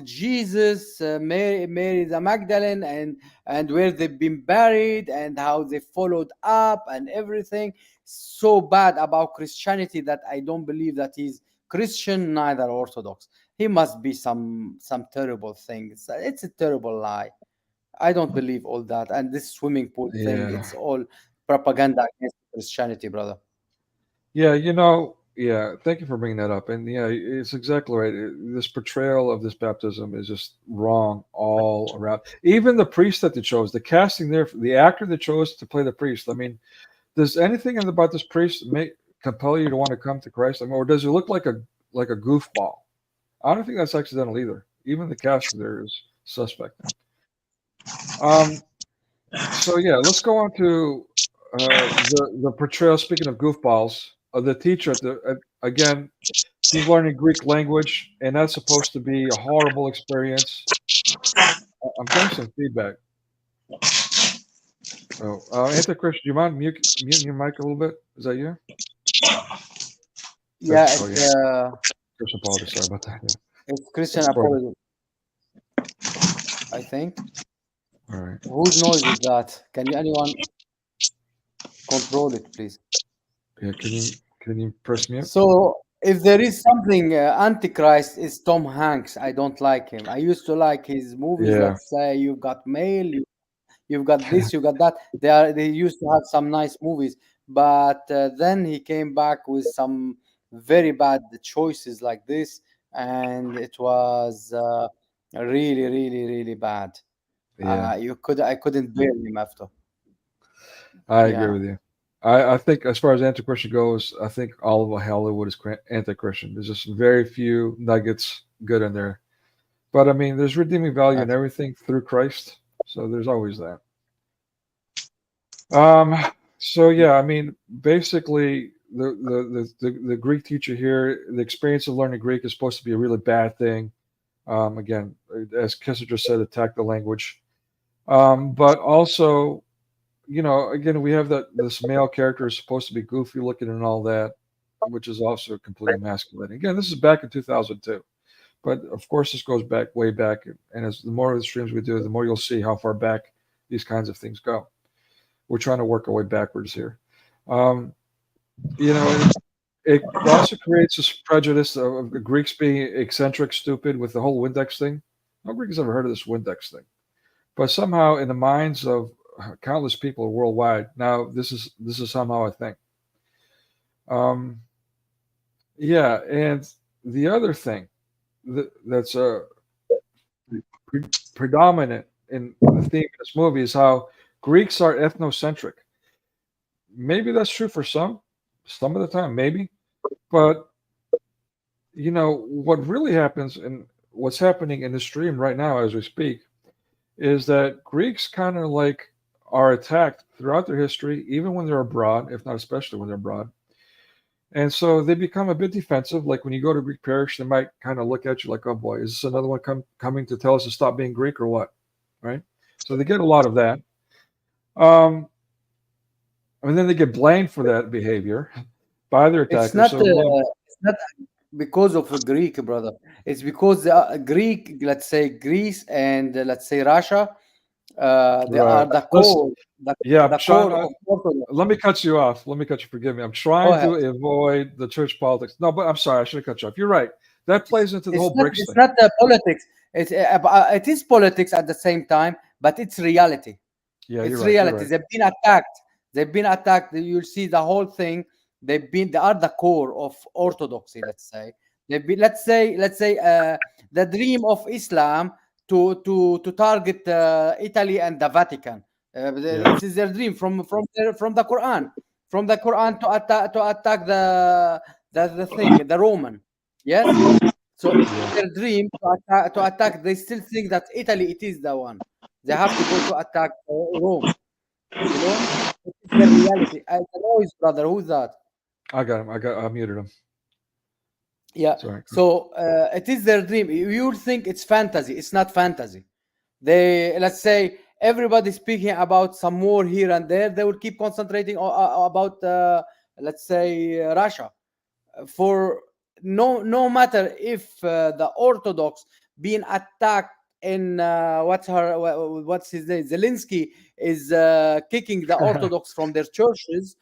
Jesus, Mary the Magdalene, and where they've been buried, and how they followed up, and everything so bad about Christianity that I don't believe that he's Christian, neither Orthodox. He must be some terrible thing. It's a terrible lie. I don't believe all that. And this swimming pool thing, Yeah. it's all propaganda against Christianity, brother. Yeah, yeah, thank you for bringing that up. And yeah, it's exactly right. This portrayal of this baptism is just wrong all around. Even the priest that they chose, the casting there, the actor that chose to play the priest. I mean, does anything about this priest compel you to want to come to Christ? I mean, or does it look like a goofball? I don't think that's accidental either. Even the casting there is suspect. So yeah, let's go on to the portrayal. Speaking of goofballs, the teacher again, he's learning Greek language, and that's supposed to be a horrible experience. I'm getting some feedback. Oh, Anti-Christian, do you mind muting your mic a little bit? Is that you? Yeah, Christian apology. Sorry about that. Yeah. It's Christian apology. I think. All right. Whose noise is that? Can anyone control it, please? Yeah, can you press mute? So, if there is something Antichrist is Tom Hanks. I don't like him. I used to like his movies. Yeah. Let's say you've got Mail, you've got this, you got that. They used to have some nice movies, but then he came back with some very bad choices like this, and it was really, really, really bad. Yeah. I couldn't bear him after. I agree with you. I think as far as anti-Christian goes, I think all of Hollywood is anti-Christian. There's just very few nuggets good in there. But I mean, there's redeeming value in everything through Christ. So there's always that. So yeah, I mean, basically the Greek teacher here, the experience of learning Greek is supposed to be a really bad thing. Again, as Kissinger said, attack the language. But also, again, we have this male character is supposed to be goofy looking and all that, which is also completely emasculating. Again, this is back in 2002, but of course this goes back way back. And as the more of the streams we do, the more you'll see how far back these kinds of things go. We're trying to work our way backwards here. It also creates this prejudice of the Greeks being eccentric, stupid with the whole Windex thing. No Greek has ever heard of this Windex thing, but somehow in the minds of countless people worldwide, now this is somehow a thing. Yeah, and the other thing that's predominant in the theme of this movie is how Greeks are ethnocentric. Maybe that's true for some of the time, maybe. But, what really happens and what's happening in the stream right now as we speak is that Greeks kind of like are attacked throughout their history, even when they're abroad, if not especially when they're abroad. And so they become a bit defensive. Like when you go to Greek parish, they might kind of look at you like, oh boy, is this another one coming to tell us to stop being Greek or what? Right? So they get a lot of that. And then they get blamed for that behavior by their attackers. It's not because of a Greek, brother. It's because Greek, let's say Greece and let's say Russia, they are the core. Let me cut you off. Forgive me. I'm trying to avoid the church politics. No, but I'm sorry. I should have cut you off. You're right. That plays into the whole BRICS thing. It's not politics. It is politics at the same time, but it's reality. Yeah, it's you're reality. Right. They've been attacked. You'll see the whole thing. They are the core of orthodoxy. Let's say let's say the dream of Islam to target Italy and the Vatican. This is their dream from the Quran. From the Quran to attack the thing, the Roman. Yes. So it's their dream to attack. They still think that Italy it is the one. They have to go to attack Rome. It's the reality. The noise, brother. Who's that? I got him. I muted him. Yeah. Sorry. So it is their dream. You think it's fantasy. It's not fantasy. Let's say everybody speaking about some war here and there. They will keep concentrating about let's say Russia. For no matter if the Orthodox being attacked in what's his name? Zelensky is kicking the Orthodox from their churches.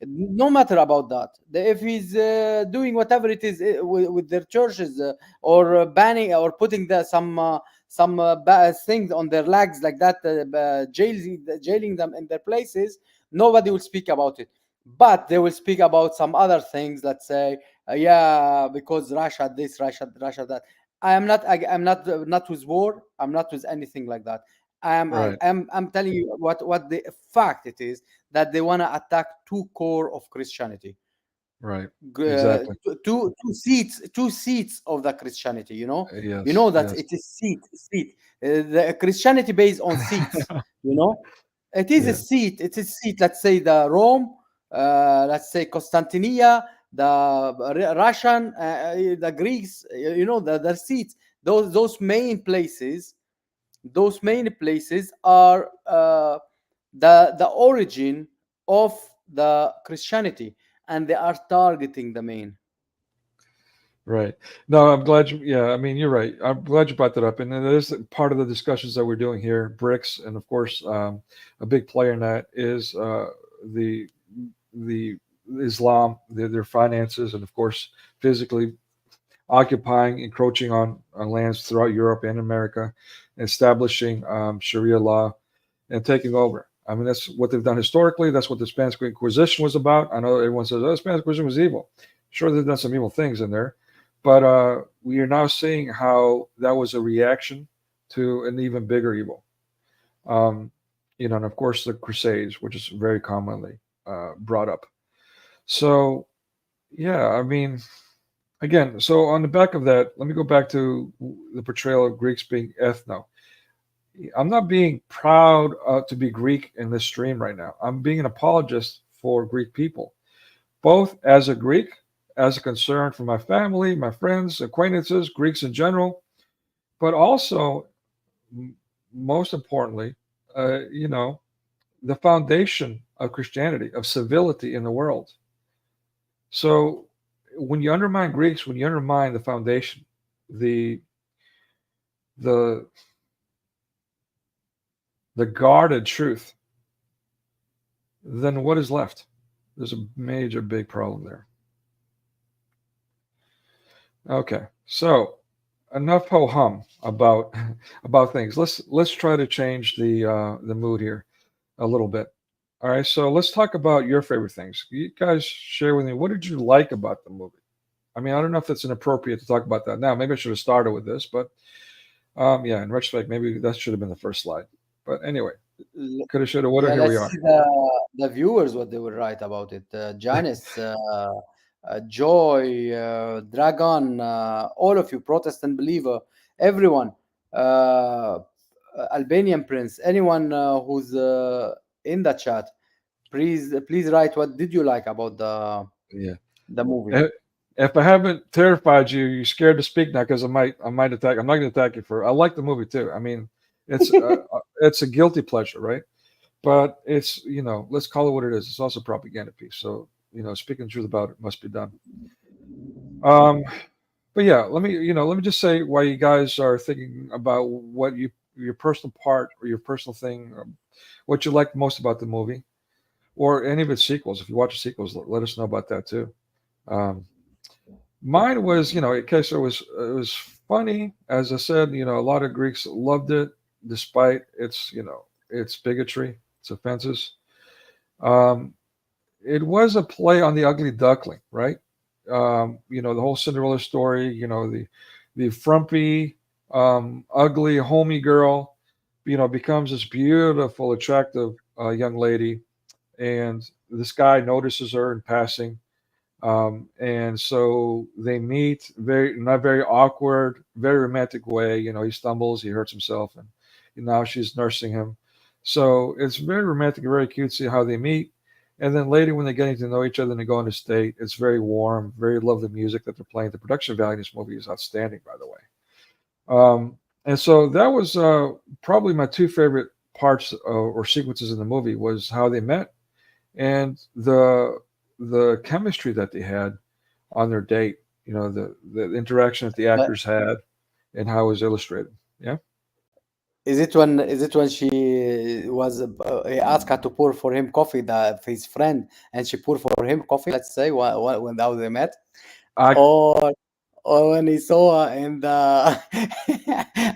No matter about that. If he's doing whatever it is with their churches, or banning or putting some bad things on their legs like that, jailing them in their places, nobody will speak about it. But they will speak about some other things. Let's say, yeah, because Russia this, Russia that. I'm not with war. I'm not with anything like that. Right. I'm telling you what the fact it is, that they want to attack two core of Christianity, Right. Exactly. two seats of the Christianity. Yes. That Yes. it is seat. The Christianity based on seats. It is a Yeah. seat. It is seat. Let's say the Rome. Let's say Constantinia, the Russian, the Greeks. The seats. Those main places. Those main places are the origin of the Christianity, and they are targeting the main. Right. No, I'm glad you. Yeah, I mean, you're right. I'm glad you brought that up, and it is part of the discussions that we're doing here. BRICS, and of course, a big player in that is the Islam, their finances, and of course, physically occupying, encroaching on lands throughout Europe and America, establishing Sharia law, and taking over. I mean, that's what they've done historically. That's what the Spanish Inquisition was about. I know everyone says, "Oh, the Spanish Inquisition was evil." Sure, they've done some evil things in there, but we are now seeing how that was a reaction to an even bigger evil. And of course, the Crusades, which is very commonly brought up. So, yeah, I mean, again, so on the back of that, let me go back to the portrayal of Greeks being ethno. I'm not being proud to be Greek in this stream right now. I'm being an apologist for Greek people, both as a Greek, as a concern for my family, my friends, acquaintances, Greeks in general, but also, most importantly, the foundation of Christianity, of civility in the world. So when you undermine Greeks, when you undermine the foundation, the guarded truth, then what is left? There's a major big problem there. Okay, so enough ho hum about things. Let's try to change the mood here a little bit. All right, so let's talk about your favorite things. You guys share with me, what did you like about the movie? I mean, I don't know if it's inappropriate to talk about that now. Maybe I should have started with this, but yeah, in retrospect, maybe that should have been the first slide. But anyway, coulda, shoulda, woulda. Yeah, Here we let's are. see the viewers what they will write about it. Janice, Joy, Dragon, all of you, Protestant believer, everyone, Albanian Prince, anyone who's in the chat, please write what did you like about the movie. If I haven't terrified you, you're scared to speak now because I might attack. I'm not going to attack you for. I like the movie too. I mean, it's it's a guilty pleasure, right? But it's let's call it what it is. It's also a propaganda piece. So speaking the truth about it must be done. But yeah, let me just say why you guys are thinking about what your personal part or your personal thing, what you like most about the movie, or any of its sequels. If you watch the sequels, let us know about that too. Mine was, in case it was funny. As I said, a lot of Greeks loved it, despite its bigotry, its offenses. It was a play on the ugly duckling, right? The whole Cinderella story. The frumpy, ugly, homey girl, becomes this beautiful, attractive young lady, and this guy notices her in passing. And so they meet not very awkward, very romantic way. He stumbles, he hurts himself, and now she's nursing him. So it's very romantic and very cutesy how they meet. And then later, when they're getting to know each other and they go on a date, it's very warm, very lovely music that they're playing. The production value in this movie is outstanding, by the way. And so that was probably my two favorite parts or sequences in the movie, was how they met and the chemistry that they had on their date, the interaction that the actors had and how it was illustrated. Yeah. Is it when she was he asked her to pour for him coffee, his friend, and she poured for him coffee? Let's say when how they met, I or when he saw her in the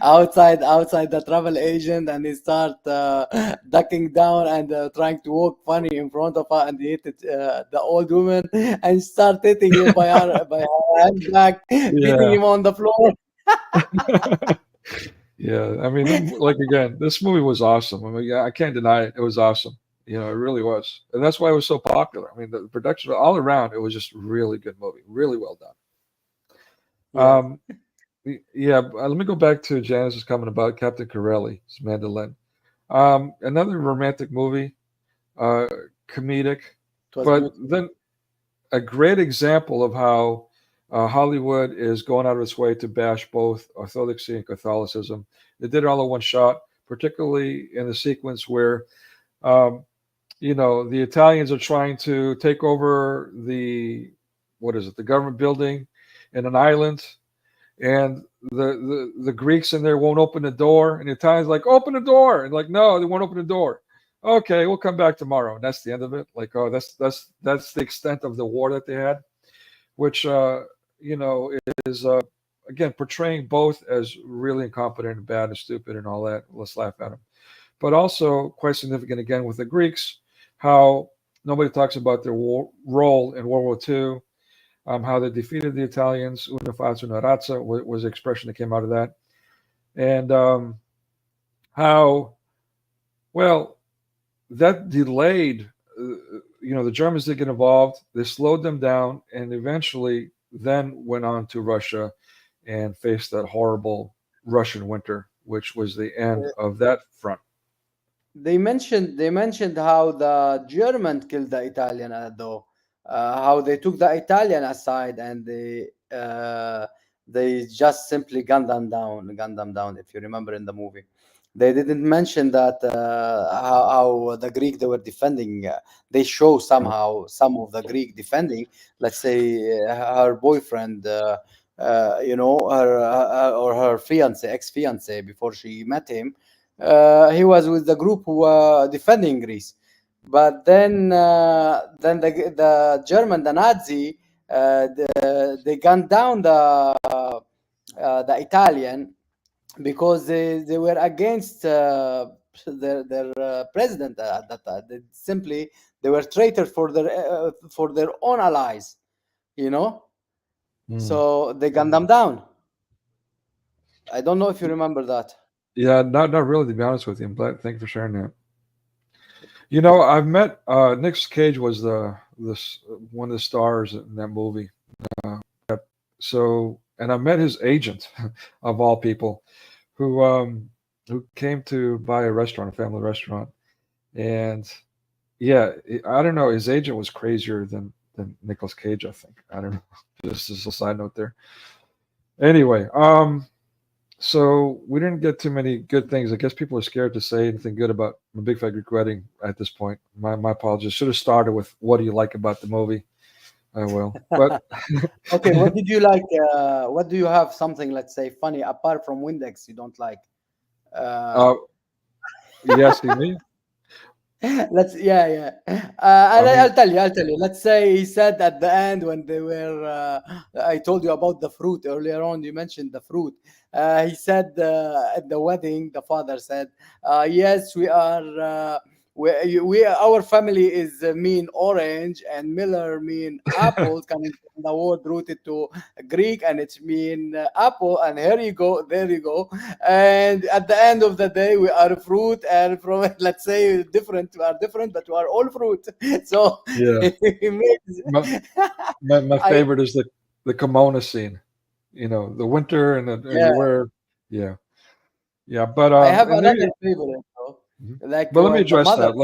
outside the travel agent, and he start ducking down and trying to walk funny in front of her, and he hit the old woman and start hitting him by her handbag, beating yeah. him on the floor. Yeah, I mean, like again, this movie was awesome. I mean, yeah, I can't deny it. It was awesome. You know, it really was, and that's why it was so popular. I mean, the production all around, it was just really good movie, really well done. Yeah. Yeah, let me go back to Janice's comment about Captain Corelli's mandolin. Another romantic movie, uh, comedic, It was but beautiful. then a great example of how Hollywood is going out of its way to bash both Orthodoxy and Catholicism. They did it all in one shot, particularly in the sequence where, um, you know, the Italians are trying to take over the government building in an island, and the Greeks in there won't open the door, and the Italians like, open the door, and like, no, they won't open the door. Okay, we'll come back tomorrow, and that's the end of it. Like, oh, that's the extent of the war that they had, which you know is again portraying both as really incompetent and bad and stupid and all that. Let's laugh at them, but also quite significant again with the Greeks, how nobody talks about their role in World War II. How they defeated the Italians, una faz una razza was the expression that came out of that, and how well that delayed. You know, the Germans did get involved. They slowed them down, and eventually then went on to Russia and faced that horrible Russian winter, which was the end of that front. They mentioned how the German killed the Italian, though, how they took the Italian aside, and they just simply gunned them down. If you remember in the movie, they didn't mention that how the Greek they were defending. They show somehow some of the Greek defending. Let's say her boyfriend. You know, or her fiance, ex-fiance, before she met him, he was with the group who were defending Greece. But then the Nazi, they gunned down the Italian because they were against their president at that time. They were traitors for their own allies, you know. So they gunned them down. I don't know if you remember that. Yeah, not really, to be honest with you. I'm glad. Thank you for sharing that. You know, I've met Nick Cage was this one of the stars in that movie. So, and I met his agent, of all people, who came to buy a restaurant, a family restaurant, and yeah, I don't know. His agent was crazier than Nicolas Cage, I think. I don't know. Just as a side note there. Anyway, so we didn't get too many good things. I guess people are scared to say anything good about My Big Fat Greek Wedding at this point. My apologies. Should have started with what do you like about the movie? I will. But okay, what did you like? What do you have something, let's say, funny apart from Windex you don't like? Yes, you mean? I'll tell you. Let's say he said at the end when they were I told you about the fruit earlier on, you mentioned the fruit. He said at the wedding, the father said, yes, we are we our family is mean orange and Miller mean apple, coming from the word rooted to Greek, and it's mean apple, and here you go, there you go. And at the end of the day, we are fruit, and from let's say different, we are different, but we are all fruit. So yeah, my favorite is the kimono scene. You know, the winter and you wear, yeah. But I have another favorite. Like, but let me address that.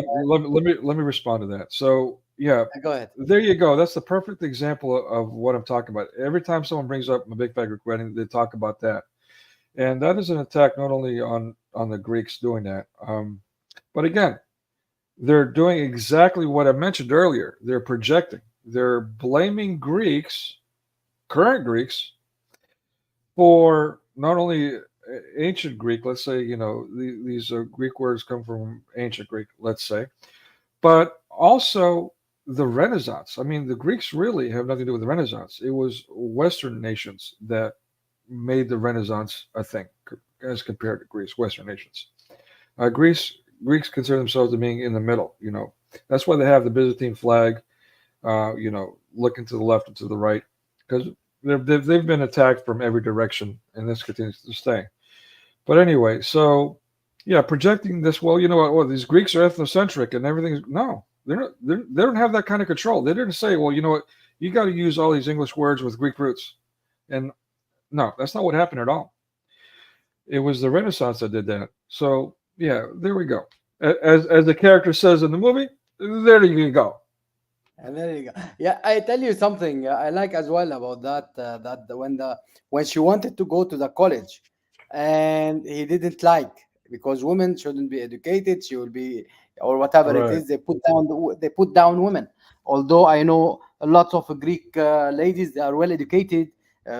Let me respond to that. So yeah, go ahead. There you go. That's the perfect example of what I'm talking about. Every time someone brings up My Big Fat Greek Wedding, they talk about that, and that is an attack not only on the Greeks doing that, but again, they're doing exactly what I mentioned earlier. They're projecting. They're blaming Greeks, current Greeks, for not only ancient Greek, let's say, these Greek words come from ancient Greek, let's say, but also the Renaissance. I mean, the Greeks really have nothing to do with the Renaissance. It was Western nations that made the Renaissance a thing as compared to Greece, Western nations. Greeks consider themselves as being in the middle. That's why they have the Byzantine flag, looking to the left and to the right, because they've been attacked from every direction, and this continues to stay. But anyway, so yeah, projecting this. Well, you know what? Well, these Greeks are ethnocentric and everything. No, they're not. They don't have that kind of control. They didn't say, well, you know what? You got to use all these English words with Greek roots, and no, that's not what happened at all. It was the Renaissance that did that. So yeah, there we go. As the character says in the movie, there you go. And there you go. Yeah, I tell you something I like as well about that. When she wanted to go to the college, and he didn't like, because women shouldn't be educated. She will be, or whatever it Right. is. They put down women. Although I know a lot of Greek ladies, they are well educated.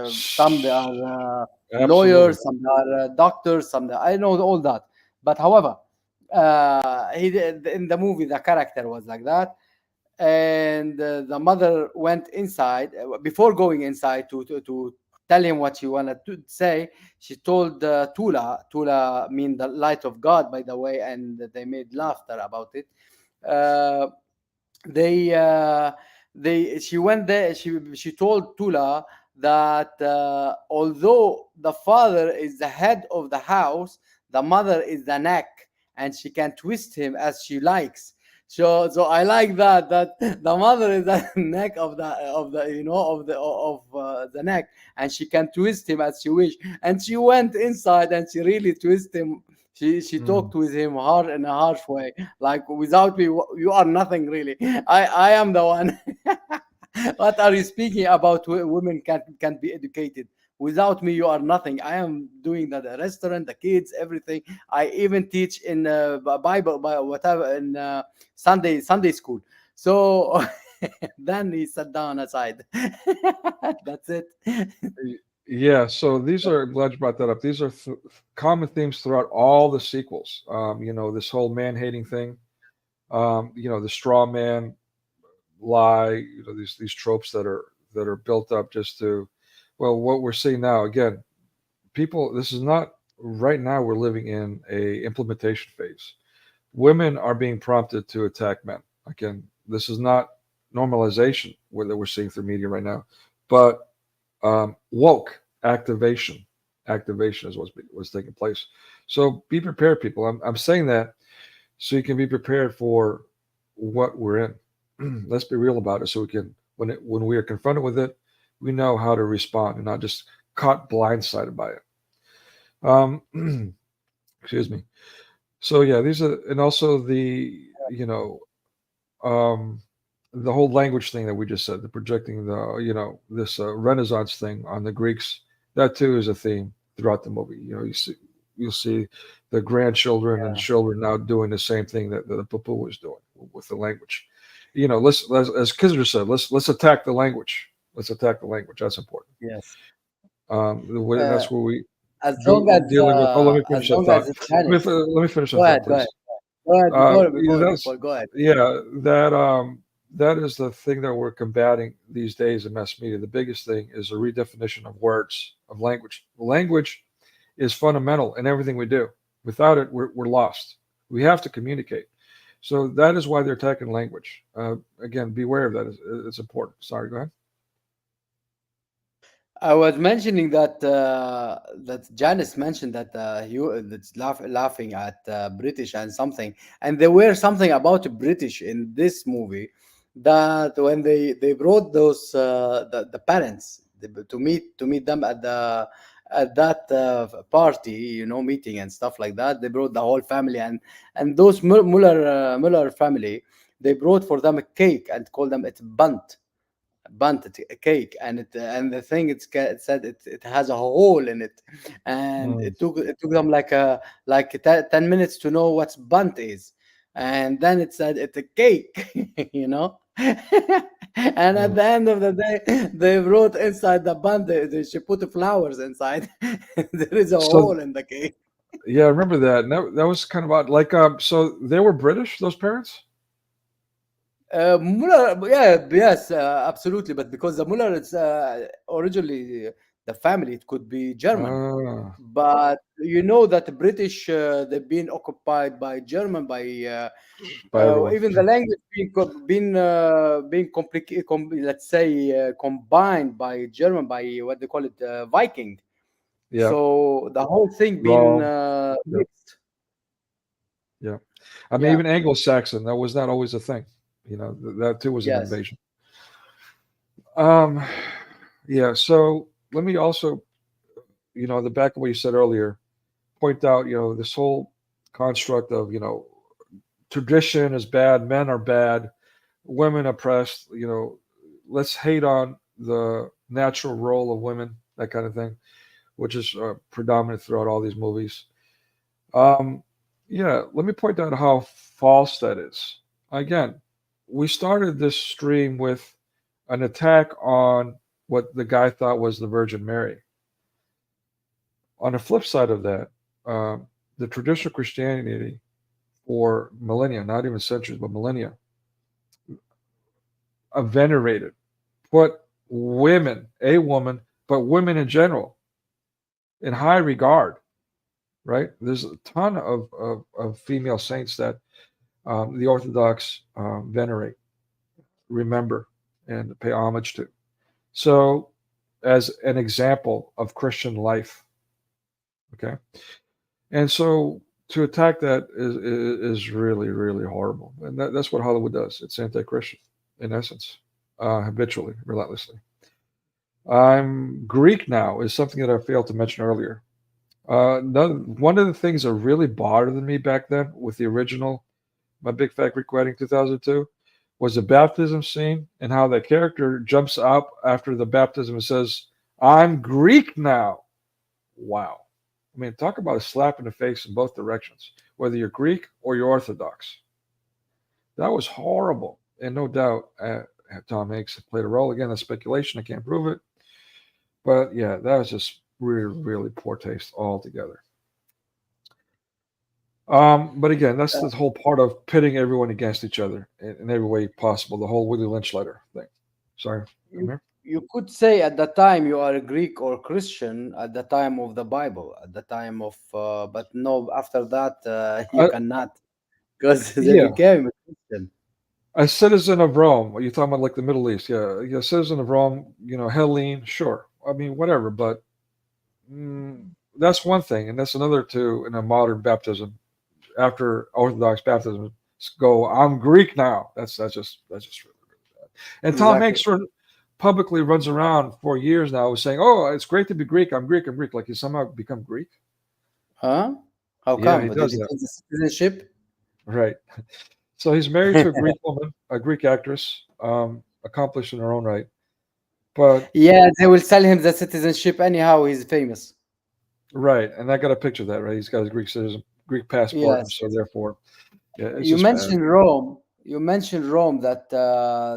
Some they are lawyers, some they are doctors, some I know all that. But however, in the movie the character was like that, and the mother went inside. Before going inside to tell him what she wanted to say, she told Tula mean the light of God, by the way, and they made laughter about it. uh, she went there. She told Tula that although the father is the head of the house, the mother is the neck, and she can twist him as she likes. So I like that the mother is the neck of the neck, and she can twist him as she wish. And she went inside and she really twist him. She talked with him hard in a harsh way, like, without me you are nothing really. I am the one. What are you speaking about? Women can't be educated. Without me, you are nothing. I am doing the restaurant, the kids, everything. I even teach in Bible, whatever, in Sunday school. So then he sat down aside. That's it. Yeah, so these are, glad you brought that up. These are common themes throughout all the sequels. This whole man-hating thing. The straw man lie. These tropes that are built up just to, well, what we're seeing now. Again, people. This is not right now. We're living in a implementation phase. Women are being prompted to attack men. Again, this is not normalization that we're seeing through media right now, but woke activation is what's taking place. So be prepared, people. I'm saying that so you can be prepared for what we're in. Let's be real about it, so we can, when we are confronted with it, we know how to respond and not just caught blindsided by it. Excuse me. So yeah, these are, and also the the whole language thing that we just said, the projecting this Renaissance thing on the Greeks, that too is a theme throughout the movie. You'll see the grandchildren and children now doing the same thing that the Papa was doing with the language. Let's, as Kizer said, let's attack the language. Let's attack the language. That's important. Yes. That's where we as long as dealing with. Oh, let me finish that thought. Let me finish that thought, please. Go ahead. Yeah, that is the thing that we're combating these days in mass media. The biggest thing is a redefinition of words, of language. Language is fundamental in everything we do. Without it, we're lost. We have to communicate. So that is why they're attacking language. Again, beware of that. It's important. Sorry, go ahead. I was mentioning that Janice mentioned that that's laughing at British and something, and there were something about British in this movie, that when they brought those the parents to meet them at that party, meeting and stuff like that. They brought the whole family, and those Muller family, they brought for them a cake and called them it's bunt cake, and the thing it said it has a hole in it, and it took them like 10 minutes to know what bunt is, and then it said it's a cake. And at the end of the day, they wrote inside the bun. She put the flowers inside. There is a So hole in the cake. yeah, I remember that. And that was kind of odd. Like, so they were British, those parents? Muller, yeah, yes, absolutely. But because the Muller, it's originally the family, it could be German. Ah, But you know that the British, they've been occupied by German, by by everyone. even the language being complicated, let's say combined by German, by what they call it, Viking. Yeah, So the whole thing been Rome. Yeah, mixed. yeah. I mean, Yeah. even Anglo-Saxon, that was not always a thing. That too was an Yes. invasion. Yeah. So let me also, the back of what you said earlier, point out, this whole construct of, tradition is bad, men are bad, women oppressed, let's hate on the natural role of women, that kind of thing, which is predominant throughout all these movies. Yeah, let me point out how false that is. Again, we started this stream with an attack on what the guy thought was the Virgin Mary. On the flip side of that, the traditional Christianity for millennia, not even centuries, but millennia, venerated, put women, a woman, but women in general, in high regard, right? There's a ton of female saints that the Orthodox venerate, remember, and pay homage to. So, as an example of Christian life, okay? And so to attack that is really, really horrible. And that's what Hollywood does. It's anti-Christian, in essence, habitually, relentlessly. I'm Greek now is something that I failed to mention earlier. One of the things that really bothered me back then with the original My Big Fat Greek Wedding 2002 was the baptism scene and how that character jumps up after the baptism and says, "I'm Greek now." Wow. I mean, talk about a slap in the face in both directions, whether you're Greek or you're Orthodox. That was horrible. And no doubt Tom Hanks played a role. Again, that's speculation. I can't prove it. But yeah, that was just really, really poor taste altogether. But again, that's the whole part of pitting everyone against each other in every way possible. The whole Willie Lynch letter thing. Sorry, Amir? You could say at the time you are a Greek or Christian at the time of the Bible, at the time of, but no, after that you cannot, because they Yeah. became a Christian. A citizen of Rome. Are you talking about like the Middle East? Yeah, yeah, citizen of Rome. Hellene. Sure. I mean, whatever. But that's one thing, and that's another too. In a modern baptism, after Orthodox baptism, go, "I'm Greek now." That's just really, really bad. And Tom Hanks sort of publicly runs around for years now saying, "Oh, it's great to be Greek. I'm Greek. I'm Greek." Like he somehow become Greek. Huh? How Yeah, come? he Did does he that. take the citizenship? Right. So he's married to a Greek woman, a Greek actress, accomplished in her own right. But Yeah, they will sell him the citizenship anyhow. He's famous. right, and I got a picture of that. Right, he's got his Greek passport, and Yes. so therefore, yeah, it's You just bad. mentioned Rome. You mentioned Rome that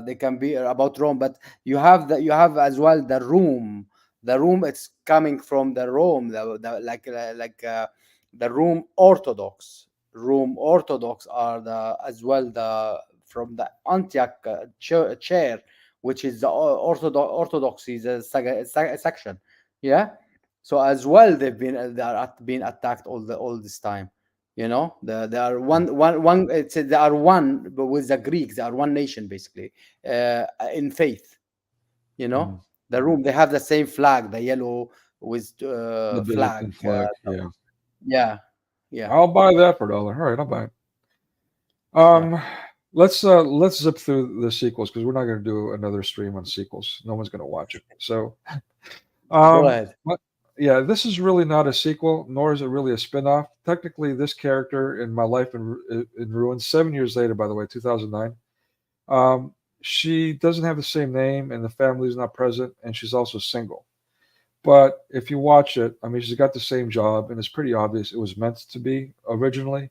they can be about Rome, but you have as well the room. The room it's coming from the Rome, like the Rome Orthodox. Rome Orthodox are as well from the Antioch chair, which is the Orthodoxy section. Yeah. So as well they are being attacked all this time. They are one. They are one, but with the Greeks, they are one nation basically in faith. The room they have the same flag, the yellow with The flag. Byzantine flag. Yeah, Yeah. I'll buy that for $1. All right, I'll buy it. Let's zip through the sequels because we're not going to do another stream on sequels. No one's going to watch it. So, Go ahead. yeah, this is really not a sequel, nor is it really a spin-off. Technically, this character in My Life in Ruins, 7 years later, by the way, 2009, she doesn't have the same name, and the family is not present, and she's also single. But if you watch it, I mean, she's got the same job, and it's pretty obvious it was meant to be originally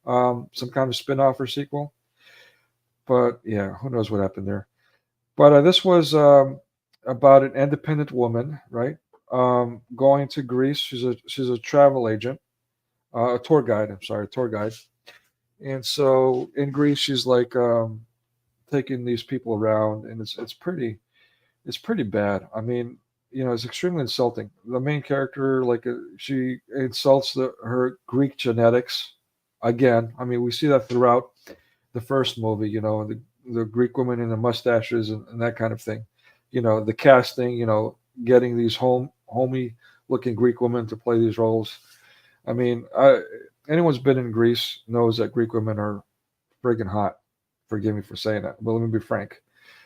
some kind of spin-off or sequel. But yeah, who knows what happened there. But this was about an independent woman, right? Going to Greece. She's a travel agent, a tour guide. I'm sorry, a tour guide. And so in Greece, she's like taking these people around, and it's pretty bad. I mean, it's extremely insulting. The main character, like, she insults her Greek genetics again. I mean, we see that throughout the first movie. The Greek woman in the mustaches and that kind of thing. The casting. Getting these homey looking Greek women to play these roles. I mean, anyone's been in Greece knows that Greek women are friggin' hot. Forgive me for saying that, but let me be frank.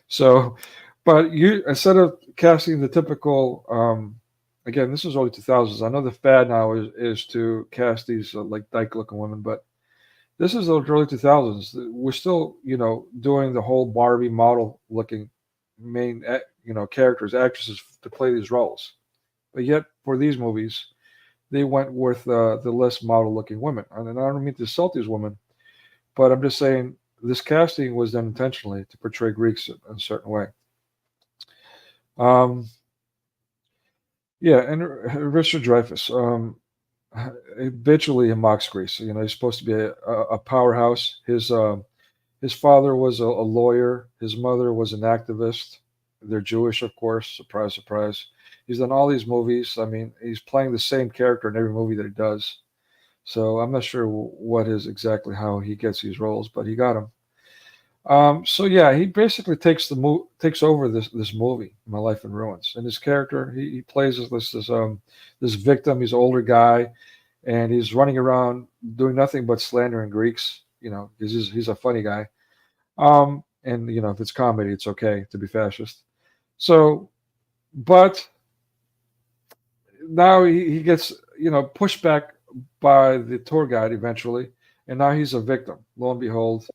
So, but instead of casting the typical, again, this is early 2000s. I know the fad now is to cast these like dyke-looking women, but this is the early 2000s. We're still, doing the whole Barbie model-looking main, characters, actresses to play these roles. But yet, for these movies, they went with the less model-looking women. And I don't mean to insult these women, but I'm just saying this casting was done intentionally to portray Greeks in a certain way. Yeah, and Richard Dreyfuss, habitually he mocks Greece. He's supposed to be a powerhouse. His father was a lawyer. His mother was an activist. They're Jewish, of course. Surprise, surprise. He's done all these movies. I mean, he's playing the same character in every movie that he does. So I'm not sure what is exactly how he gets these roles, but he got them. So yeah, he basically takes over this movie, My Life in Ruins, and his character he plays as this victim. He's an older guy, and he's running around doing nothing but slandering Greeks. Because he's a funny guy. And if it's comedy, it's okay to be fascist. So, but now he gets pushed back by the tour guide eventually, and now he's a victim. Lo and behold,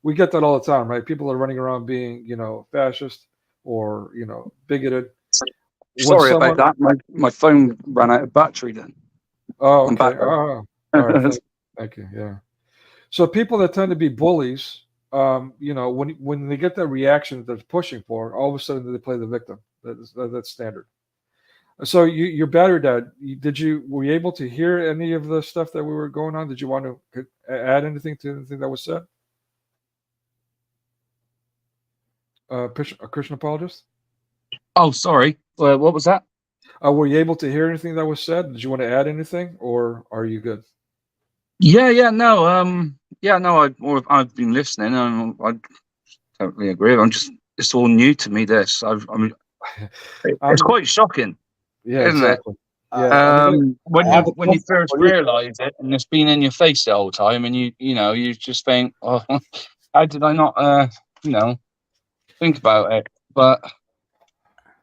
we get that all the time, right? People are running around being fascist or bigoted. Sorry about that. My phone ran out of battery then. Oh, okay. All right. Thank you. Yeah. So people that tend to be bullies, when they get that reaction that they're pushing for, all of a sudden they play the victim. That's standard. So your battery died. Were you able to hear any of the stuff that we were going on? Did you want to add anything to anything that was said? A Christian apologist? Oh, sorry. What was that? Were you able to hear anything that was said? Did you want to add anything, or are you good? I've been listening, and I totally agree. It's all new to me. This, it's quite shocking. Yeah, isn't exactly. It? Yeah. When you first realise it, and it's been in your face the whole time, and you just think, oh, how did I not, think about it? But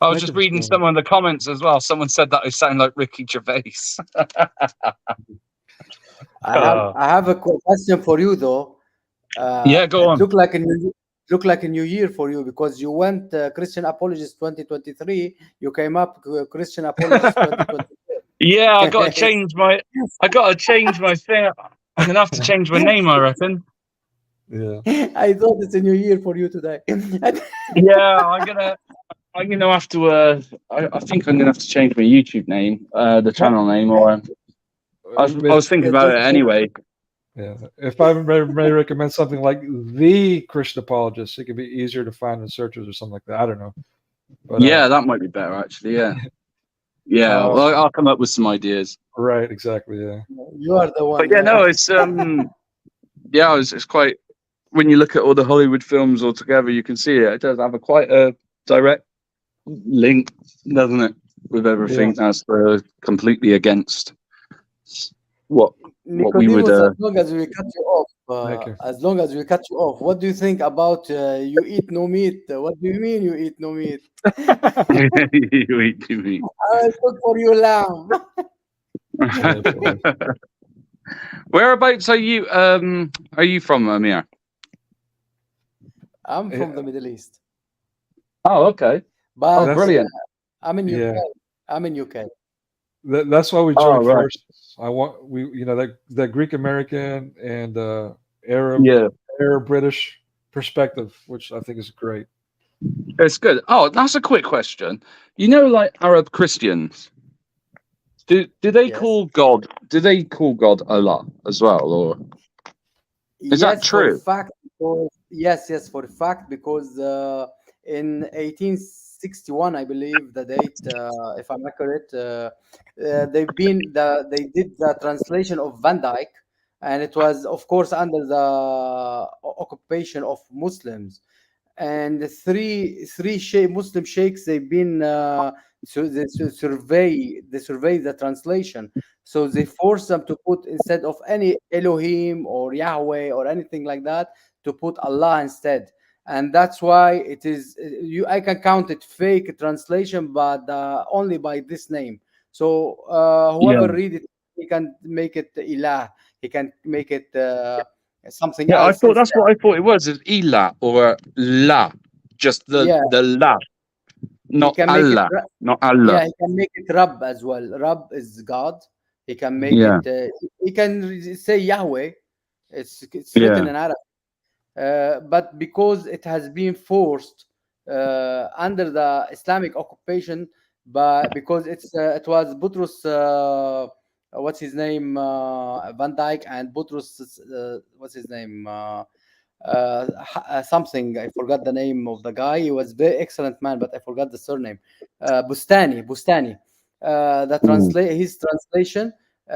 I was just reading some of the comments as well. Someone said that I sound like Ricky Gervais. I have a question for you though. Yeah, go on. Look like a new year for you, because you went Christian Apologist 2023. You came up Christian Apologist 2024. Yeah, I got to change my thing. I'm gonna have to change my name, I reckon. Yeah. I thought it's a new year for you today. Yeah, I'm gonna have to. I think I'm gonna have to change my YouTube name, the channel name, or. I was thinking about it anyway. Yeah, if I may recommend something like the Christian Apologist, it could be easier to find in searches or something like that. I don't know. But, yeah, that might be better actually. Yeah, yeah. Well, I'll come up with some ideas. Right. Exactly. Yeah. You are the one. But yeah, no, it's it's quite. When you look at all the Hollywood films all together, you can see it. It does have quite a direct link, doesn't it, with everything that's completely against what we would. As long as we cut you off, what do you think about you eat no meat? What do you mean you eat no meat? You eat no meat. I'll cook for you lamb. Whereabouts are you? Are you from, Amir? I'm from the Middle East. Oh, okay. But brilliant. I'm in UK. I'm in UK. That's why we joined first. The Greek American and Arab British perspective, which I think is great. It's good. Oh, that's a quick question. You know, like Arab Christians, do they Yes. call God? Do they call God Allah as well, or is that Yes, for a true? fact. Yes, for a fact, because in 1861, I believe the date, if I'm accurate, they did the translation of Van Dyke, and it was, of course, under the occupation of Muslims. And the three Muslim sheikhs, they've been survey the translation. So they force them to put, instead of any Elohim or Yahweh or anything like that, to put Allah instead. And that's why it is I can count it fake translation, but only by this name. So Yeah. whoever read it, he can make it ilah, he can make it something Yeah, I else thought that's instead. what I thought it was. Is Ilah or La? Just Yeah, the La, he not can make it Allah, not yeah, Allah. he can make it Rab as well. Rab is God. He can make Yeah, it he can say Yahweh. It's written yeah, in Arabic. But because it has been forced under the Islamic occupation, but because it was Butrus, what's his name, Van Dyke, and Butrus, what's his name, something, I forgot the name of the guy. He was very excellent man, but I forgot the surname. Bustani. Mm. His translation.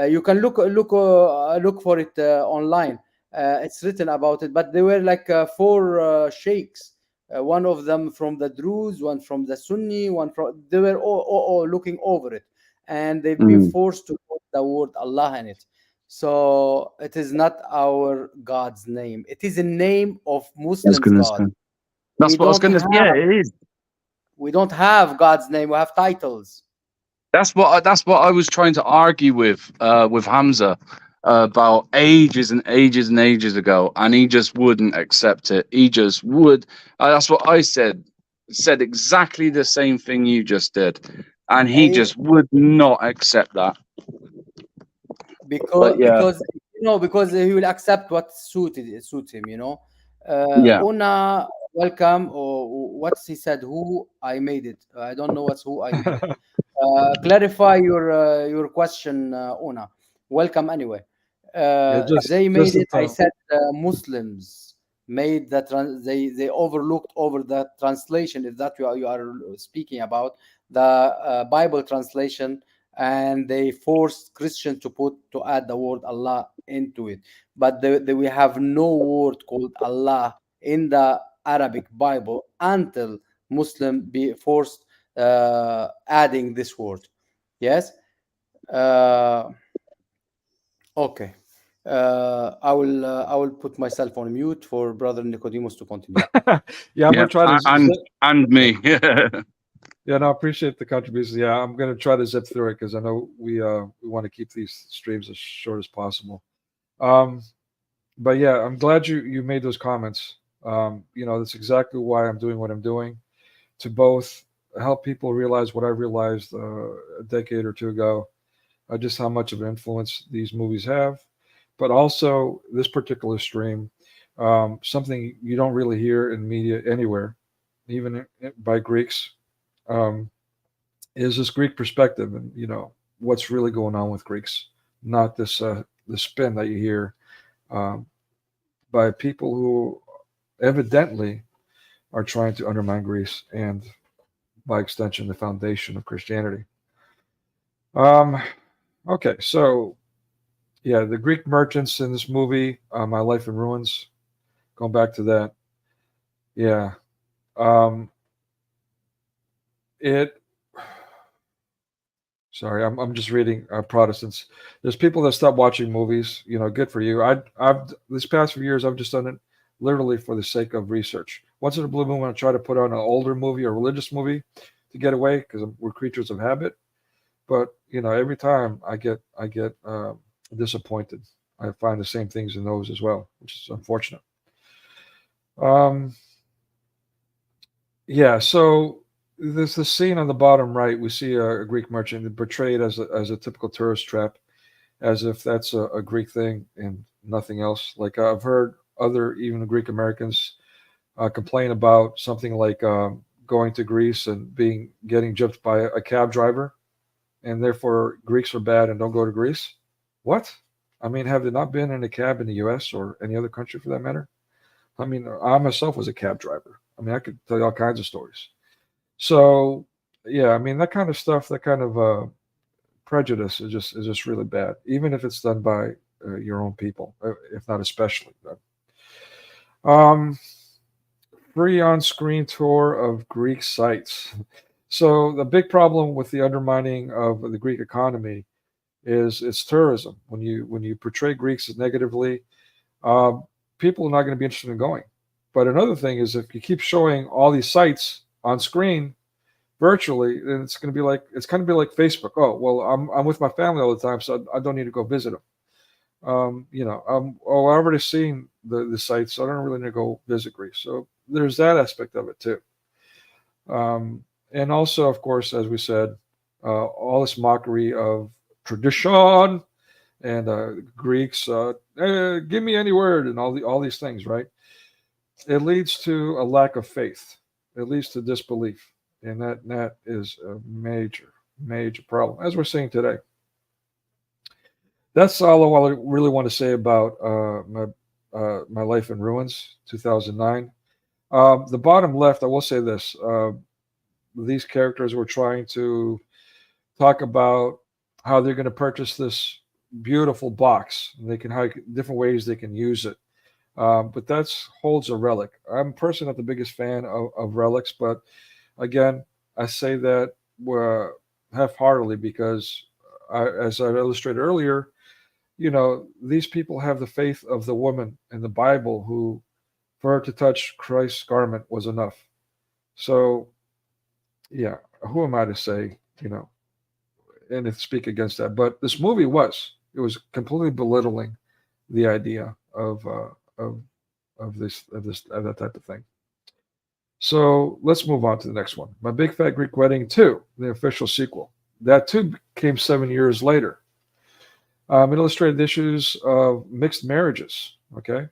You can look for it online. It's written about it, but there were like four sheikhs. One of them from the Druze, one from the Sunni, one from. They were all looking over it, and they've been Mm. forced to put the word Allah in it. So it is not our God's name. It is a name of I was Muslims' gonna God. say. That's what I was gonna say. Yeah, it is. We don't have God's name. We have titles. That's what I was trying to argue with Hamza about ages and ages and ages ago, and he just wouldn't accept it. He just would. That's what I said. Said exactly the same thing you just did, and he Eh, just would not accept that. because But yeah, because because he will accept what suits him. yeah. Una, welcome, or what's he said? Who I made it? I don't know what's who I made it. Clarify your question, Una. Welcome anyway. Yeah, They made just in it. I time. said Muslims made they overlooked over the translation. If that you are speaking about the Bible translation, and they forced Christians to add the word Allah into it. But we have no word called Allah in the Arabic Bible until Muslim be forced adding this word. Yes. Uh, okay. I will put myself on mute for Brother Nicodemus to continue. Yeah, I'm Yeah, gonna try to and me. Yeah, no, I appreciate the contributions. Yeah, I'm gonna try to zip through it because I know we want to keep these streams as short as possible. But yeah, I'm glad you made those comments. That's exactly why I'm doing what I'm doing, to both help people realize what I realized a decade or two ago, just how much of an influence these movies have, but also this particular stream, something you don't really hear in media anywhere, even by Greeks, is this Greek perspective, and what's really going on with Greeks, not this the spin that you hear by people who evidently are trying to undermine Greece and, by extension, the foundation of Christianity. Okay, so yeah, the Greek merchants in this movie, My Life in Ruins, going back to that. Yeah. Sorry, I'm just reading Protestants. There's people that stop watching movies. Good for you. I've this past few years I've just done it literally for the sake of research. Once in a blue moon, I try to put on an older movie or religious movie to get away because we're creatures of habit. But every time I get disappointed. I find the same things in those as well, which is unfortunate. Yeah, so there's the scene on the bottom right. We see a Greek merchant portrayed as a typical tourist trap, as if that's a Greek thing and nothing else. Like I've heard other even Greek Americans complain about something like going to Greece and getting gypped by a cab driver, and therefore Greeks are bad and don't go to Greece. What? I mean, have they not been in a cab in the U.S. or any other country for that matter? I mean, I myself was a cab driver. I mean, I could tell you all kinds of stories. So, yeah, I mean, that kind of stuff, that kind of prejudice is just really bad, even if it's done by your own people, if not especially. Um, Free on-screen tour of Greek sites. So the big problem with the undermining of the Greek economy is it's tourism. When you portray Greeks as negatively, people are not going to be interested in going. But another thing is if you keep showing all these sites on screen virtually, then it's going to be like Facebook. Oh, well, I'm with my family all the time, so I don't need to go visit them. I've already seen the sites, so I don't really need to go visit Greece. So there's that aspect of it too. And also, of course, as we said, all this mockery of tradition and Greeks, give me any word, and all these things, right? It leads to a lack of faith. It leads to disbelief, and that is a major problem, as we're seeing today. That's all I really want to say about my life in ruins, 2009. The bottom left, I will say this: these characters were trying to talk about how they're going to purchase this beautiful box. They can how different ways they can use it, but that holds a relic. I'm personally not the biggest fan of relics, but again, I say that half-heartedly because, as I illustrated earlier, these people have the faith of the woman in the Bible who, for her to touch Christ's garment was enough. So, yeah, who am I to say, and to speak against that? But this movie it was completely belittling the idea of that type of thing. So let's move on to the next one. My Big Fat Greek Wedding 2, the official sequel. That too came 7 years later. It illustrated the issues of mixed marriages. Okay.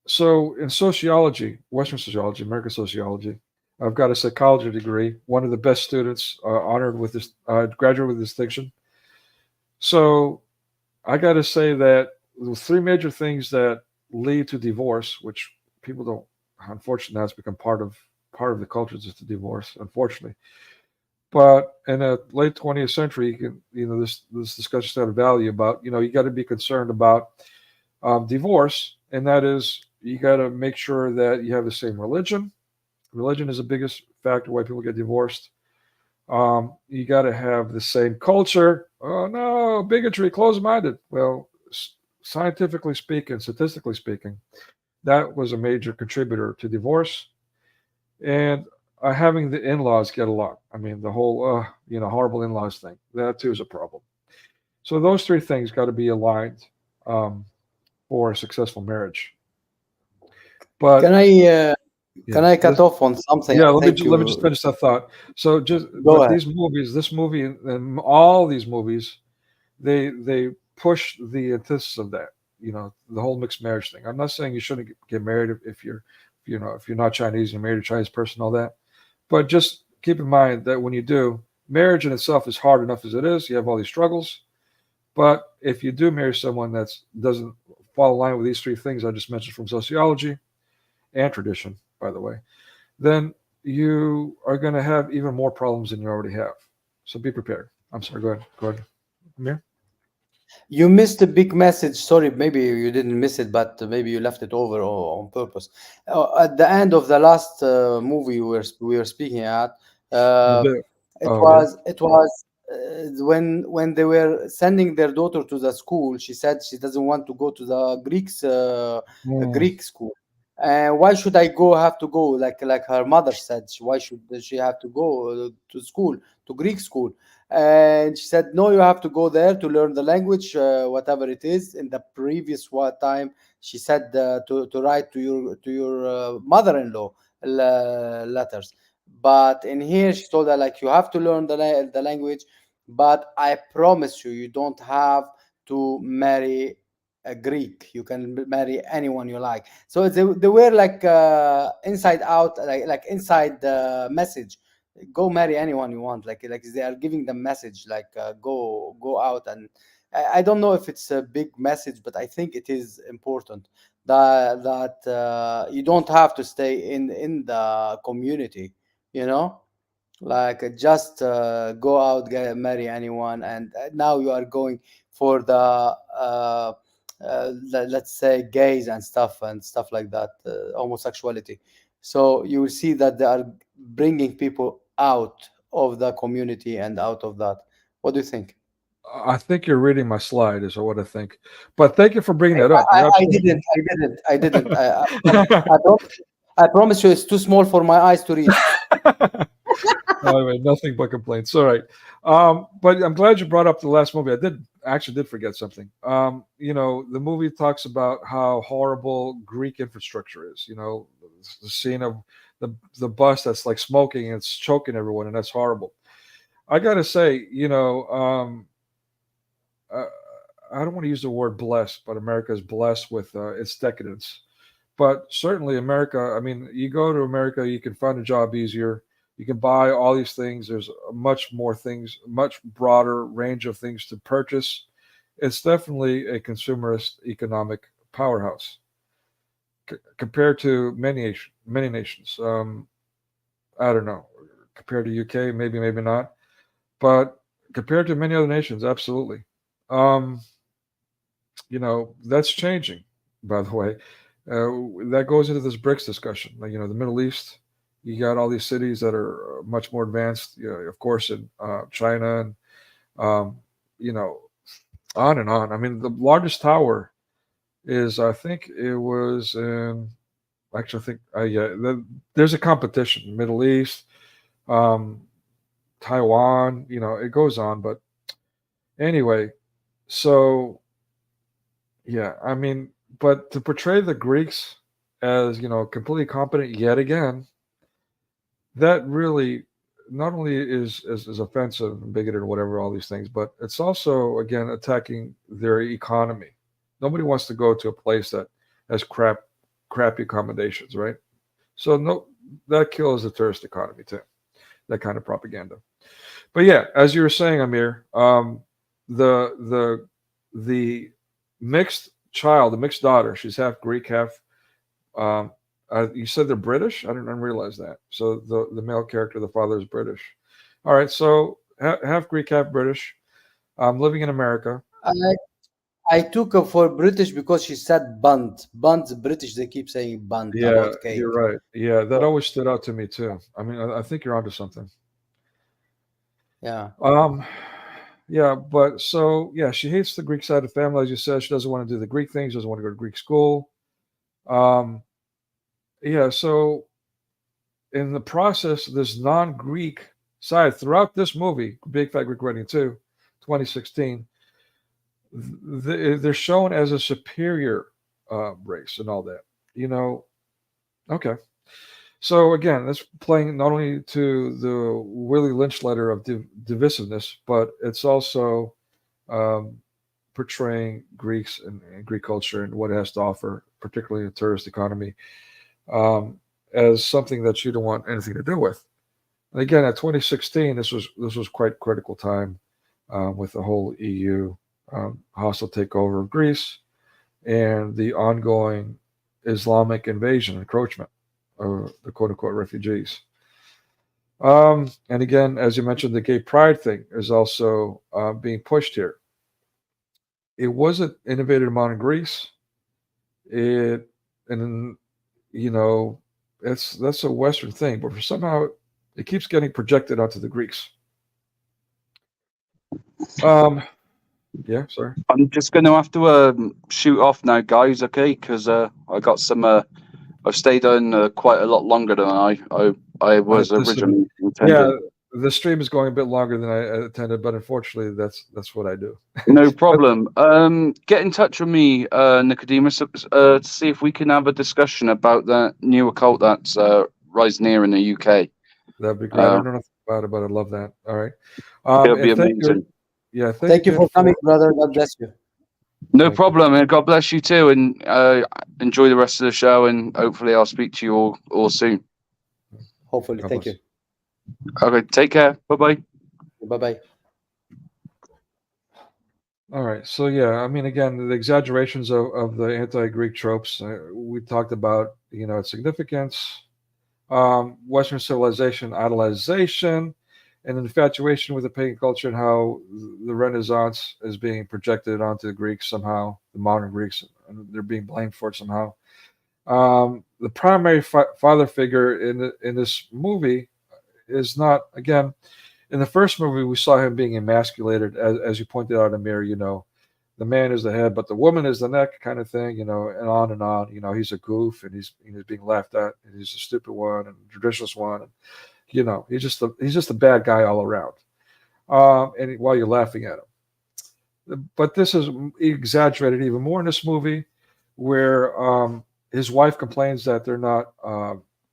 So in sociology, Western sociology, American sociology, I've got a psychology degree. One of the best students, honored with this, graduate with distinction. So I got to say that the three major things that lead to divorce, which people don't, unfortunately, that's become part of the culture, is the divorce, unfortunately. But in the late 20th century, this discussion had a value about, you got to be concerned about divorce, and that is you got to make sure that you have the same religion. Religion is the biggest factor why people get divorced. You got to have the same culture. Oh no, bigotry, closed-minded. Well, scientifically speaking, statistically speaking, that was a major contributor to divorce. And having the in-laws get along. I mean, the whole, horrible in-laws thing. That too is a problem. So those three things got to be aligned for a successful marriage. But Can I cut off on something? Yeah, let me just finish that thought. So Go ahead. these movies, this movie, and all these movies, they push the antithesis of that. The whole mixed marriage thing. I'm not saying you shouldn't get married if you're not Chinese and you're married to a Chinese person, all that. But just keep in mind that when you do, marriage in itself is hard enough as it is. You have all these struggles. But if you do marry someone that doesn't fall in line with these three things I just mentioned from sociology and tradition, by the way, then you are going to have even more problems than you already have. So be prepared. I'm sorry. Go ahead. Amir? You missed a big message. Sorry, maybe you didn't miss it, but maybe you left it over on purpose. At the end of the last movie we were speaking at, it was when they were sending their daughter to the school. She said she doesn't want to go to the Greek school. Why should I have to go? Like her mother said, why should she have to go to school, to Greek school? And she said, no, you have to go there to learn the language, whatever it is. In the previous time, she said to write to your mother-in-law letters. But in here, she told her, like, you have to learn the language, but I promise you, you don't have to marry a Greek. You can marry anyone you like. So they were like inside out, like inside the message. Go marry anyone you want. Like they are giving the message, like go out. And I don't know if it's a big message, but I think it is important that you don't have to stay in the community, you know, like just go out, marry anyone. And now you are going for the let's say gays and stuff like that, homosexuality. So you will see that they are bringing people out of the community and out of that. What do you think? I think you're reading my slide, is what I think. But thank you for bringing that up. You're I absolutely- didn't. I promise you, it's too small for my eyes to read. Anyway, nothing but complaints. All right. But I'm glad you brought up the last movie. I did forget something. You know, the movie talks about how horrible Greek infrastructure is. You know, the scene of the bus that's like smoking and it's choking everyone, and that's horrible. I gotta say, you know, I don't want to use the word blessed, but America is blessed with its decadence. But certainly America, I mean, you go to America, you can find a job easier. You can buy all these things. There's much more things, much broader range of things to purchase. It's definitely a consumerist economic powerhouse compared to many nations. I don't know. Compared to UK, maybe not. But compared to many other nations, absolutely. You know, that's changing, by the way. That goes into this BRICS discussion. Like, you know, the Middle East, you got all these cities that are much more advanced, you know, of course, in China, and, you know, on and on. I mean, the largest tower is, I think it was in, actually, I think, there's a competition, Middle East, Taiwan, you know, it goes on. But anyway, so, yeah, I mean, but to portray the Greeks as, you know, completely competent yet again, that really not only is offensive and bigoted or whatever, all these things, but it's also, again, attacking their economy. Nobody wants to go to a place that has crappy accommodations, right? So no, that kills the tourist economy too, that kind of propaganda. But yeah, as you were saying, Amir, the mixed child, the mixed daughter, she's half Greek, half you said they're British? I didn't realize that. So the male character, the father, is British. All right, so half Greek, half British. Living in America. I took her for British because she said bunt. Bunt's British. They keep saying bunt about cake. You're right. Yeah, that always stood out to me too. I mean, I think you're onto something. Yeah. Yeah, but so yeah, she hates the Greek side of the family, as you said. She doesn't want to do the Greek things. Doesn't want to go to Greek school. Yeah, so in the process, this non-Greek side throughout this movie, Big Fat Greek Wedding 2, 2016, they're shown as a superior race and all that. You know, okay. So again, that's playing not only to the Willie Lynch letter of divisiveness, but it's also portraying Greeks and Greek culture and what it has to offer, particularly the tourist economy, as something that you don't want anything to do with. And again, at 2016, this was quite critical time with the whole EU hostile takeover of Greece and the ongoing Islamic invasion, encroachment of the quote-unquote refugees. And again, as you mentioned, the gay pride thing is also being pushed here. It wasn't innovated upon in Greece. You know, that's a Western thing, but for somehow it keeps getting projected onto the Greeks. Yeah, sorry. I'm just going to have to shoot off now, guys. Okay, because I got some. I've stayed on quite a lot longer than I was originally intended. Yeah, the stream is going a bit longer than I intended, but unfortunately, that's what I do. No problem. Get in touch with me, Nicodemus, to see if we can have a discussion about that new occult that's rising here in the UK. That'd be great. I don't know nothing about it, but I'd love that. All right. It'll be amazing. Yeah, thank you for coming, brother. God bless you. No Thank you. problem, and God bless you too. And enjoy the rest of the show. And hopefully, I'll speak to you all soon. Hopefully. God Thank bless. you. Okay, take care. Bye bye. Bye-bye. All right. So yeah, I mean, again, the exaggerations of the anti-Greek tropes. We talked about, its significance, Western civilization idolization, and infatuation with the pagan culture, and how the Renaissance is being projected onto the Greeks somehow, the modern Greeks, and they're being blamed for it somehow. The primary father figure in this movie is not, again, in the first movie we saw him being emasculated, as you pointed out, Amir. The man is the head, but the woman is the neck, kind of thing. And on and on. He's a goof, and he's being laughed at, and he's a stupid one and a traditionalist one, and he's just a bad guy all around. And while you're laughing at him, but this is exaggerated even more in this movie, where his wife complains that they're not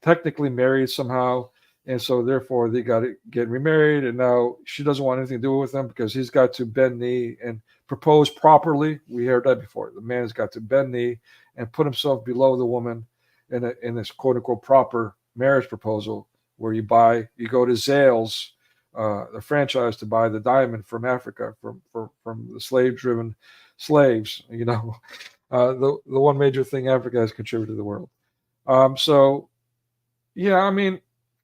technically married somehow, and so therefore they got to get remarried, and now she doesn't want anything to do with him because he's got to bend knee and propose properly. We heard that before. The man's got to bend knee and put himself below the woman in this quote unquote proper marriage proposal, where you go to Zales, the franchise, to buy the diamond from Africa from the slave-driven slaves. The one major thing Africa has contributed to the world. So yeah, I mean,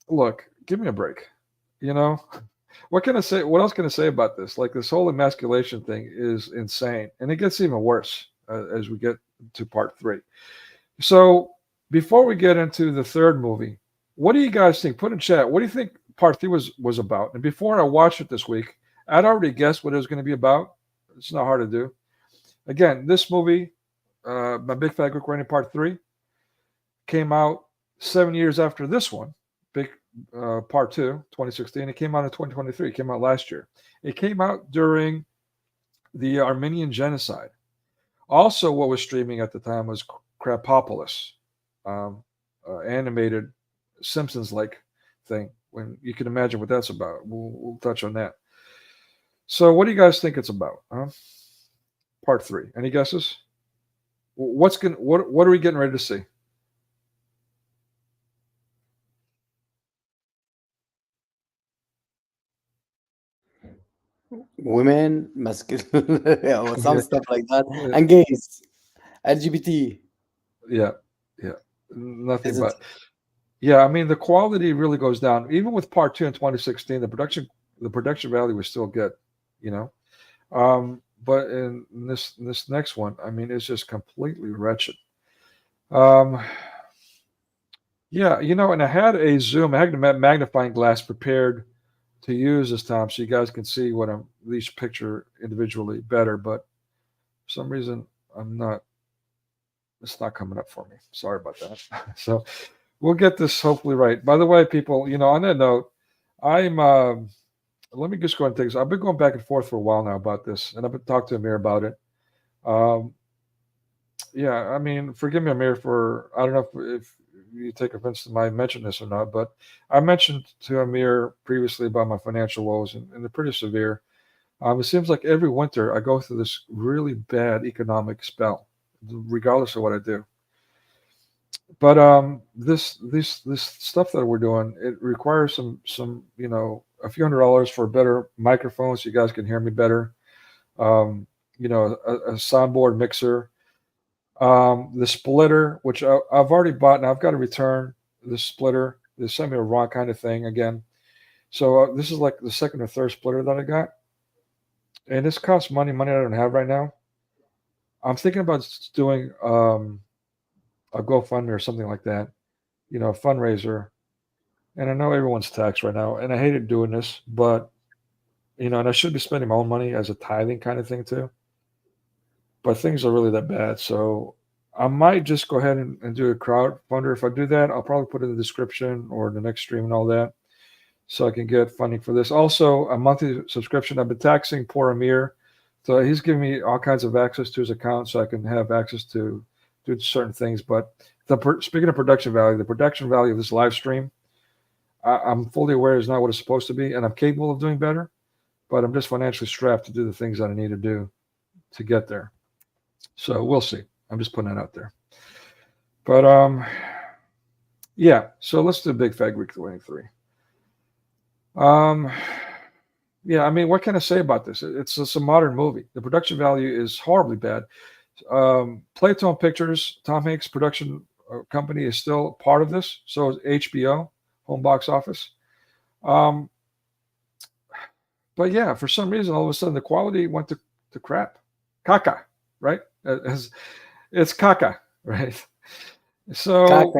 look, give me a break. What can I say? What else can I say about this? Like, this whole emasculation thing is insane, and it gets even worse as we get to part 3. So before we get into the third movie, what do you guys think? Put in chat. What do you think part 3 was about? And before I watched it this week, I'd already guessed what it was going to be about. It's not hard to do. Again, this movie, My Big Fat Greek Wedding Part 3, came out 7 years after this one, Part 2, 2016. It came out in 2023. It came out last year. It came out during the Armenian genocide. Also, what was streaming at the time was Crapopolis, animated Simpsons-like thing. When you can imagine what that's about. We'll touch on that. So, what do you guys think it's about? Part 3. Any guesses? What are we getting ready to see? Women, masculine, or some stuff like that, and gays, LGBT. Yeah. Nothing but. Yeah, I mean, the quality really goes down. Even with part 2 in 2016, the production value was still good, but in this next one, I mean, it's just completely wretched. Yeah, and I had a magnifying glass prepared to use this time, so you guys can see what I'm each picture individually better. But for some reason, it's not coming up for me. Sorry about that. So we'll get this hopefully right. By the way, people, on that note, let me just go ahead and take this. I've been going back and forth for a while now about this, and I've been talking to Amir about it. Yeah, I mean, forgive me, Amir, I don't know if you take offense to my mention this or not, but I mentioned to Amir previously about my financial woes, and they're pretty severe. It seems like every winter I go through this really bad economic spell, regardless of what I do. But this stuff that we're doing, it requires some a few $100s for a better microphone, so you guys can hear me better. A soundboard mixer. The splitter, which I've already bought, and I've got to return the splitter. They sent me a raw kind of thing again. So this is like the second or third splitter that I got. And this costs money I don't have right now. I'm thinking about doing a GoFundMe or something like that, a fundraiser. And I know everyone's taxed right now, and I hated doing this, but, and I should be spending my own money as a tithing kind of thing too. But things are really that bad. So I might just go ahead and do a crowdfunder. If I do that, I'll probably put it in the description or the next stream and all that, so I can get funding for this. Also, a monthly subscription. I've been taxing poor Amir. So he's giving me all kinds of access to his account so I can have access to do certain things. But speaking of production value, the production value of this live stream, I'm fully aware is not what it's supposed to be, and I'm capable of doing better, but I'm just financially strapped to do the things that I need to do to get there. So we'll see. I'm just putting that out there. But yeah. So let's do Big Fat Greek Wedding 3. Yeah, I mean, what can I say about this? It's a modern movie. The production value is horribly bad. Playtone Pictures, Tom Hanks' production company, is still part of this. So is HBO, home box office. But yeah, for some reason, all of a sudden, the quality went to crap. Caca, right? It's caca, right? So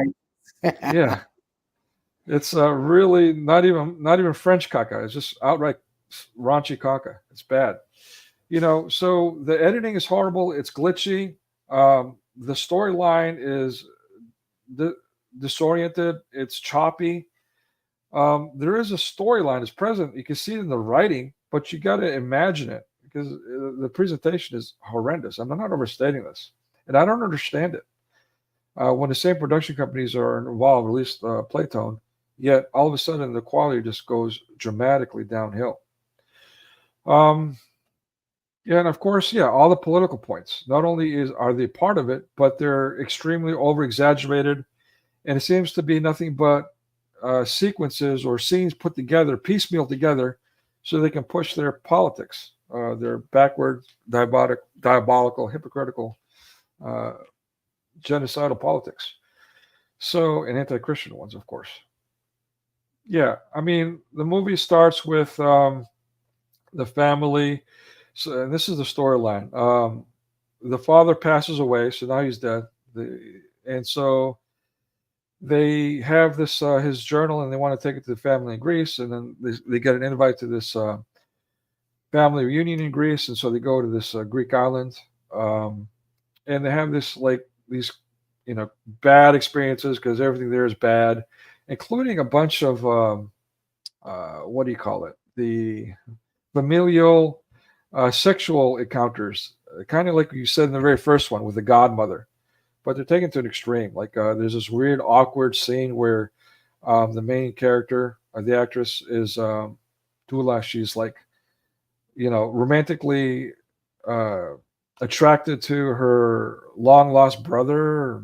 yeah, it's really not even French caca. It's just outright raunchy caca. It's bad. So the editing is horrible. It's glitchy. The storyline is disoriented. It's choppy. There is a storyline that's present. You can see it in the writing, but you got to imagine it because the presentation is horrendous. I'm not overstating this, and I don't understand it. When the same production companies are involved, at least Playtone, yet all of a sudden the quality just goes dramatically downhill. Yeah, and of course, yeah, all the political points. Not only are they part of it, but they're extremely over-exaggerated, and it seems to be nothing but sequences or scenes put together, piecemeal together, so they can push their politics, their backward, diabolical, hypocritical, genocidal politics. So, and anti-Christian ones, of course. Yeah, I mean, the movie starts with the family. So, and this is the storyline. The father passes away, so now he's dead. And so they have this his journal, and they want to take it to the family in Greece. And then they get an invite to this family reunion in Greece, and so they go to this Greek island, and they have these bad experiences because everything there is bad, including a bunch of what do you call it? The familial sexual encounters, kind of like you said in the very first one with the godmother, but they're taken to an extreme. Like there's this weird, awkward scene where the main character, the actress, is Tula. She's like, romantically attracted to her long lost brother.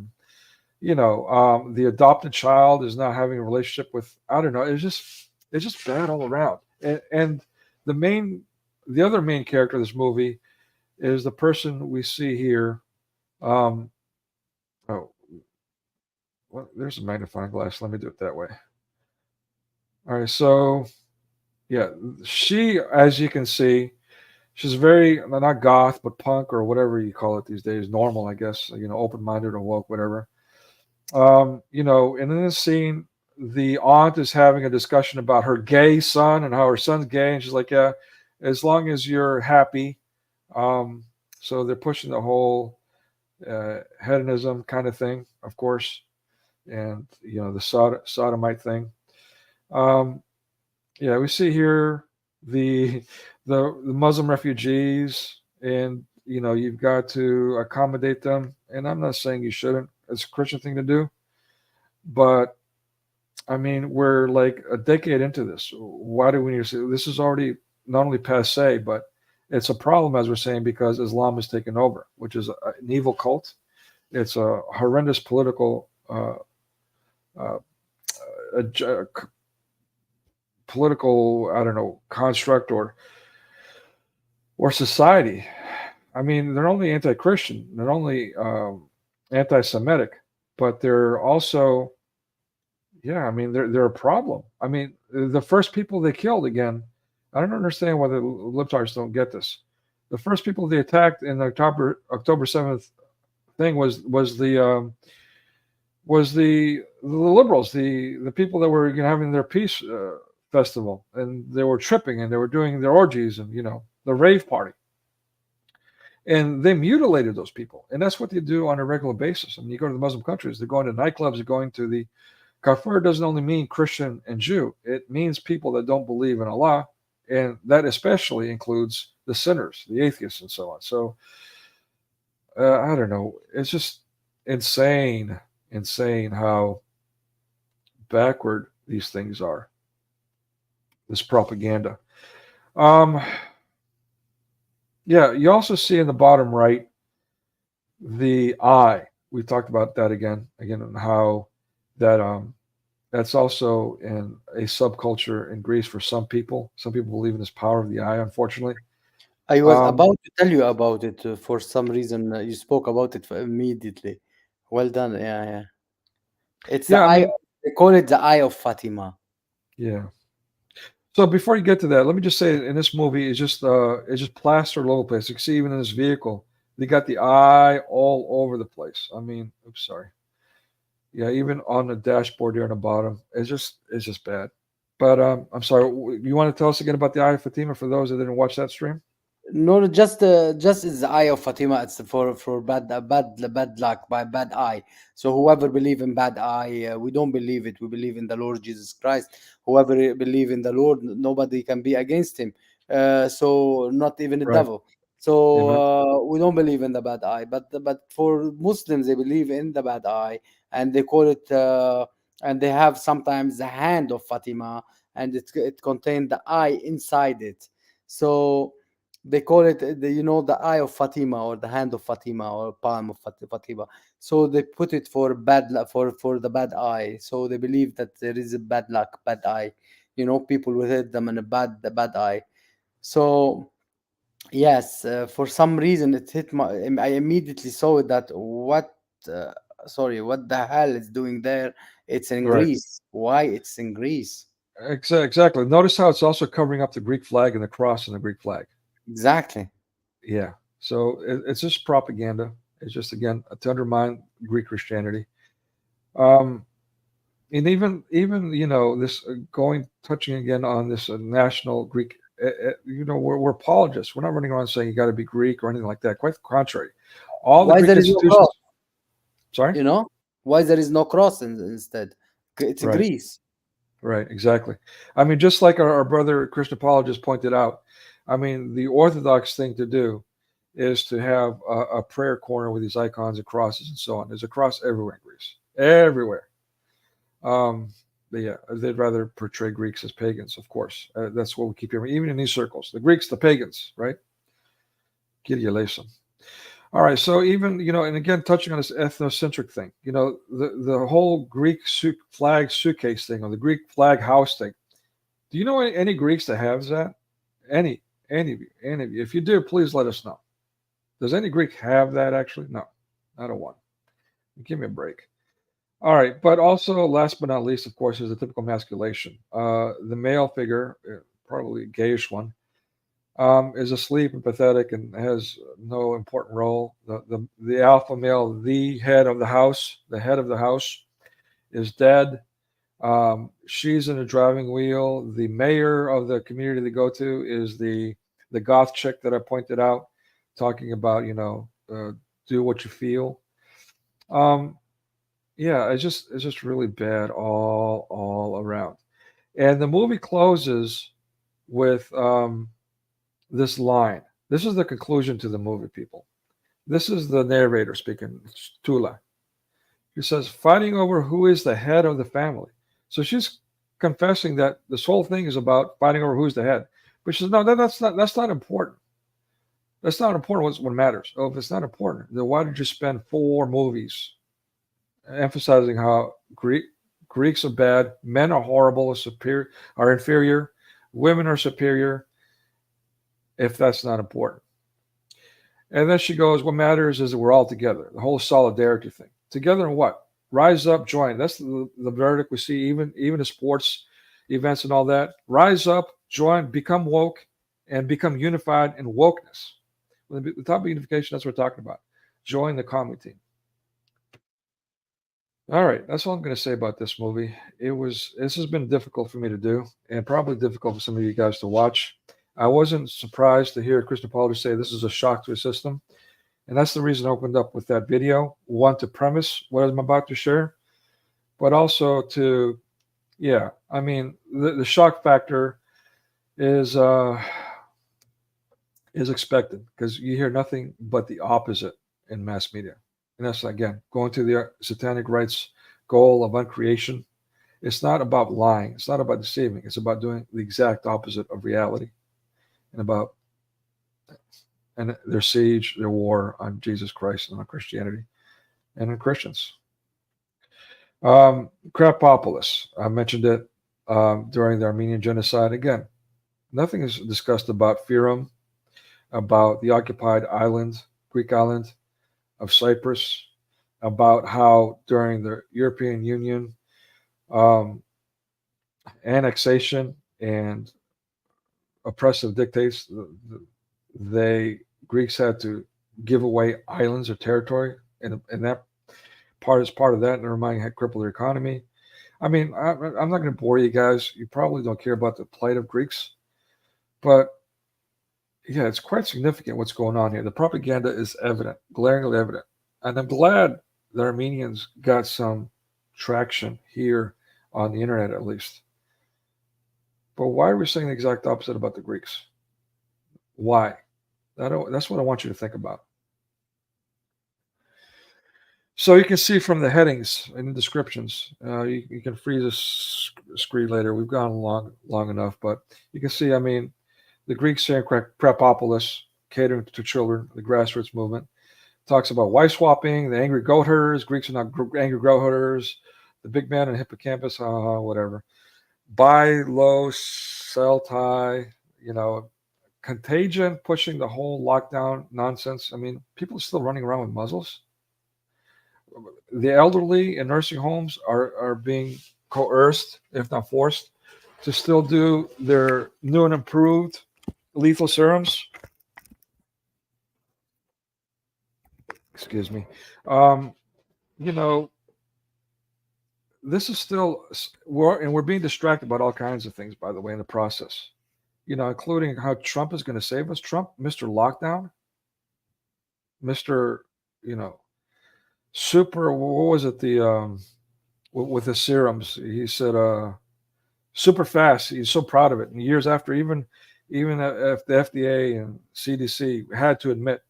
The adopted child is now having a relationship with, I don't know. It's just bad all around. And the other main character of this movie is the person we see here. There's a magnifying glass. Let me do it that way. All right, so yeah, she, as you can see, she's very not goth, but punk or whatever you call it these days. Normal, I guess. Open-minded or woke, whatever. And in this scene, the aunt is having a discussion about her gay son and how her son's gay, and she's like, "Yeah, as long as you're happy." So they're pushing the whole hedonism kind of thing, of course, and the sodomite thing. Yeah, we see here the Muslim refugees, and you've got to accommodate them. And I'm not saying you shouldn't; it's a Christian thing to do. But I mean, we're like a decade into this. Why do we need to say this? Is already not only passe, but it's a problem, as we're saying, because Islam has taken over, which is an evil cult. It's a horrendous political I don't know, construct or society. I mean, they're only anti-Christian, they're only anti-Semitic, but they're also, yeah, I mean, they're a problem. I mean, the first people they killed, again, I don't understand why the libtards don't get this. The first people they attacked in the October 7th thing was the liberals, the people that were having their peace festival, and they were tripping and they were doing their orgies and the rave party, and they mutilated those people. And that's what they do on a regular basis. I mean, you go to the Muslim countries, they're going to nightclubs, they're going to the kafir. Doesn't only mean Christian and Jew, it means people that don't believe in Allah, and that especially includes the sinners, the atheists, and so on. So I don't know, it's just insane how backward these things are, this propaganda. Yeah, you also see in the bottom right The eye. We talked about that again, and how that that's also in a subculture in Greece for some people. Some people believe in this power of the eye, unfortunately. I was Um, about to tell you about it. For some reason, you spoke about it immediately. Well done. Yeah, yeah. It's the yeah, I eye. mean, They call it the eye of Fatima. yeah. So before you get to that, let me just say in this movie, it's just plastered all over the place. You can see even in this vehicle, they got the eye all over the place. I mean, oops, sorry. Yeah, even on the dashboard there on the bottom, it's just bad. But I'm sorry. You want to tell us again about the Eye of Fatima for those that didn't watch that stream? No, no, just is the eye of Fatima. It's for bad luck, by bad eye. So whoever believe in bad eye, we don't believe it. We believe in the Lord Jesus Christ. Whoever believe in the Lord, nobody can be against him. So not even the Right. devil. So Amen. we don't believe in the bad eye. But for Muslims, they believe in the bad eye, and they call it. And they have sometimes the hand of Fatima, and it contains the eye inside it. So they call it the eye of Fatima, or the hand of Fatima, or palm of Fatima. So they put it for bad luck, for the bad eye. So they believe that there is a bad luck, bad eye. People will hit them in the bad eye. So yes, for some reason it hit my. I immediately saw that uh, what the hell is doing there? It's in Right. Greece. Why it's in Greece? Exactly. Notice how it's also covering up the Greek flag and the cross in the Greek flag. Exactly. Yeah. So it's just propaganda. It's just again to undermine Greek Christianity. Um, and even this touching again on this national Greek. We're apologists. We're not running around saying you got to be Greek or anything like that. Quite the contrary. All the Why Greek there is no institutions. cross? Sorry. Why there is no cross instead? It's Right. Greece. Right, exactly. I mean, just like our brother Christian Paul just pointed out, I mean, the Orthodox thing to do is to have a prayer corner with these icons and crosses and so on. There's a cross everywhere in Greece, everywhere. Um, but yeah, they'd rather portray Greeks as pagans, of course. That's what we keep hearing, even in these circles. The Greeks, the pagans, right? Kyrie eleison. All right, so even and again, touching on this ethnocentric thing, the whole Greek flag suitcase thing, or the Greek flag house thing. Do you know any Greeks that have that? Any of you? If you do, please let us know. Does any Greek have that actually? No, I don't want. Give me a break. All right, but also last but not least, of course, is the typical masculation. The male figure, probably a gayish one, is asleep and pathetic and has no important role. The alpha male, the head of the house, is dead. She's in a driving wheel. The mayor of the community they go to is the goth chick that I pointed out, talking about do what you feel. Yeah, it's just really bad all around. And the movie closes with this line. This is the conclusion to the movie, people. This is the narrator speaking, Tula. He says, fighting over who is the head of the family. So she's confessing that this whole thing is about fighting over who's the head. But she says, no, that's not important. That's not important what matters. Oh, if it's not important, then why did you spend 4 movies emphasizing how Greeks are bad, men are horrible, are inferior, women are superior, if that's not important? And then she goes, what matters is that we're all together, the whole solidarity thing. Together in what? Rise up, join. That's the verdict we see even in sports events and all that. Rise up, join, become woke, and become unified in wokeness. The top of unification, that's what we're talking about. Join the commie team. All right, that's all I'm going to say about this movie. This has been difficult for me to do, and probably difficult for some of you guys to watch. I wasn't surprised to hear Christian Paul say this is a shock to the system. And that's the reason I opened up with that video. One, to premise what I'm about to share, but also to, I mean, the shock factor is expected because you hear nothing but the opposite in mass media. And that's, again, going to the satanic rights goal of uncreation. It's not about lying. It's not about deceiving. It's about doing the exact opposite of reality and about and their siege, their war on Jesus Christ and on Christianity and on Christians. Crapopolis, I mentioned it during the Armenian genocide. Again, nothing is discussed about Fyrom, about the occupied island, Greek island of Cyprus, about how during the European Union annexation and oppressive dictates, Greeks had to give away islands or territory, and that part is part of that. Never mind, had crippled their economy. I mean, I'm not going to bore you guys. You probably don't care about the plight of Greeks, but yeah, it's quite significant what's going on here. The propaganda is evident, glaringly evident, and I'm glad the Armenians got some traction here on the internet, at least. But why are we saying the exact opposite about the Greeks? Why? That's what I want you to think about. So you can see from the headings and the descriptions, you can freeze the screen later. We've gone long enough, but you can see, I mean, the Greeks saying Crapopolis, catering to children, the grassroots movement, talks about wife swapping, the angry goat herders. Greeks are not angry goat herders. The big man in hippocampus, whatever. Buy low, sell high, contagion, pushing the whole lockdown nonsense. I mean, people are still running around with muzzles. The elderly in nursing homes are being coerced, if not forced, to still do their new and improved lethal serums. Excuse me. This is still, we're being distracted about all kinds of things, by the way, in the process, including how Trump is going to save us. Trump, Mr. Lockdown, Mr. Super, what was it? With the serums, he said, super fast. He's so proud of it. And years after, even if the FDA and CDC had to admit,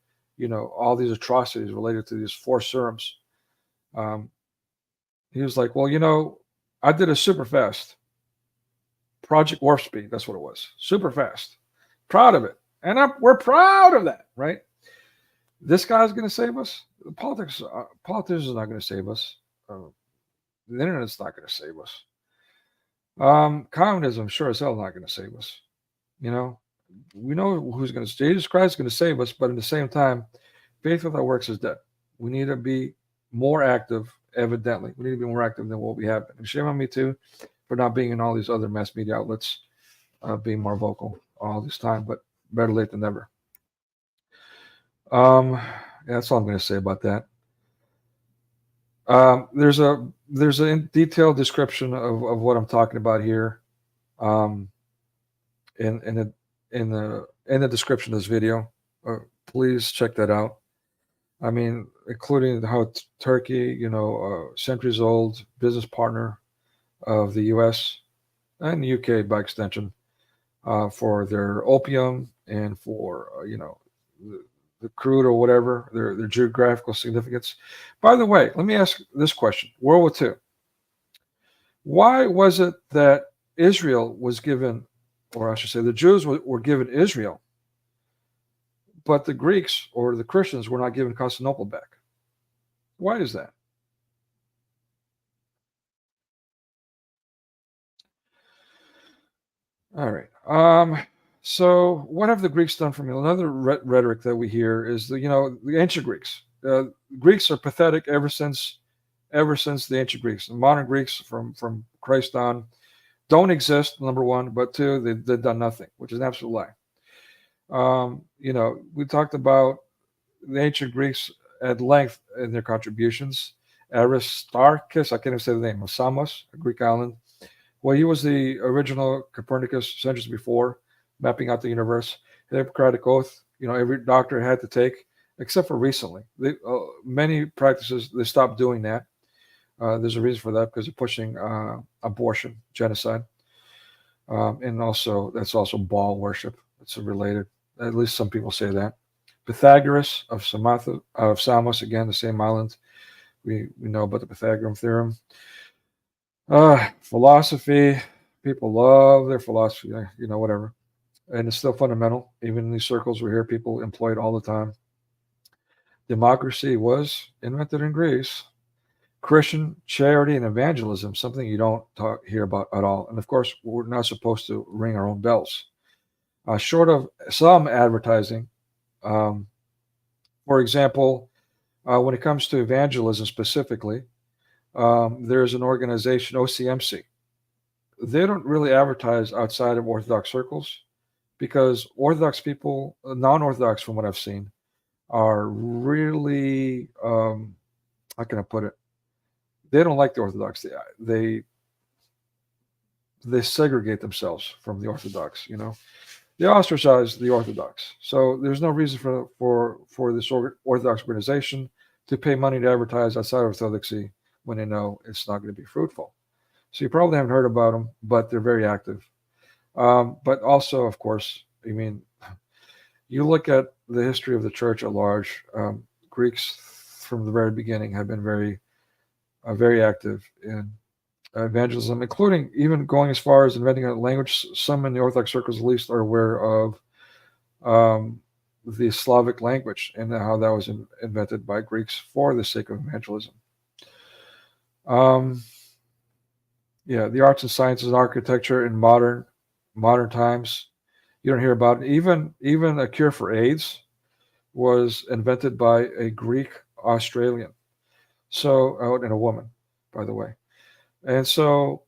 all these atrocities related to these 4 serums, he was like, well, I did a super fast Project Warp Speed. That's what it was. Super fast. Proud of it. And we're proud of that, right? This guy's going to save us. Politicians are not going to save us. The internet's not going to save us. Communism, sure as hell, not going to save us. We know who's going to. Jesus Christ is going to save us, but at the same time, faith without works is dead. We need to be more active. Evidently, we need to be more active than what we have been. And shame on me too for not being in all these other mass media outlets, being more vocal all this time. But better late than never. That's all I'm going to say about that. There's a detailed description of what I'm talking about here, in the description of this video. Please check that out. I mean, including how Turkey, centuries old business partner of the U.S. and the UK by extension, for their opium and for the crude or whatever, their geographical significance. By the way, let me ask this question. World War II. Why was it that Israel was given, or I should say the Jews were given Israel, but the Greeks or the Christians were not given Constantinople back? Why is that? All right. So what have the Greeks done for me? Another rhetoric that we hear is the ancient Greeks. Greeks are pathetic ever since the ancient Greeks. The modern Greeks from Christ on don't exist, number one, but two, they've done nothing, which is an absolute lie. We talked about the ancient Greeks at length in their contributions. Aristarchus, I can't even say the name, of Samos, a Greek island. Well, he was the original Copernicus centuries before, mapping out the universe. The Hippocratic Oath, every doctor had to take, except for recently. Many practices, they stopped doing that. There's a reason for that, because they're pushing abortion, genocide. And also, that's also Baal worship. It's related. At least some people say that. Pythagoras of Samos, again, the same island. We know about the Pythagorean theorem. Philosophy. People love their philosophy, whatever. and it's still fundamental. Even in these circles we hear people employ it all the time. Democracy was invented in Greece. Christian charity and evangelism, something you don't hear about at all. And of course, we're not supposed to ring our own bells. Short of some advertising, for example, when it comes to evangelism specifically, there's an organization, OCMC. They don't really advertise outside of Orthodox circles because Orthodox people, non-Orthodox from what I've seen, are really, how can I put it? They don't like the Orthodox. They segregate themselves from the Orthodox, you know. They ostracize the Orthodox. So there's no reason for this Orthodox organization to pay money to advertise outside of Orthodoxy when they know it's not going to be fruitful. So you probably haven't heard about them, but they're very active. But also, of course, I mean, you look at the history of the church at large, Greeks from the very beginning have been very active in evangelism, including even going as far as inventing a language. Some in the Orthodox circles, at least, are aware of the Slavic language and how that was invented by Greeks for the sake of evangelism. Yeah, the arts and sciences and architecture in modern times, you don't hear about it. Even a cure for AIDS was invented by a Greek Australian. So, and a woman, by the way. And so,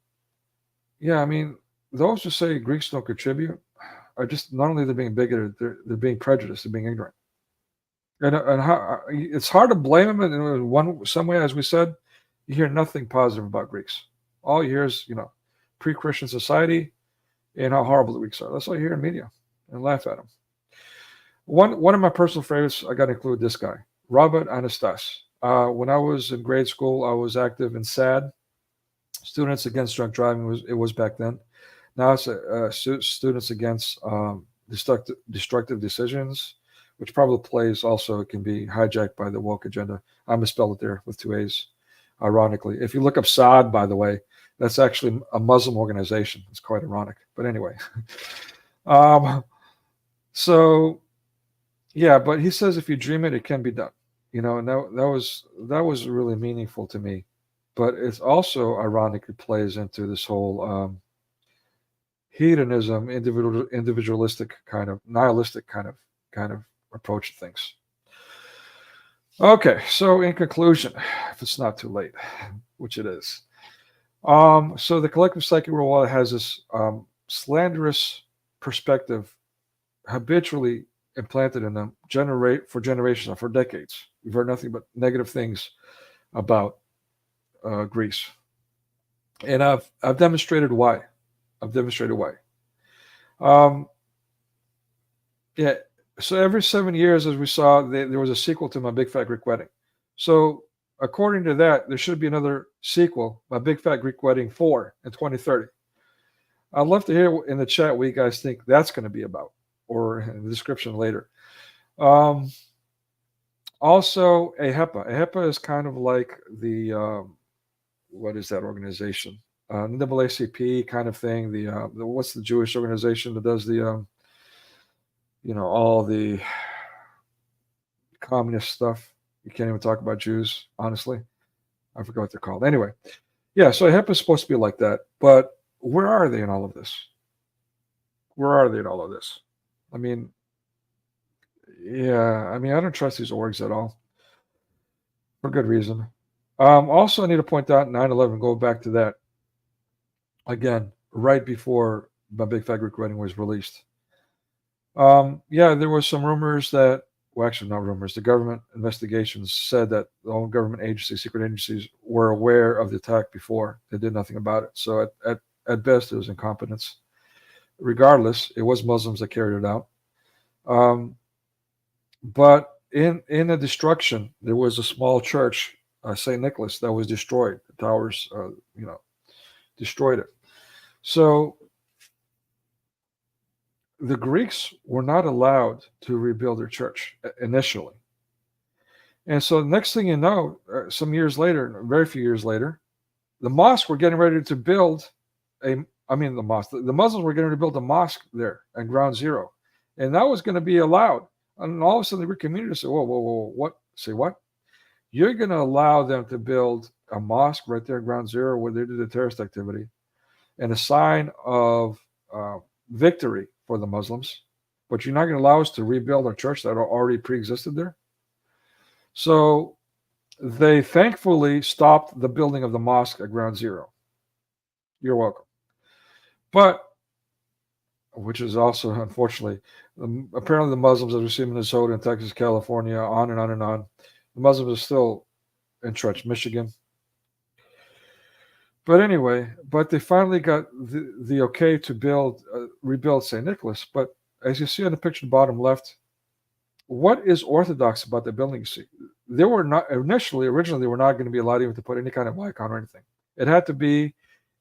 yeah, I mean, those who say Greeks don't contribute are just, not only they're being bigoted, they're being prejudiced, they're being ignorant. And how, it's hard to blame them in some way, as we said. You hear nothing positive about Greeks. All you hear is, you know, pre-Christian society and how horrible the Greeks are. That's all you hear in media, and laugh at them. One of my personal favorites, I got to include this guy, Robert Anastas. When I was in grade school, I was active in SAD, Students Against Drunk Driving. It was back then. Now it's Students Against Destructive Decisions, which probably plays also. It can be hijacked by the woke agenda. I misspelled it there with 2 A's, ironically. If you look up SAD, by the way, that's actually a Muslim organization. It's quite ironic. But anyway. So, yeah, but he says if you dream it, it can be done. You know, and that was really meaningful to me. But it's also ironic. It plays into this whole hedonism, individualistic kind of nihilistic kind of approach to things. Okay, so in conclusion, if it's not too late, which it is, so the collective psychic world has this slanderous perspective habitually implanted in them, for generations or for decades. We've heard nothing but negative things about Greece, and I've demonstrated why. Yeah. So every 7 years, as we saw, there was a sequel to My Big Fat Greek Wedding. So according to that, there should be another sequel, My Big Fat Greek Wedding 4 in 2030. I'd love to hear in the chat what you guys think that's going to be about, or in the description later. Also, AHEPA. AHEPA is kind of like the, what is that organization? NAACP kind of thing. What's the Jewish organization that does the, all the communist stuff? You can't even talk about Jews, honestly. I forgot what they're called. Anyway, yeah, so AHEPA is supposed to be like that. But where are they in all of this? I mean, yeah, I don't trust these orgs at all, for good reason. Also, I need to point out 9/11, go back to that. Again, right before My Big Fat Greek Wedding was released. Yeah, there was some rumors that, well, actually not rumors, the government investigations said that the own government agencies, secret agencies, were aware of the attack before. They did nothing about it. So at best, it was incompetence. Regardless, it was Muslims that carried it out. But in the destruction, there was a small church, St. Nicholas, that was destroyed. The towers, destroyed it. So the Greeks were not allowed to rebuild their church initially. And so the next thing you know, some years later, very few years later, the mosque were getting ready to build I mean, the mosque. The Muslims were going to build a mosque there at Ground Zero, and that was going to be allowed. And all of a sudden, the Greek community said, "Whoa, whoa, whoa! What? Say what? You're going to allow them to build a mosque right there at Ground Zero where they did the terrorist activity, and a sign of victory for the Muslims, but you're not going to allow us to rebuild our church that already pre-existed there?" So they thankfully stopped the building of the mosque at Ground Zero. You're welcome. But, which is also, unfortunately, apparently the Muslims, as we see in Minnesota and Texas, California, on and on and on, the Muslims are still entrenched. Michigan. But anyway, they finally got the okay to rebuild St. Nicholas. But as you see on the picture bottom left, what is orthodox about the building? You see, they were not originally they were not going to be allowed even to put any kind of icon or anything. It had to be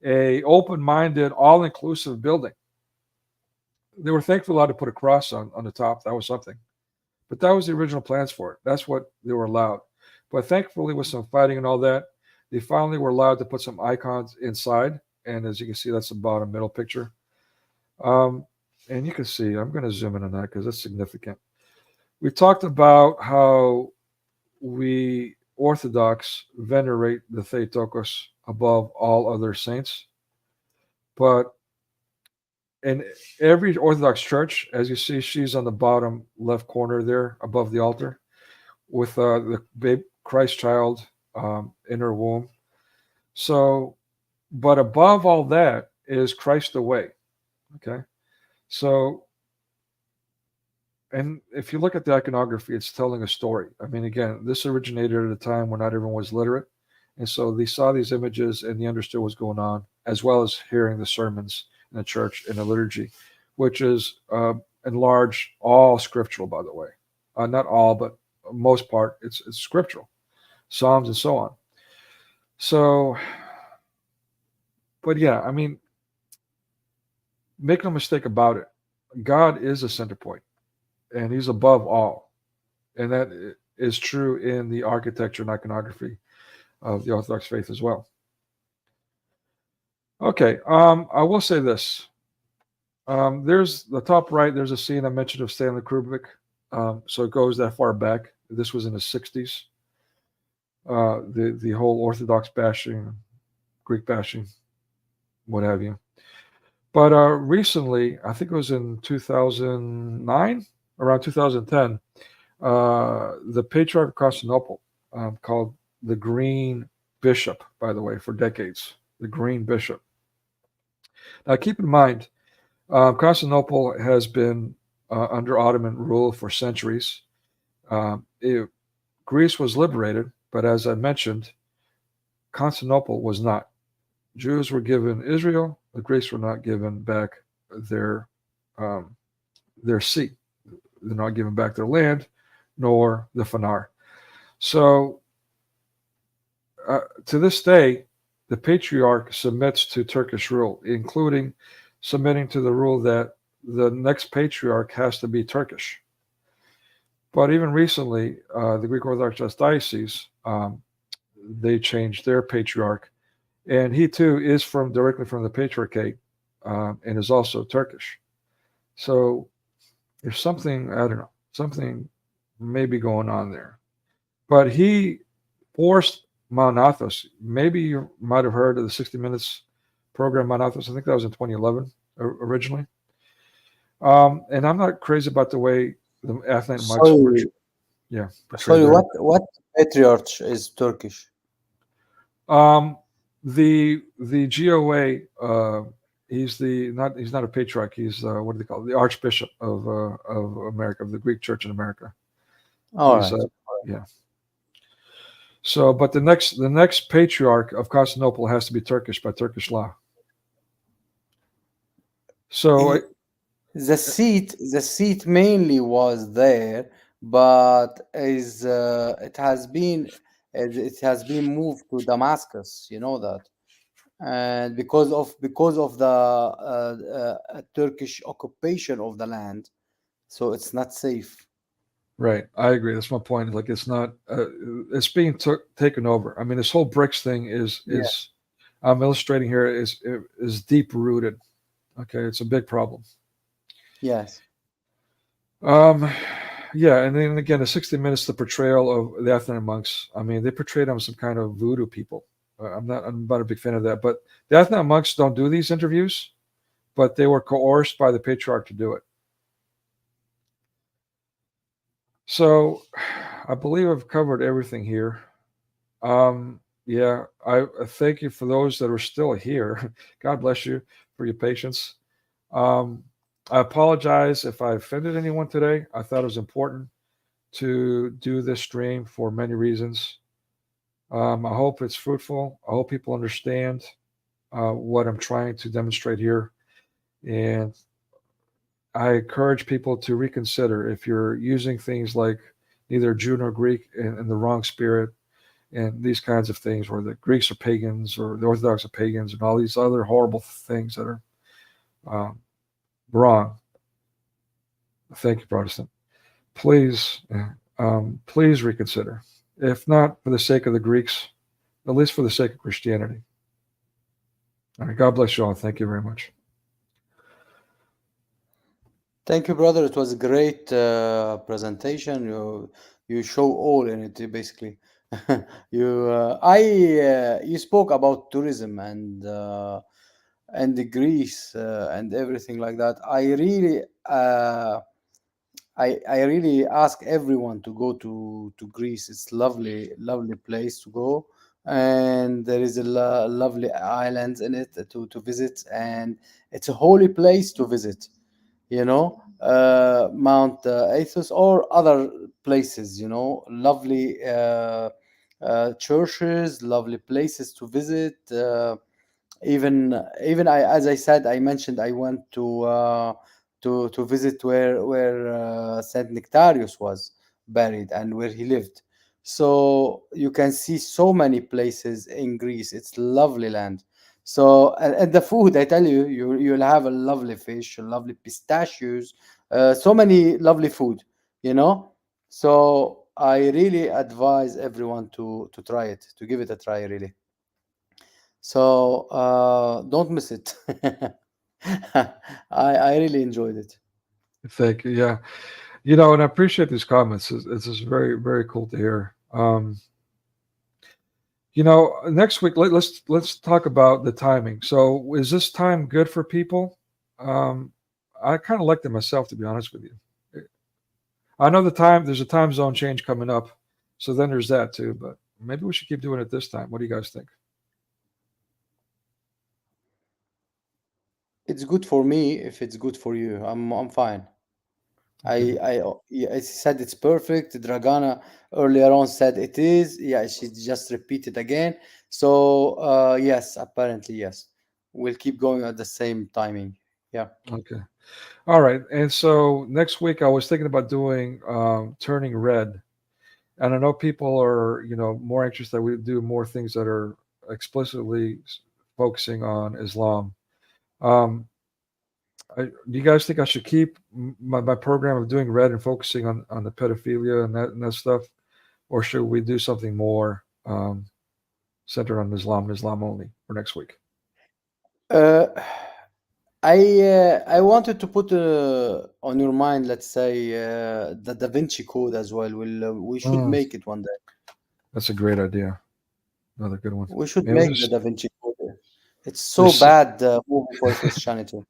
a open-minded, all-inclusive building. They were thankfully allowed to put a cross on the top. That was something. But that was the original plans for it. That's what they were allowed. But thankfully, with some fighting and all that, they finally were allowed to put some icons inside. And as you can see, that's the bottom middle picture. And you can see, I'm going to zoom in on that because it's significant. We talked about how we Orthodox venerate the Theotokos above all other saints. But in every Orthodox church, as you see, she's on the bottom left corner there above the altar with the babe Christ child in her womb. So, but above all that is Christ the way. Okay. So, and if you look at the iconography, it's telling a story. I mean, again, this originated at a time when not everyone was literate. And so they saw these images and they understood what's going on, as well as hearing the sermons in the church in the liturgy, which is in large all scriptural, by the way. Not all, but most part, it's scriptural. Psalms and so on. So, but yeah, I mean, make no mistake about it. God is a center point, and he's above all. And that is true in the architecture and iconography of the Orthodox faith as well. Okay, I will say this. There's the top right, there's a scene I mentioned of Stanley Kubrick. So it goes that far back. This was in the 60s. The whole Orthodox bashing, Greek bashing, what have you. But recently, I think it was in 2009, around 2010, the Patriarch of Constantinople, called the Green Bishop, by the way, for decades, the Green Bishop. Now, keep in mind, Constantinople has been under Ottoman rule for centuries. Greece was liberated, but as I mentioned, Constantinople was not. Jews were given Israel, the Greeks were not given back their sea. They're not given back their land, nor the Fanar. So, to this day, the Patriarch submits to Turkish rule, including submitting to the rule that the next Patriarch has to be Turkish. But even recently, the Greek Orthodox Diocese, they changed their Patriarch, and he too is directly from the Patriarchate, and is also Turkish. So there's something, I don't know, something may be going on there. But he forced Mount Athos. Maybe you might have heard of the 60 Minutes program, Mount Athos. I think that was in 2011 originally. And I'm not crazy about the way the Athenian mics. Yeah. Sorry, what patriarch is Turkish? The GOA. He's not a patriarch. He's what do they call it? The Archbishop of America, of the Greek Church in America. All right. Yeah. So, but the next Patriarch of Constantinople has to be Turkish by Turkish law. So the seat mainly was there, but it has been moved to Damascus. You know that, and because of the Turkish occupation of the land, so it's not safe. Right, I agree. That's my point. Like, it's not. It's being taken over. I mean, this whole BRICS thing is. I'm illustrating here is deep rooted. Okay, it's a big problem. Yes. Yeah, and then again, the 60 Minutes, the portrayal of the Athenian monks. I mean, they portrayed them as some kind of voodoo people. I'm not a big fan of that. But the Athenian monks don't do these interviews, but they were coerced by the patriarch to do it. So, I believe I've covered everything here. Yeah, I thank you for those that are still here. God bless you for your patience. I apologize if I offended anyone today. I thought it was important to do this stream for many reasons. I hope it's fruitful. I hope people understand what I'm trying to demonstrate here. And I encourage people to reconsider if you're using things like neither Jew nor Greek in the wrong spirit and these kinds of things, where the Greeks are pagans or the Orthodox are pagans and all these other horrible things that are wrong. Thank you, Protestant. Please reconsider. If not for the sake of the Greeks, at least for the sake of Christianity. All right, God bless you all. Thank you very much. Thank you, brother. It was a great presentation. You show all in it, basically. You spoke about tourism and the Greece and everything like that. I really ask everyone to go to Greece. It's lovely place to go, and there is a lovely islands in it to visit, and it's a holy place to visit. Mount Athos or other places. Lovely churches, lovely places to visit. Even as I said, I mentioned I went to visit where Saint Nectarius was buried and where he lived. So you can see so many places in Greece. It's lovely land. So and the food, I tell you, you'll have a lovely fish, lovely pistachios, so many lovely food. So I really advise everyone to try it, to give it a try, really. So don't miss it. I really enjoyed it. Thank you. Yeah. And I appreciate these comments. It's just very, very cool to hear. Next week let's talk about the timing. So is this time good for people? I kind of liked it myself, to be honest with you. I know there's a time zone change coming up, so then there's that too. But maybe we should keep doing it this time. What do you guys think? It's good for me. If it's good for you, I'm fine. Okay. I said it's perfect. Dragana earlier on said it is. Yeah, she just repeated again. So yes, apparently yes. We'll keep going at the same timing. Yeah. Okay. All right. And so next week I was thinking about doing Turning Red. And I know people are, more anxious that we do more things that are explicitly focusing on Islam. Do you guys think I should keep my program of doing Red and focusing on the pedophilia and that stuff, or should we do something more centered on Islam and Islam only for next week? I wanted to put on your mind, let's say, the Da Vinci Code as well. We should make it one day. That's a great idea. Another good one. We should make the Da Vinci Code. It's so bad movie for Christianity.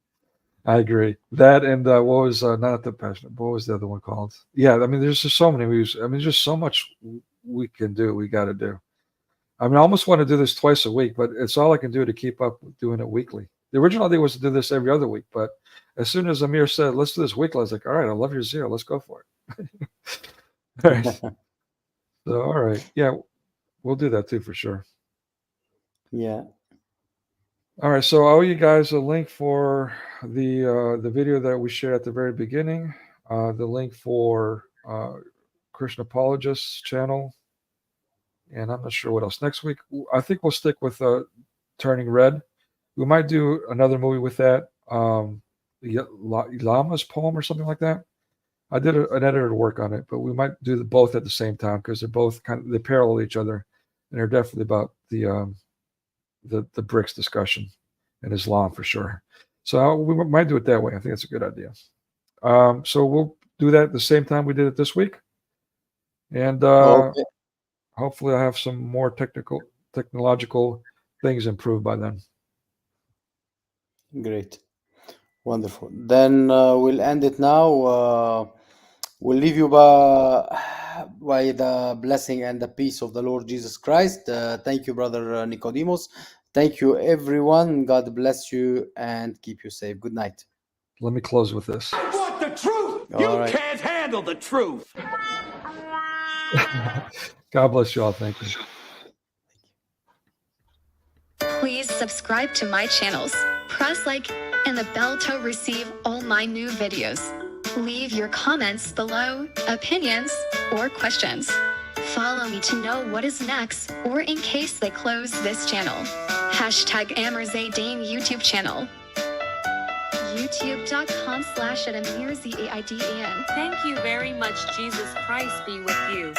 I agree. That and what was not the Passion? What was the other one called? Yeah, I mean, there's just so many movies. I mean, there's just so much we can do. We got to do. I mean, I almost want to do this twice a week, but it's all I can do to keep up with doing it weekly. The original idea was to do this every other week, but as soon as Amir said, "Let's do this weekly," I was like, "All right, I love your zeal. Let's go for it." All right. So, all right, yeah, we'll do that too for sure. Yeah. All right, so I owe you guys a link for the video that we shared at the very beginning, the link for Christian Apologists channel, and I'm not sure what else. Next week, I think we'll stick with Turning Red. We might do another movie with that, Lama's poem or something like that. I did an editor work on it, but we might do both at the same time because they're both they parallel each other, and they're definitely about the the bricks discussion in Islam for sure. So we might do it that way. I think that's a good idea. So we'll do that at the same time we did it this week, and Okay. hopefully I'll have some more technological things improved by then. Great. Wonderful. Then we'll end it now. We'll leave you by the blessing and the peace of the Lord Jesus Christ. Thank you, Brother Nicodemus. Thank you, everyone. God bless you and keep you safe. Good night. Let me close with this. I want the truth. All You right. can't handle the truth. God bless you all. Thank you. Please subscribe to my channels, press like and the bell to receive all my new videos. Leave your comments below, opinions, or questions. Follow me to know what is next, or in case they close this channel. Hashtag Amir Zaidain YouTube channel. YouTube.com/@AmirZaidan. Thank you very much. Jesus Christ be with you.